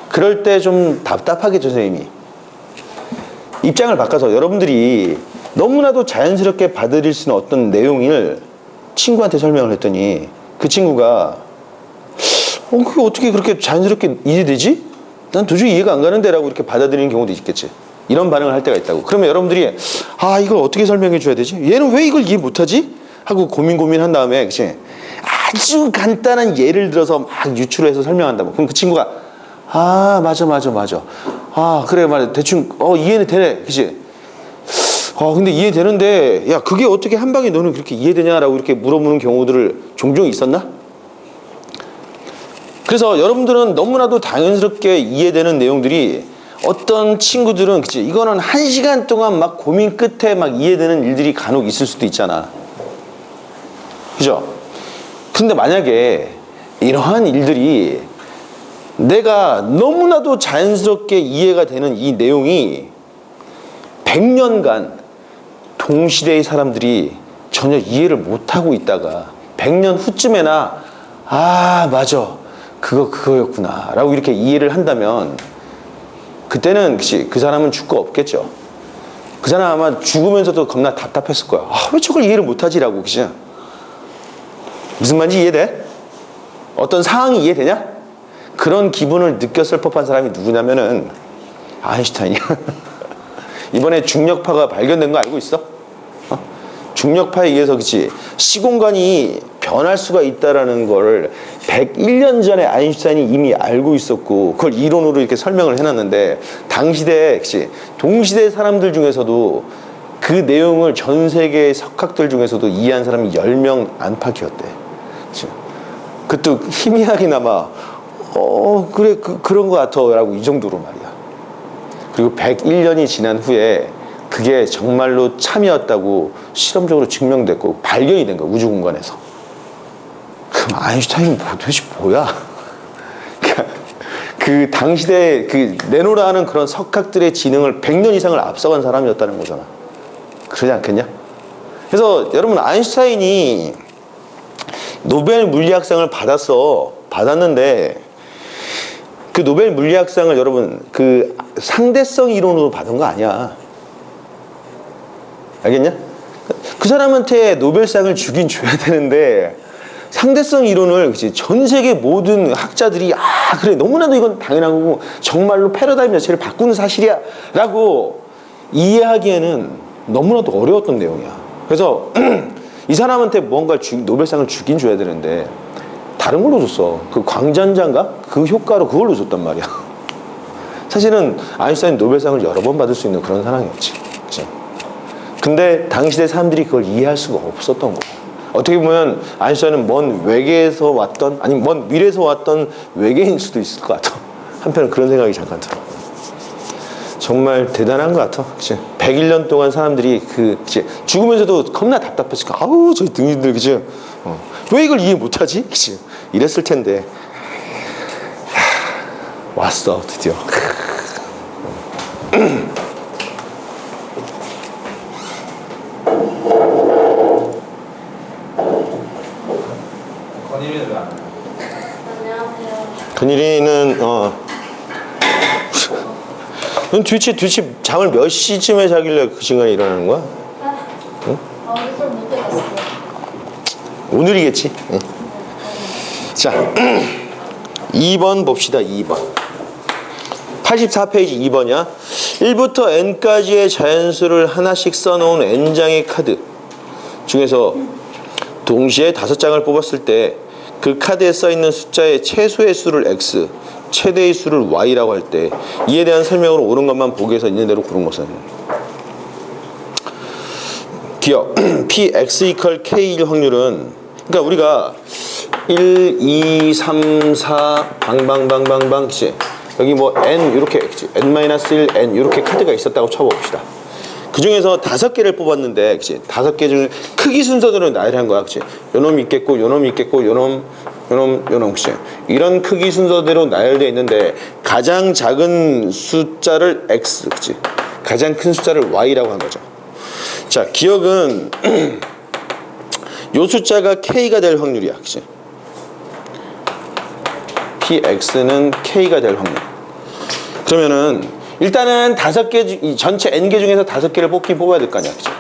그럴 때 좀 답답하겠죠, 선생님이. 입장을 바꿔서 여러분들이 너무나도 자연스럽게 받아들일 수 있는 어떤 내용을 친구한테 설명을 했더니 그 친구가 그게 어떻게 그렇게 자연스럽게 이해되지? 난 도저히 이해가 안 가는데 라고 이렇게 받아들이는 경우도 있겠지. 이런 반응을 할 때가 있다고. 그러면 여러분들이 이걸 어떻게 설명해 줘야 되지? 얘는 왜 이걸 이해 못하지? 하고 고민한 다음에 그치? 아주 간단한 예를 들어서 막 유추해서 설명한다고. 그럼 그 친구가 맞아. 그래 말이야. 대충 이해는 되네, 그치? 근데 이해되는데 야 그게 어떻게 한 방에 너는 그렇게 이해되냐라고 이렇게 물어보는 경우들을 종종 있었나? 그래서 여러분들은 너무나도 당연스럽게 이해되는 내용들이 어떤 친구들은 그치 이거는 1시간 동안 막 고민 끝에 막 이해되는 일들이 간혹 있을 수도 있잖아. 그죠? 근데 만약에 이러한 일들이 내가 너무나도 자연스럽게 이해가 되는 이 내용이 100년간 동시대의 사람들이 전혀 이해를 못하고 있다가 100년 후쯤에나 아 맞아 그거였구나 라고 이렇게 이해를 한다면 그때는 그 사람은 죽고 없겠죠. 그 사람 아마 죽으면서도 겁나 답답했을 거야. 아, 왜 저걸 이해를 못하지라고. 그치? 무슨 말인지 이해돼? 어떤 상황이 이해되냐? 그런 기분을 느꼈을 법한 사람이 누구냐면은 아인슈타인이야. 이번에 중력파가 발견된 거 알고 있어? 중력파에 의해서 그치 시공간이 변할 수가 있다라는 걸 101년 전에 아인슈타인이 이미 알고 있었고 그걸 이론으로 이렇게 설명을 해놨는데 당시대 그치 동시대 사람들 중에서도 그 내용을 전 세계의 석학들 중에서도 이해한 사람이 10명 안팎이었대. 그치? 그것도 희미하게나마 그래 그런 거 같아 라고 이 정도로 말이야. 그리고 101년이 지난 후에 그게 정말로 참이었다고 실험적으로 증명됐고 발견이 된 거야. 우주 공간에서. 그럼 아인슈타인은 도대체 뭐야? 그 당시대 그 내노라 하는 그런 석학들의 지능을 100년 이상을 앞서간 사람이었다는 거잖아. 그러지 않겠냐? 그래서 여러분 아인슈타인이 노벨 물리학상을 받았는데 그 노벨 물리학상을 여러분 그 상대성 이론으로 받은 거 아니야. 알겠냐? 그 사람한테 노벨상을 주긴 줘야 되는데 상대성 이론을 전 세계 모든 학자들이 그래 너무나도 이건 당연한 거고 정말로 패러다임 자체를 바꾸는 사실이야 라고 이해하기에는 너무나도 어려웠던 내용이야. 그래서 이 사람한테 뭔가 노벨상을 주긴 줘야 되는데 다른 걸로 줬어. 그 광전자인가? 그 효과로 그걸로 줬단 말이야. 사실은 아인슈타인 노벨상을 여러 번 받을 수 있는 그런 사람이었지. 그치? 근데 당시대 사람들이 그걸 이해할 수가 없었던 거야. 어떻게 보면 아인슈타인은 먼 외계에서 왔던 아니 먼 미래에서 왔던 외계인일 수도 있을 것 같아. 한편은 그런 생각이 잠깐 들어. 정말 대단한 것 같아. 그치? 101년 동안 사람들이 그치? 죽으면서도 겁나 답답했을까. 아우 저 등이들 그치? 왜 이걸 이해 못하지? 그치? 이랬을 텐데 왔어 드디어. 건일이는 왜 안 해? 안녕하세요. 근일이는 넌 도대체 잠을 몇 시쯤에 자길래 그 시간에 일어나는 거야? 어디서 못 해봤어요. 오늘이겠지. 응. 자 2번 봅시다. 2번 84페이지 2번이야. 1부터 n까지의 자연수를 하나씩 써놓은 n장의 카드 중에서 동시에 5장을 뽑았을 때 그 카드에 써있는 숫자의 최소의 수를 x, 최대의 수를 y라고 할 때 이에 대한 설명으로 옳은 것만 보기에서 있는 대로 고른 것은 기억 px equal k일 확률은 그러니까 우리가 1, 2, 3, 4 방방방방방 그치? 여기 뭐 n 이렇게 n-1 n 이렇게 카드가 있었다고 쳐봅시다. 그 중에서 5개를 뽑았는데, 그치? 5개 중에 크기 순서대로 나열한 거야, 그치? 요놈 있겠고, 요놈 있겠고, 요놈, 그치? 이런 크기 순서대로 나열되어 있는데, 가장 작은 숫자를 x, 그치? 가장 큰 숫자를 y라고 한 거죠. 자, 기억은 요 숫자가 k가 될 확률이야, 그치? px는 k가 될 확률. 그러면은, 일단은 5개, 전체 n개 중에서 5개를 뽑아야 될 거 아니야. 그죠?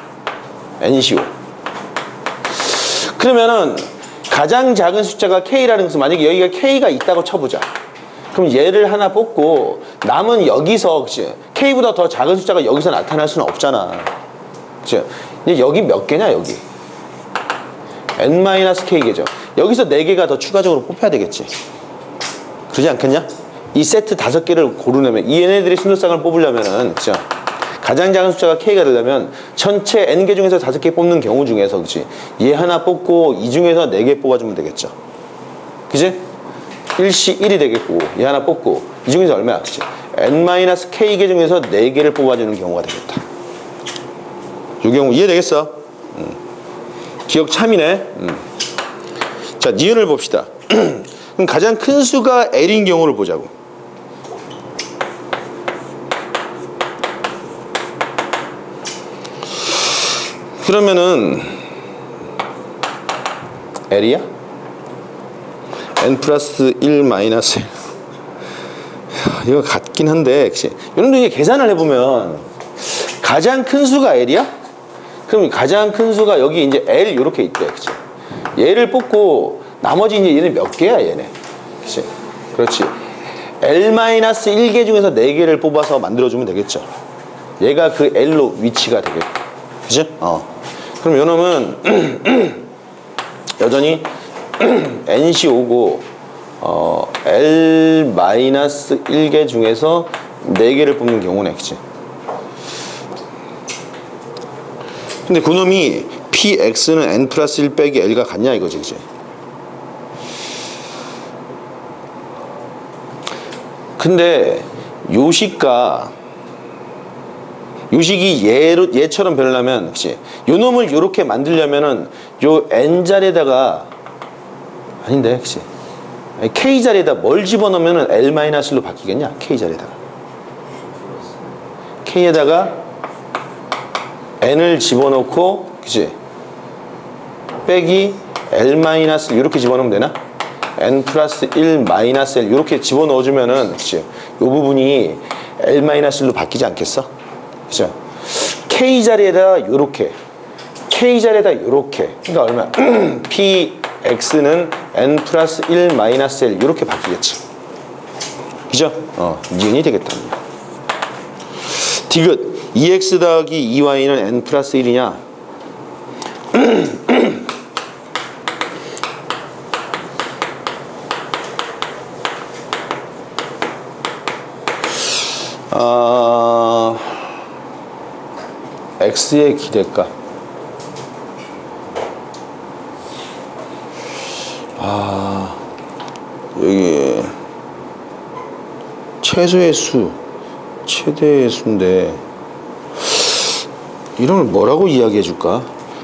n시오. 그러면은, 가장 작은 숫자가 k라는 것은 만약에 여기가 k가 있다고 쳐보자. 그럼 얘를 하나 뽑고, 남은 여기서, 그치? k보다 더 작은 숫자가 여기서 나타날 수는 없잖아. 그치? 이제 여기 몇 개냐, 여기? n-k개죠. 여기서 4개가 더 추가적으로 뽑혀야 되겠지. 그러지 않겠냐? 이 세트 5개를 고르려면 이 얘네들의 순서상을 뽑으려면은 그죠? 가장 작은 숫자가 k가 되려면 전체 n개 중에서 5개 뽑는 경우 중에서 그치? 얘 하나 뽑고 이 중에서 4개 뽑아주면 되겠죠. 그치? 1시 1이 되겠고 얘 하나 뽑고 이 중에서 얼마야? 그치? n-k개 중에서 4개를 뽑아주는 경우가 되겠다. 이 경우 이해되겠어? 기억 참이네. 자, 니은을 봅시다. 그럼 가장 큰 수가 L인 경우를 보자고. 그러면은 L이야? N 플러스 1 마이너스 1. 이거 같긴 한데, 그치? 여러분들 이제 계산을 해보면 가장 큰 수가 L이야? 그럼 가장 큰 수가 여기 이제 L 이렇게 있대, 그치? 얘를 뽑고 나머지 이제 얘는 몇 개야, 얘네? 그치? 그렇지. L-1개 중에서 4개를 뽑아서 만들어주면 되겠죠. 얘가 그 L로 위치가 되겠고. 그치? 그럼 요놈은 여전히 NC 오고 L-1개 중에서 4개를 뽑는 경우네, 그치? 근데 그놈이 PX는 N 플러스 1 빼기 L가 같냐 이거지, 그치? 근데 요식이 얘처럼 변하려면, 그치? 요 놈을 요렇게 만들려면은 요 N 자리에다가 아닌데, 그치? K 자리에다 뭘 집어넣으면은 L-1로 바뀌겠냐? K 자리에다가 K에다가 N을 집어넣고, 그치? 빼기 L- 이렇게 집어넣으면 되나? N 플러스 1 마이너스 L 이렇게 집어넣어주면은, 그치? 요 부분이 L-1로 바뀌지 않겠어? 그죠? K 자리에다 요렇게, K 자리에다 요렇게. 그러니까 얼마? PX는 N 플러스 1 마이너스 L 요렇게 바뀌겠지. 그죠? 니은이 되겠다. 디귿 2x 더하기 2y는 N 플러스 1이냐? x의 기대값. 여기 최소의 수, 최대의 수인데 이런 걸 뭐라고 이야기해 줄까?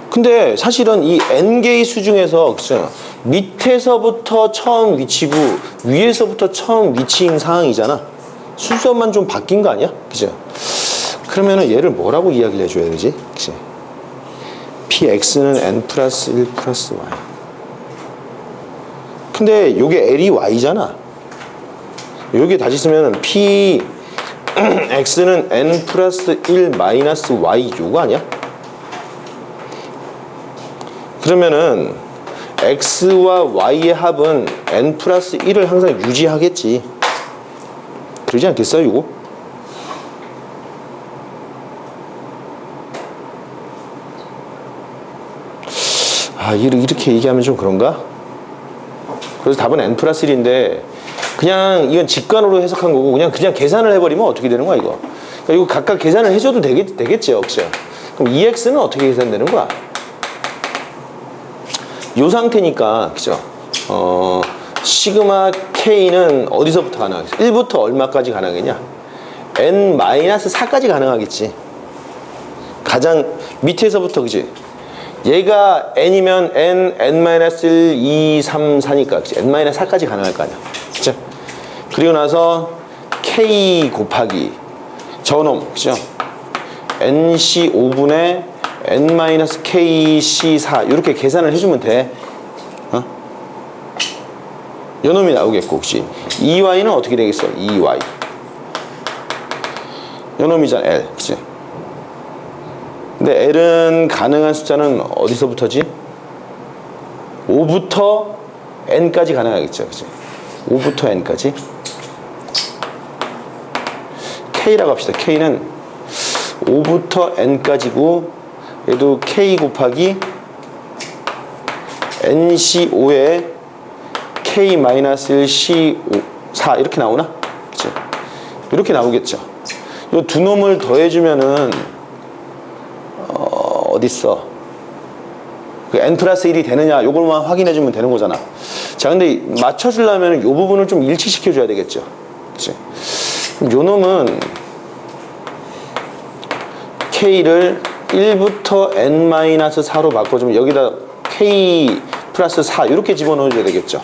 근데 사실은 이 n개의 수 중에서, 그쵸? 밑에서부터 처음 위치고 위에서부터 처음 위치인 상황이잖아. 순서만 좀 바뀐 거 아니야? 그죠? 그러면은 얘를 뭐라고 이야기를 해줘야 되지? 그치? PX는 N 플러스 1 플러스 Y. 근데 요게 L이 Y잖아. 요게 다시 쓰면은 PX는 N 플러스 1 마이너스 Y 요거 아니야? 그러면은 X와 Y의 합은 N 플러스 1을 항상 유지하겠지. 그러지 않겠어요, 요거? 이렇게 얘기하면 좀 그런가? 그래서 답은 N 플러스 1인데 그냥 이건 직관으로 해석한 거고 그냥 계산을 해버리면 어떻게 되는 거야, 이거? 그러니까 이거 각각 계산을 해줘도 되겠죠, 그죠? 그럼 EX는 어떻게 계산되는 거야? 요 상태니까, 그죠? 시그마 K는 어디서부터 가능하겠어? 1부터 얼마까지 가능하겠냐? N-4까지 가능하겠지. 가장 밑에서부터, 그지? 얘가 N이면 N, N-1, 2, 3, 4니까, 그치? N-4까지 가능할 거 아니야. 그쵸? 그리고 나서 K 곱하기 저놈, 그죠? NC 5분의 N-KC 4 이렇게 계산을 해주면 돼. 요 놈이 나오겠고, 그치? EY는 어떻게 되겠어? EY. 요 놈이잖아, L, 그치? 근데 L은 가능한 숫자는 어디서부터지? 5부터 N까지 가능하겠죠, 그치? 5부터 N까지. K라고 합시다. K는 5부터 N까지고 얘도 K 곱하기 NC5에 K-1 C4 이렇게 나오나? 그치? 이렇게 나오겠죠. 이 두 놈을 더해주면은 어딨어? 그 N 플러스 1이 되느냐 요걸만 확인해주면 되는 거잖아. 자, 근데 맞춰주려면 요 부분을 좀 일치시켜줘야 되겠죠. 그치? 그럼 요 놈은 K를 1부터 N-4로 바꿔주면 여기다 K 플러스 4 이렇게 집어넣어줘야 되겠죠.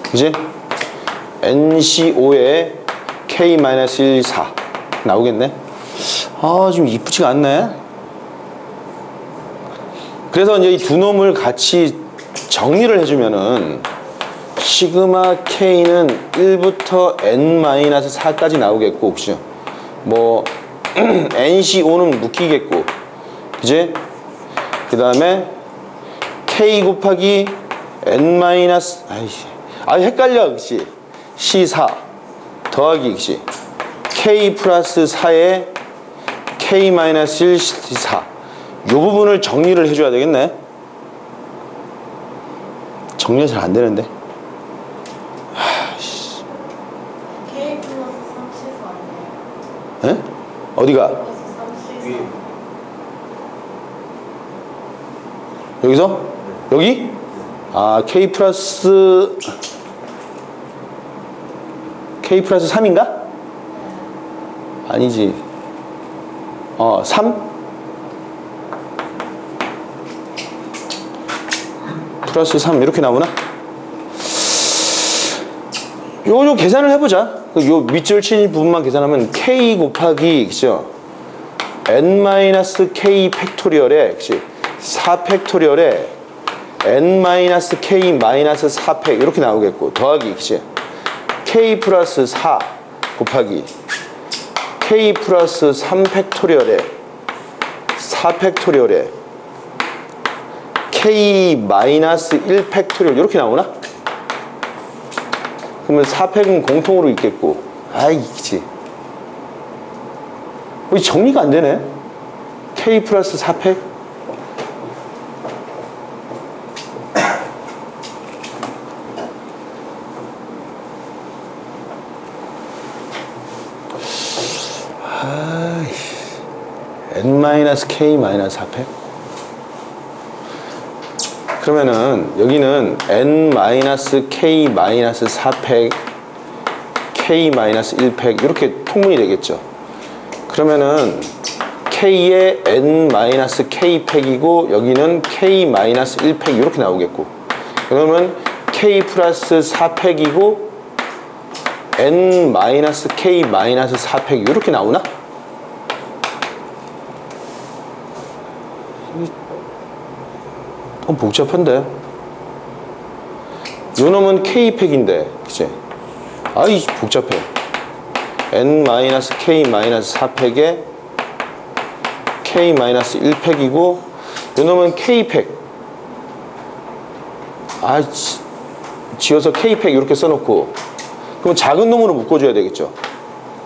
그지? NC5에 K-1, 4 나오겠네. 아, 좀 이쁘지가 않네. 그래서 이제 이 두 놈을 같이 정리를 해주면은 시그마 K는 1부터 N-4까지 나오겠고, 그죠? 뭐 NC5는 묶이겠고, 그지? 그 다음에 K 곱하기 N-, 헷갈려, 그치? C4 더하기, 그치? K 플러스 4에 K-1, C4 이 부분을 정리를 해줘야 되겠네. 정리가 잘 안 되는데. K 플러스 3C4 아니에요? 에? 어디가? 플러스 3C4 여기서? 여기? 아, K 플러스 3인가? 아니지. 3? 플러스 3 이렇게 나오나? 요 계산을 해보자. 요 밑줄 친 부분만 계산하면 K 곱하기, 그죠? N-K 팩토리얼에, 그치? 4 팩토리얼에 N-K 4 팩 이렇게 나오겠고, 더하기, 그치? K 플러스 4 곱하기 K 플러스 3 팩토리얼에 4 팩토리얼에 K 마이너스 1 팩토리얼 이렇게 나오나? 그러면 4팩은 공통으로 있겠고, 아이, 그치? 정리가 안 되네. K 플러스 4팩? N-K 4팩? 그러면은 여기는 N-K 4팩 K 1팩 이렇게 통분이 되겠죠. 그러면은 K의 N-K 팩이고 여기는 K 1팩 이렇게 나오겠고, 그러면 K 플러스 4팩이고 N-K 4팩 이렇게 나오나? 복잡한데? 요 놈은 K팩인데, 그치? 아이, 복잡해. N-K 4팩에 K 1팩이고, 요 놈은 K팩. 아, 지어서 K팩 이렇게 써놓고, 그럼 작은 놈으로 묶어줘야 되겠죠?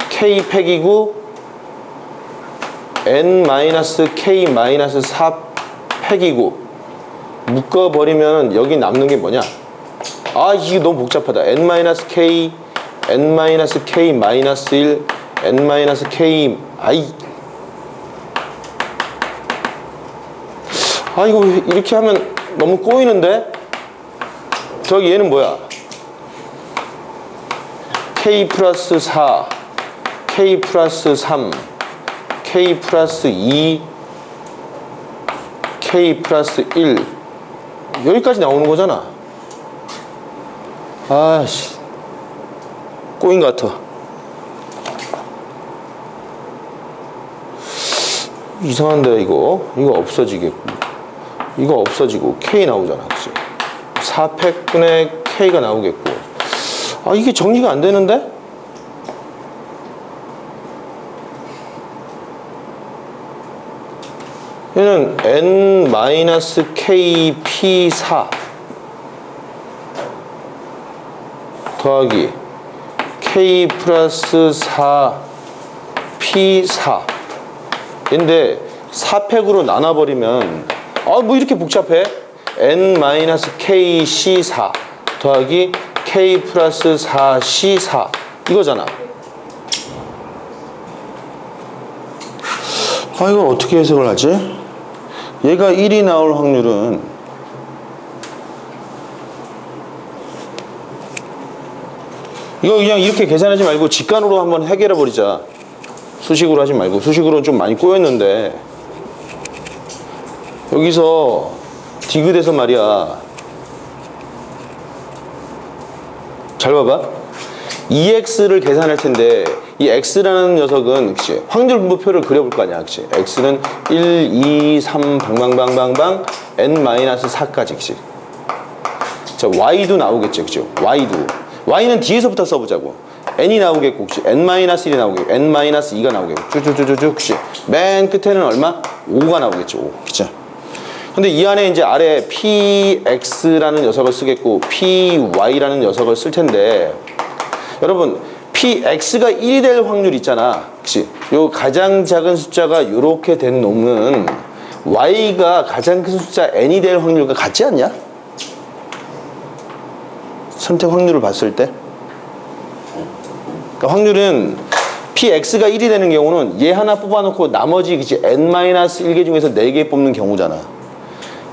K팩이고, N-K 4팩이고, 묶어버리면 여기 남는 게 뭐냐? 아, 이게 너무 복잡하다. N-K, N-K 1, N-K, 이거 이렇게 하면 너무 꼬이는데? 저기 얘는 뭐야? K 플러스 4, K 플러스 3, K 플러스 2, K 플러스 1 여기까지 나오는 거잖아. 아씨, 꼬인 것 같아. 이상한데 이거 없어지겠고, 이거 없어지고 K 나오잖아, 그치? 4팩분의 K가 나오겠고. 아, 이게 정리가 안 되는데? 얘는 N-K P4 더하기 K 플러스 4 P4 인데 4팩으로 나눠버리면 뭐 이렇게 복잡해? N-K C4 더하기 K 플러스 4 C4 이거잖아. 이걸 어떻게 해석을 하지? 얘가 1이 나올 확률은 이거 그냥 이렇게 계산하지 말고 직관으로 한번 해결해 버리자. 수식으로 하지 말고. 수식으로는 좀 많이 꼬였는데 여기서 디귿에서 말이야. 잘 봐봐. EX를 계산할 텐데 이 X라는 녀석은 그치? 확률 분포표를 그려볼 거 아니야. 그치? X는 1, 2, 3 방방방방방 n-4까지 그치? 자, Y도 나오겠죠. 그치? Y는 뒤에서부터 써보자고. n이 나오겠고 그치? n-1이 나오겠고 n-2가 나오겠고 쭉쭉쭉쭉 그치? 맨 끝에는 얼마? 5가 나오겠죠. 5. 그치? 근데 이 안에 이제 아래 px라는 녀석을 쓰겠고 py라는 녀석을 쓸 텐데 여러분 px가 1이 될 확률 있잖아. 그치? 요 가장 작은 숫자가 요렇게 된 놈은 y가 가장 큰 숫자 n이 될 확률과 같지 않냐? 선택 확률을 봤을 때 그러니까 확률은 px가 1이 되는 경우는 얘 하나 뽑아놓고 나머지 그치? n-1개 중에서 4개 뽑는 경우잖아.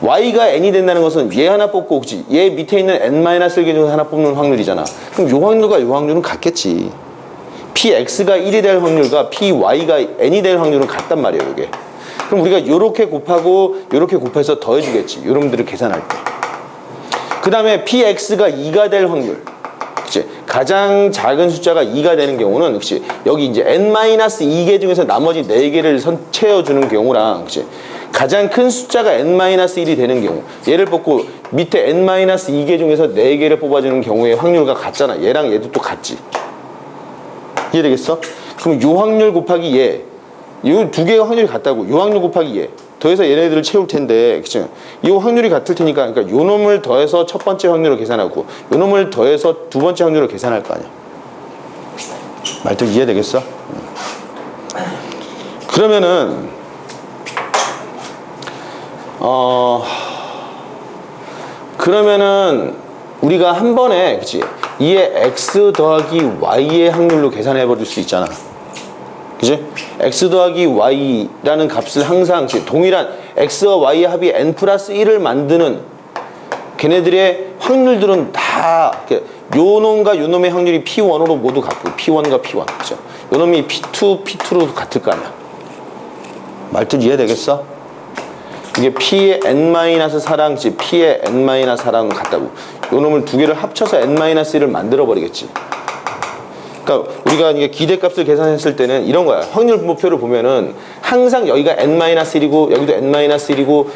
y가 n이 된다는 것은 얘 하나 뽑고 그치? 얘 밑에 있는 n-1개 중에서 하나 뽑는 확률이잖아. 그럼 요 확률과 요 확률은 같겠지. px가 1이 될 확률과 py가 n이 될 확률은 같단 말이에요. 이게. 그럼 우리가 요렇게 곱하고 요렇게 곱해서 더해주겠지. 여러분들을 계산할 때. 그 다음에 px가 2가 될 확률. 그치? 가장 작은 숫자가 2가 되는 경우는 그치? 여기 이제 n-2개 중에서 나머지 4개를 채워주는 경우랑 그치? 가장 큰 숫자가 n-1이 되는 경우 얘를 뽑고 밑에 n-2개 중에서 4개를 뽑아주는 경우의 확률과 같잖아. 얘랑 얘도 또 같지. 이해되겠어? 그럼 요 확률 곱하기 얘 요 두 개의 확률이 같다고 요 확률 곱하기 얘 더해서 얘네들을 채울 텐데 그치? 이 확률이 같을 테니까 그러니까 요 놈을 더해서 첫 번째 확률을 계산하고 요 놈을 더해서 두 번째 확률을 계산할 거 아니야. 말도 이해되겠어? 그러면은 그러면은 우리가 한 번에 그치? 이에 x 더하기 y의 확률로 계산해 버릴 수 있잖아. 그치? x 더하기 y라는 값을 항상 그치? 동일한 x와 y의 합이 n 플러스 1을 만드는 걔네들의 확률들은 다 요 놈과 요 놈의 확률이 p1으로 모두 같고 p1과 p1 그쵸? 요 놈이 p2, p2로 같을 거 아니야. 말뜻 이해되겠어? 이게 p의 n-4랑 p의 n-4랑 같다고. 요 놈을 두 개를 합쳐서 n-1을 만들어 버리겠지. 그러니까 우리가 이게 기대값을 계산했을 때는 이런 거야. 확률 분모표를 보면은 항상 여기가 n-1이고 여기도 n-1이고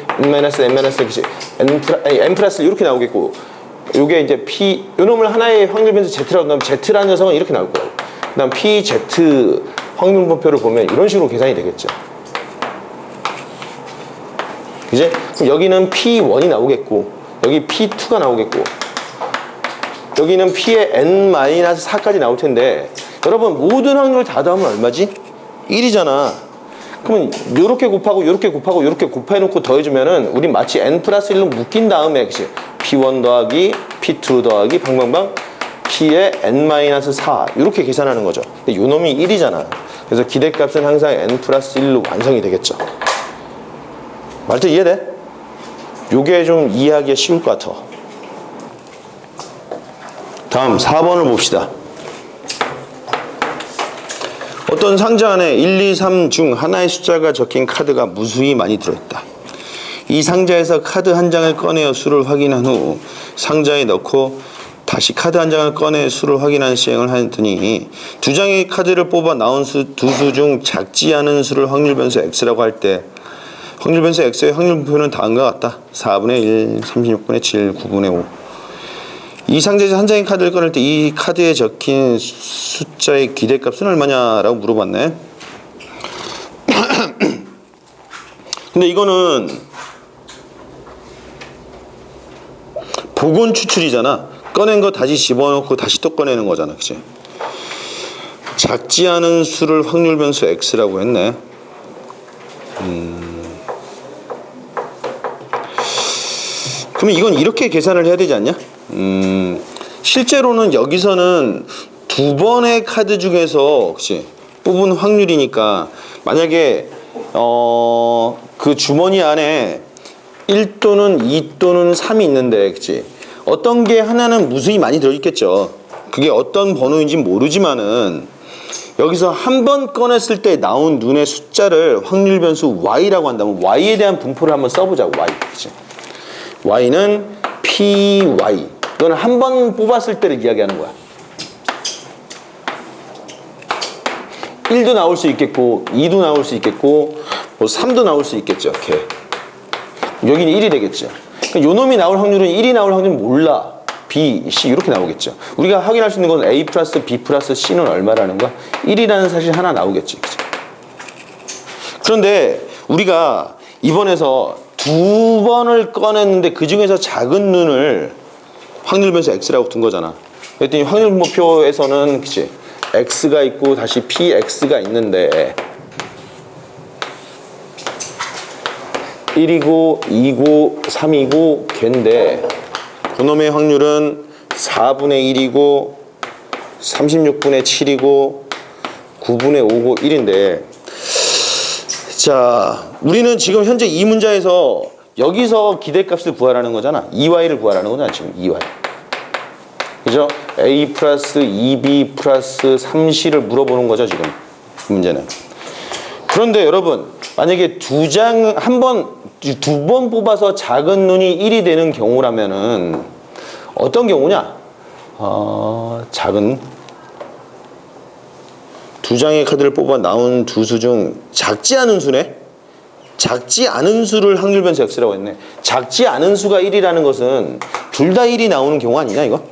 n 플러스 이렇게 나오겠고 요게 이제 p 요 놈을 하나의 확률 변수 z라고 한다면 z라는 녀석은 이렇게 나올 거예요. 그다음 pz 확률 분모표를 보면 이런 식으로 계산이 되겠죠. 그지? 그럼 여기는 P1이 나오겠고 여기 P2가 나오겠고 여기는 P의 n-4까지 나올 텐데 여러분 모든 확률 다 더하면 얼마지? 1이잖아. 그러면 요렇게 곱하고 요렇게 곱하고 요렇게 곱해놓고 더해주면은 우리 마치 n 플러스 1로 묶인 다음에 그치? P1 더하기 P2 더하기 방방방 P의 n-4 이렇게 계산하는 거죠. 근데 요 놈이 1이잖아. 그래서 기대값은 항상 n 플러스 1로 완성이 되겠죠. 말뜻 이해돼? 요게 좀 이해하기가 쉬울 것 같아. 다음 4번을 봅시다. 어떤 상자 안에 1, 2, 3 중 하나의 숫자가 적힌 카드가 무수히 많이 들어있다. 이 상자에서 카드 한 장을 꺼내어 수를 확인한 후 상자에 넣고 다시 카드 한 장을 꺼내 수를 확인하는 시행을 하였더니 두 장의 카드를 뽑아 나온 두 수 중 작지 않은 수를 확률 변수 x라고 할 때 확률 변수 x의 확률 분포는 다음과 같다. 4분의 1, 36분의 7, 9분의 5. 이 상자에서 한 장의 카드를 꺼낼 때 이 카드에 적힌 숫자의 기대값은 얼마냐라고 물어봤네. 근데 이거는 복원 추출이잖아. 꺼낸 거 다시 집어넣고 다시 또 꺼내는 거잖아. 그치? 작지 않은 수를 확률 변수 x라고 했네. 그러면 이건 이렇게 계산을 해야 되지 않냐? 실제로는 여기서는 두 번의 카드 중에서 그치? 뽑은 확률이니까 만약에 그 주머니 안에 1 또는 2 또는 3이 있는데 그치? 어떤 게 하나는 무수히 많이 들어있겠죠. 그게 어떤 번호인지 모르지만은 여기서 한 번 꺼냈을 때 나온 눈의 숫자를 확률 변수 y라고 한다면 y에 대한 분포를 한번 써보자고. y. 그치? y는 py. 이거는 한 번 뽑았을 때를 이야기하는 거야. 1도 나올 수 있겠고 2도 나올 수 있겠고 뭐 3도 나올 수 있겠죠. 이렇게. 여기는 1이 되겠죠. 그러니까 요 놈이 나올 확률은 1이 나올 확률은 몰라. B, C 이렇게 나오겠죠. 우리가 확인할 수 있는 건 A 플러스 B 플러스 C는 얼마라는 거야? 1이라는 사실 하나 나오겠지. 그치? 그런데 우리가 이번에서 두 번을 꺼냈는데 그 중에서 작은 눈을 확률 변수 X라고 둔 거잖아. 그랬더니 확률 목표에서는 그치? X가 있고 다시 PX가 있는데 1이고 2고 3이고 걔인데 그놈의 확률은 4분의 1이고 36분의 7이고 9분의 5고 1인데 자 우리는 지금 현재 이 문자에서 여기서 기대값을 구하라는 거잖아. 2y를 구하라는 거잖아. 지금 2y 그죠? a 플러스 2b 플러스 3c를 물어보는 거죠. 지금 문제는. 그런데 여러분 만약에 두 번 뽑아서 작은 눈이 1이 되는 경우라면은 어떤 경우냐? 작은 두 장의 카드를 뽑아 나온 두 수 중 작지 않은 수네? 작지 않은 수를 확률 변수 X라고 했네. 작지 않은 수가 1이라는 것은 둘 다 1이 나오는 경우 아니냐 이거?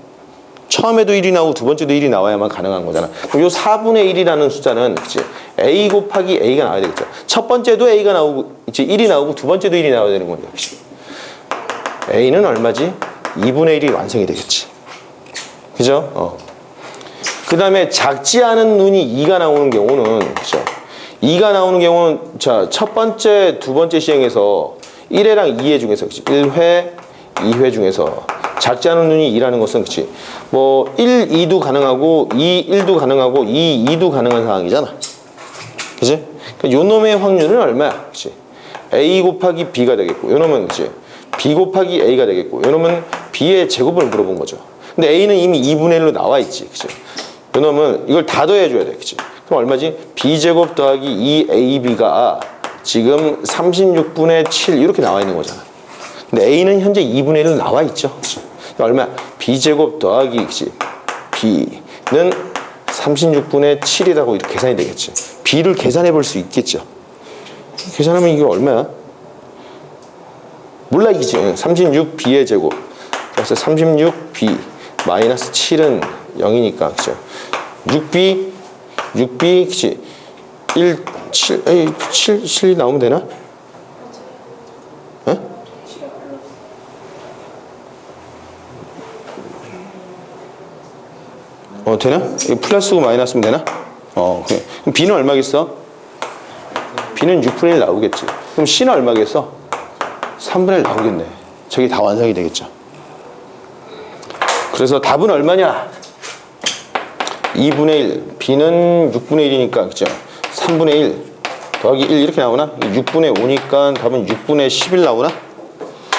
처음에도 1이 나오고 두 번째도 1이 나와야만 가능한 거잖아. 그럼 요 4분의 1이라는 숫자는 그치? A 곱하기 A가 나와야 되겠죠. 첫 번째도 A가 나오고 이제 1이 나오고 두 번째도 1이 나와야 되는 거죠. 그치? A는 얼마지? 2분의 1이 완성이 되겠지. 그죠? 그 다음에 작지 않은 눈이 2가 나오는 경우는 그죠? 2가 나오는 경우는 자, 첫 번째, 두 번째 시행에서 1회랑 2회 중에서 그치? 1회, 2회 중에서 작지 않은 눈이 2라는 것은 그치? 뭐 1, 2도 가능하고 2, 1도 가능하고 2, 2도 가능한 상황이잖아. 그치? 그러니까 요 놈의 확률은 얼마야? 그치? A 곱하기 B가 되겠고 요 놈은 그치? B 곱하기 A가 되겠고 요 놈은 B의 제곱을 물어본 거죠. 근데 A는 이미 2분의 1로 나와 있지. 그치? 요 놈은 이걸 다 더해줘야 돼. 그치? 그럼 얼마지? B제곱 더하기 2AB가 지금 36분의 7 이렇게 나와 있는 거잖아. 근데 A는 현재 2분의 1로 나와 있죠. 그치? 얼마야? B제곱 더하기 그치? B는 36분의 7이라고 이렇게 계산이 되겠지. B를 계산해 볼 수 있겠죠. 계산하면 이게 얼마야? 몰라 이기지. 36B의 제곱. 그래서 36B 마이너스 7은 0이니까 그죠? 6B 그치? 7 나오면 되나? 되나? 이거 플러스고 마이너스면 되나? 그래. 그럼 B는 얼마겠어? B는 6분의 1 나오겠지. 그럼 C는 얼마겠어? 3분의 1 나오겠네. 저게 다 완성이 되겠죠. 그래서 답은 얼마냐? 2분의 1. B는 6분의 1이니까, 그죠? 3분의 1 더하기 1 이렇게 나오나? 6분의 5니까 답은 6분의 11 나오나?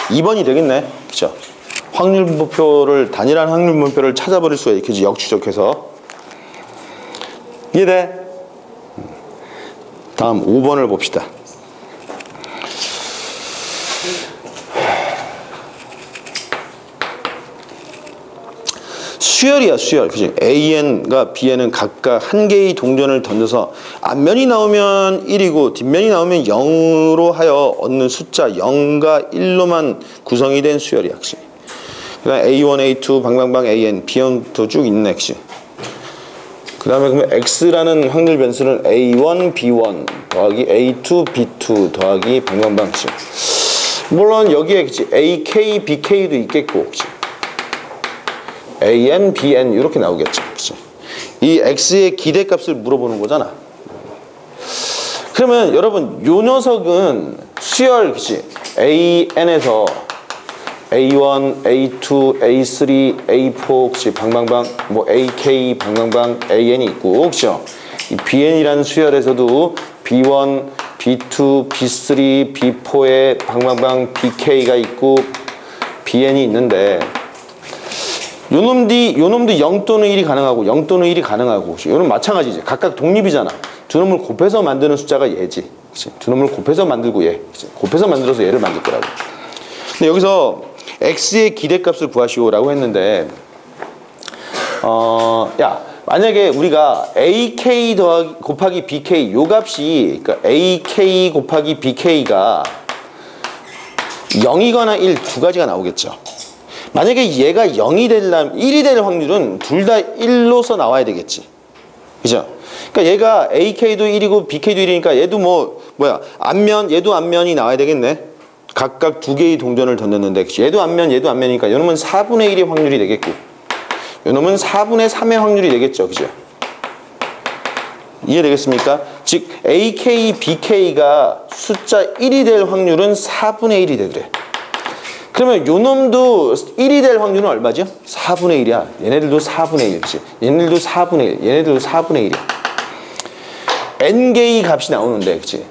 2번이 되겠네. 그죠? 확률 분포를 단일한 확률 분포를 찾아버릴 수가 있겠지. 역추적해서. 이해돼? 다음 5번을 봅시다. 수열이야, 수열. 그치? AN과 BN은 각각 한 개의 동전을 던져서 앞면이 나오면 1이고 뒷면이 나오면 0으로 하여 얻는 숫자 0과 1로만 구성이 된 수열이야. 그치? 그 다음에 A1, A2, 방방방 AN, B형도 쭉 있네. 그치? 그 다음에 그러면 X라는 확률 변수는 A1, B1 더하기 A2, B2 더하기 방방방. 그치? 물론 여기에 그치? AK, BK도 있겠고. 그치? AN, BN 이렇게 나오겠죠. 그치? 이 X의 기대값을 물어보는 거잖아. 그러면 여러분 요 녀석은 수열 그치? AN에서 A1, A2, A3, A4 그치? 방방방 뭐 AK 방방방 AN이 있고 그쵸? 이 BN이라는 수열에서도 B1, B2, B3, B4에 방방방 BK가 있고 BN이 있는데 요 놈도 0 또는 1이 가능하고 0 또는 1이 가능하고 요놈 마찬가지지. 각각 독립이잖아. 두 놈을 곱해서 만드는 숫자가 얘지. 그치? 두 놈을 곱해서 만들고 얘. 그치? 곱해서 만들어서 얘를 만들 거라고. 근데 여기서 x의 기대값을 구하시오라고 했는데 야 만약에 우리가 AK 곱하기 BK 요 값이 그러니까 AK 곱하기 BK가 0이거나 1 두 가지가 나오겠죠. 만약에 얘가 0이 되려면 1이 될 확률은 둘 다 1로서 나와야 되겠지. 그죠? 그러니까 얘가 AK도 1이고 BK도 1이니까 얘도 얘도 앞면이 나와야 되겠네. 각각 두 개의 동전을 던졌는데 얘도 앞면이니까 요놈은 4분의 1의 확률이 되겠고 요놈은 4분의 3의 확률이 되겠죠. 그죠? 이해되겠습니까? 즉 AK, BK가 숫자 1이 될 확률은 4분의 1이 되더래. 그러면 요놈도 1이 될 확률은 얼마죠? 4분의 1이야. 얘네들도 4분의 1. 그치? 얘네들도 4분의 1. 얘네들도 4분의 1이야. n개의 값이 나오는데, 그치?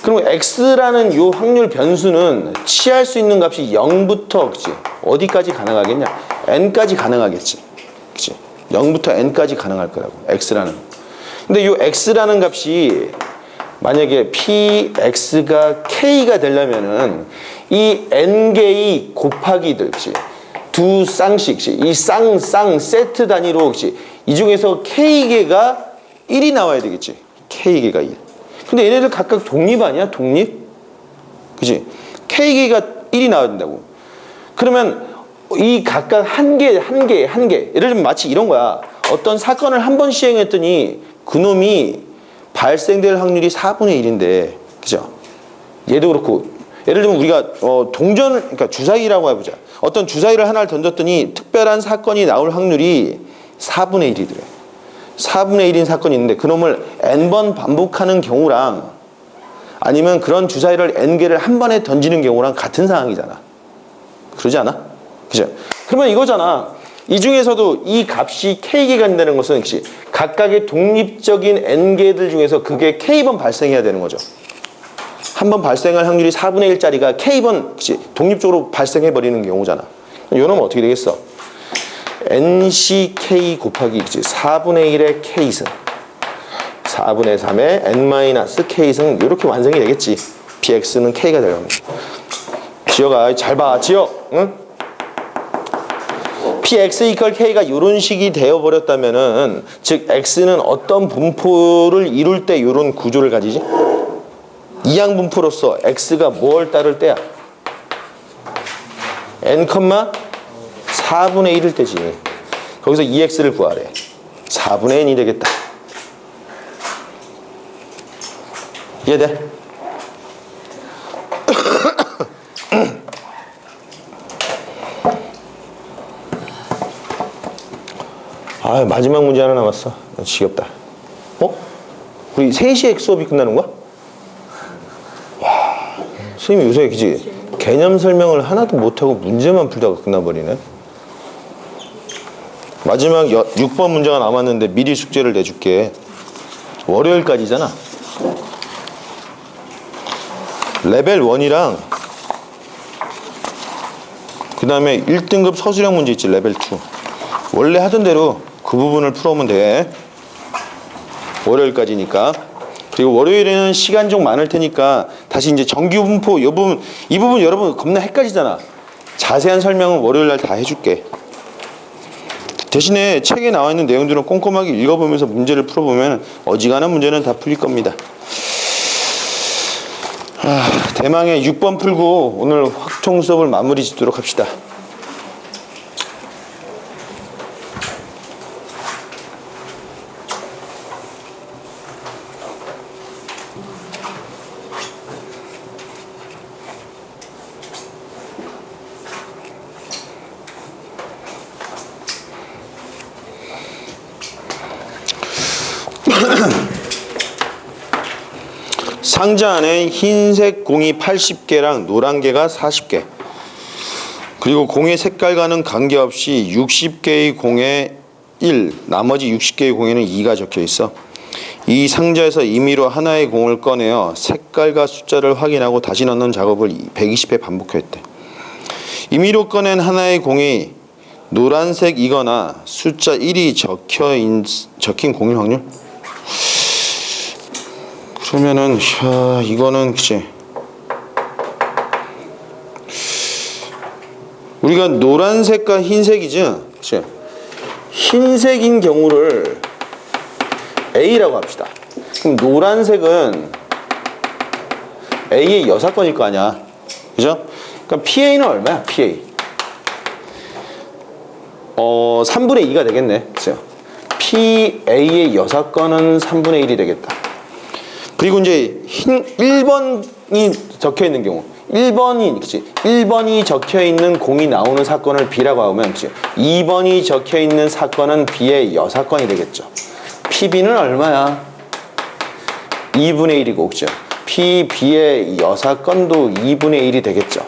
그럼 x라는 요 확률 변수는 취할 수 있는 값이 0부터, 그치? 어디까지 가능하겠냐? n까지 가능하겠지. 그치? 0부터 n까지 가능할 거라고. x라는. 근데 요 x라는 값이 만약에 px가 k가 되려면은 이 n개의 곱하기들, 그치? 두 쌍씩, 그치? 이 쌍 세트 단위로, 그치? 이 중에서 k개가 1이 나와야 되겠지. k개가 1. 근데 얘네들 각각 독립 아니야? 독립? 그치? k개가 1이 나와야 된다고. 그러면 이 각각 한 개. 예를 들면 마치 이런 거야. 어떤 사건을 한 번 시행했더니 그놈이 발생될 확률이 4분의 1인데, 그죠? 얘도 그렇고, 예를 들면 우리가 그러니까 주사위라고 해보자. 어떤 주사위를 하나를 던졌더니 특별한 사건이 나올 확률이 4분의 1이더래. 4분의 1인 사건이 있는데 그놈을 n번 반복하는 경우랑 아니면 그런 주사위를 n개를 한 번에 던지는 경우랑 같은 상황이잖아. 그러지 않아? 그죠? 그러면 이거잖아. 이 중에서도 이 값이 k개가 된다는 것은 역시 각각의 독립적인 n개들 중에서 그게 k번 발생해야 되는 거죠. 한 번 발생할 확률이 4분의 1짜리가 k번 독립적으로 발생해버리는 경우잖아. 이놈은 어떻게 되겠어? nck 곱하기 4분의 1의 k승 4분의 3의 n-k승 이렇게 완성이 되겠지. px는 k가 되려면. 지어가 잘 봐. 지어. 응? px 이퀄 k가 이런 식이 되어버렸다면은 즉 x는 어떤 분포를 이룰 때 이런 구조를 가지지? 이항 분포로서 x가 뭘 따를 때야? n, 4분의 1일 때지. 거기서 2x를 구하래. 4분의 n이 되겠다. 이해돼? 아, 마지막 문제 하나 남았어. 지겹다. 우리 3시에 수업이 끝나는 거야? 와, 선생님 요새 그치? 개념 설명을 하나도 못하고 문제만 풀다가 끝나버리네. 마지막 6번 문제가 남았는데 미리 숙제를 내줄게. 월요일까지잖아. 레벨 1이랑 그 다음에 1등급 서술형 문제 있지. 레벨 2 원래 하던 대로 그 부분을 풀어오면 돼. 월요일까지니까. 그리고 월요일에는 시간 좀 많을 테니까 다시 이제 정규 분포 이 부분 여러분 겁나 헷갈리잖아. 자세한 설명은 월요일날 다 해줄게. 대신에 책에 나와 있는 내용들은 꼼꼼하게 읽어보면서 문제를 풀어보면 어지간한 문제는 다 풀릴 겁니다. 대망의 6번 풀고 오늘 확통 수업을 마무리 짓도록 합시다. 상자 안에 흰색 공이 80개랑 노란 개가 40개. 그리고 공의 색깔과는 관계없이 60개의 공에 1, 나머지 60개의 공에는 2가 적혀 있어. 이 상자에서 임의로 하나의 공을 꺼내어 색깔과 숫자를 확인하고 다시 넣는 작업을 120회 반복했대. 임의로 꺼낸 하나의 공이 노란색이거나 숫자 1이 적힌 공일 확률? 그러면은 이거는 그치 우리가 노란색과 흰색이죠. 그치? 흰색인 경우를 A라고 합시다. 그럼 노란색은 A의 여사건일 거 아니야. 그죠? 그럼 PA는 얼마야? PA. 3분의 2가 되겠네. 그죠? PA의 여사건은 3분의 1이 되겠다. 그리고 이제 1번이 적혀 있는 경우 1번이 그치? 1번이 적혀 있는 공이 나오는 사건을 B라고 하면 그치? 2번이 적혀 있는 사건은 B의 여사건이 되겠죠. PB는 얼마야? 2분의 1이고 그죠? PB의 여사건도 2분의 1이 되겠죠.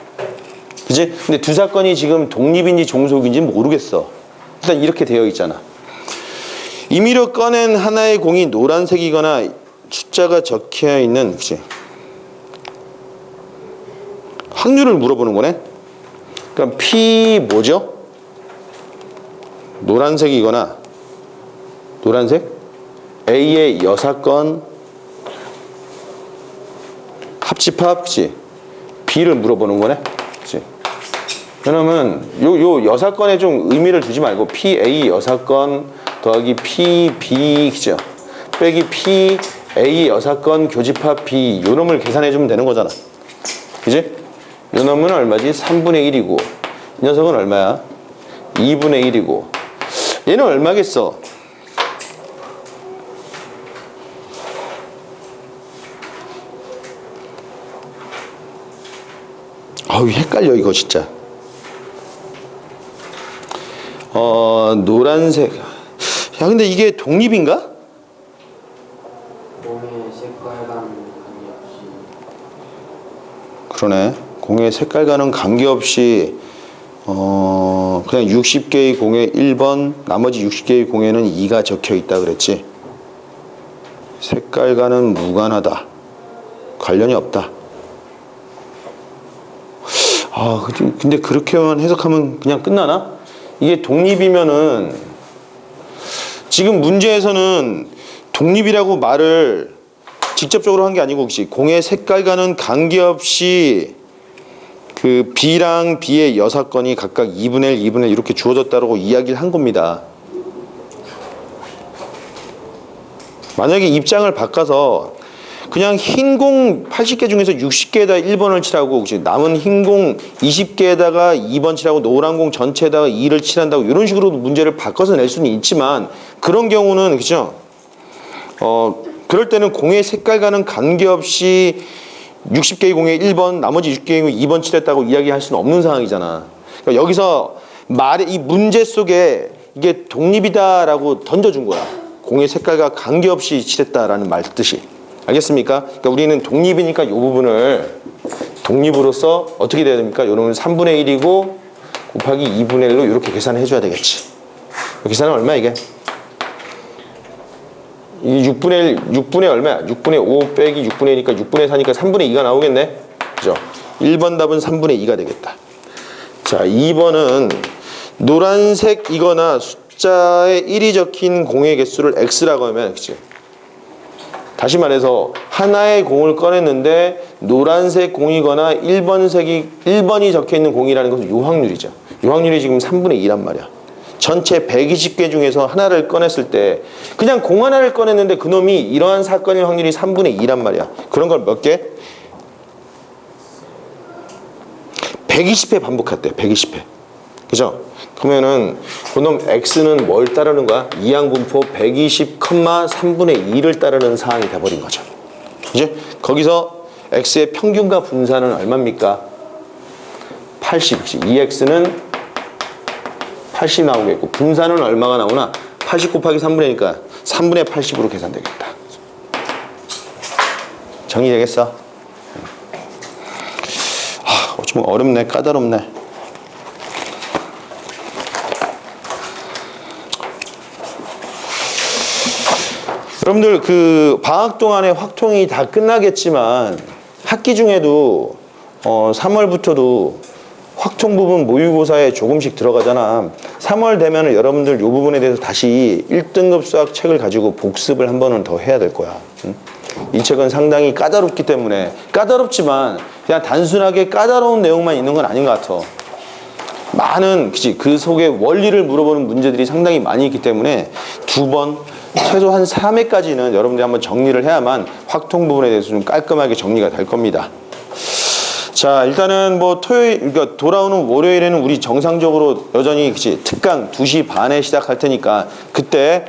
그치? 근데 두 사건이 지금 독립인지 종속인지 모르겠어. 일단 이렇게 되어 있잖아. 임의로 꺼낸 하나의 공이 노란색이거나 숫자가 적혀 있는 그치? 확률을 물어보는 거네. 그럼 P 뭐죠? 노란색이거나 노란색 A의 여사건 합집합 그치? B를 물어보는 거네. 그치? 그러면 요 여사건에 좀 의미를 두지 말고 PA 여사건 더하기 PB 그죠? 빼기 PA 여사건 교집합 B 요 놈을 계산해 주면 되는 거잖아. 그지? 요 놈은 얼마지? 3분의 1이고 이 녀석은 얼마야? 2분의 1이고 얘는 얼마겠어? 아우 헷갈려 이거 진짜. 노란색. 야 근데 이게 독립인가? 공의 색깔과는 관계없이 그러네. 공의 색깔과는 관계없이 그냥 60개의 공에 1번 나머지 60개의 공에는 2가 적혀 있다 그랬지. 색깔과는 무관하다. 관련이 없다. 아 근데 그렇게만 해석하면 그냥 끝나나? 이게 독립이면은 지금 문제에서는 독립이라고 말을 직접적으로 한 게 아니고 혹시 공의 색깔과는 관계없이 그 B랑 B의 여사건이 각각 2분의 1, 2분의 1 이렇게 주어졌다고 이야기를 한 겁니다. 만약에 입장을 바꿔서 그냥 흰 공 80개 중에서 60개에다 1번을 칠하고 혹시 남은 흰 공 20개에다가 2번 칠하고 노란 공 전체에다가 2를 칠한다고 이런 식으로 문제를 바꿔서 낼 수는 있지만 그런 경우는 그죠? 그럴 때는 공의 색깔과는 관계없이 60개의 공에 1번 나머지 60개의 공에 2번 칠했다고 이야기할 수는 없는 상황이잖아. 그러니까 여기서 이 문제 속에 이게 독립이다라고 던져준 거야. 공의 색깔과 관계없이 칠했다라는 말 뜻이. 알겠습니까? 그러니까 우리는 독립이니까 이 부분을 독립으로서 어떻게 돼야 됩니까? 이놈은 3분의 1이고 곱하기 2분의 1로 이렇게 계산을 해줘야 되겠지. 계산은 얼마야 이게? 이 6분의 얼마야? 6분의 5 빼기 6분의 1이니까 6분의 4니까 3분의 2가 나오겠네? 그죠? 1번 답은 3분의 2가 되겠다. 자, 2번은 노란색이거나 숫자에 1이 적힌 공의 개수를 X라고 하면 그치? 다시 말해서 하나의 공을 꺼냈는데 노란색 공이거나 1번이 적혀있는 공이라는 것은 요 확률이죠. 요 확률이 지금 3분의 2란 말이야. 전체 120개 중에서 하나를 꺼냈을 때 그냥 공 하나를 꺼냈는데 그놈이 이러한 사건일 확률이 3분의 2란 말이야. 그런 걸 몇 개? 120회 반복했대. 120회. 그죠? 그러면은 그놈 X는 뭘 따르는 거야? 이항분포 120, 3분의 2를 따르는 사항이 돼버린 거죠. 그죠? 거기서 X의 평균과 분산은 얼마입니까? 80. 2X는 80 나오겠고 분산은 얼마가 나오나? 80 곱하기 3분의 1이니까 3분의 80으로 계산되겠다. 정리되겠어? 좀 어렵네. 까다롭네. 여러분들 그 방학 동안에 확통이 다 끝나겠지만 학기 중에도 3월부터도 확통 부분 모의고사에 조금씩 들어가잖아. 3월 되면은 여러분들 이 부분에 대해서 다시 1등급 수학 책을 가지고 복습을 한 번은 더 해야 될 거야. 응? 이 책은 상당히 까다롭기 때문에 까다롭지만 그냥 단순하게 까다로운 내용만 있는 건 아닌 것 같아. 많은 그 속의 원리를 물어보는 문제들이 상당히 많이 있기 때문에 2번 최소한 3회까지는 여러분들이 한번 정리를 해야만 확통 부분에 대해서 좀 깔끔하게 정리가 될 겁니다. 자, 일단은 뭐 그러니까 돌아오는 월요일에는 우리 정상적으로 여전히 특강 2시 반에 시작할 테니까 그때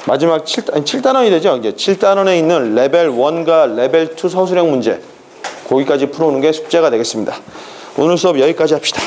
마지막 7단원이 되죠. 이제 7단원에 있는 레벨 1과 레벨 2 서술형 문제 거기까지 풀어오는 게 숙제가 되겠습니다. 오늘 수업 여기까지 합시다.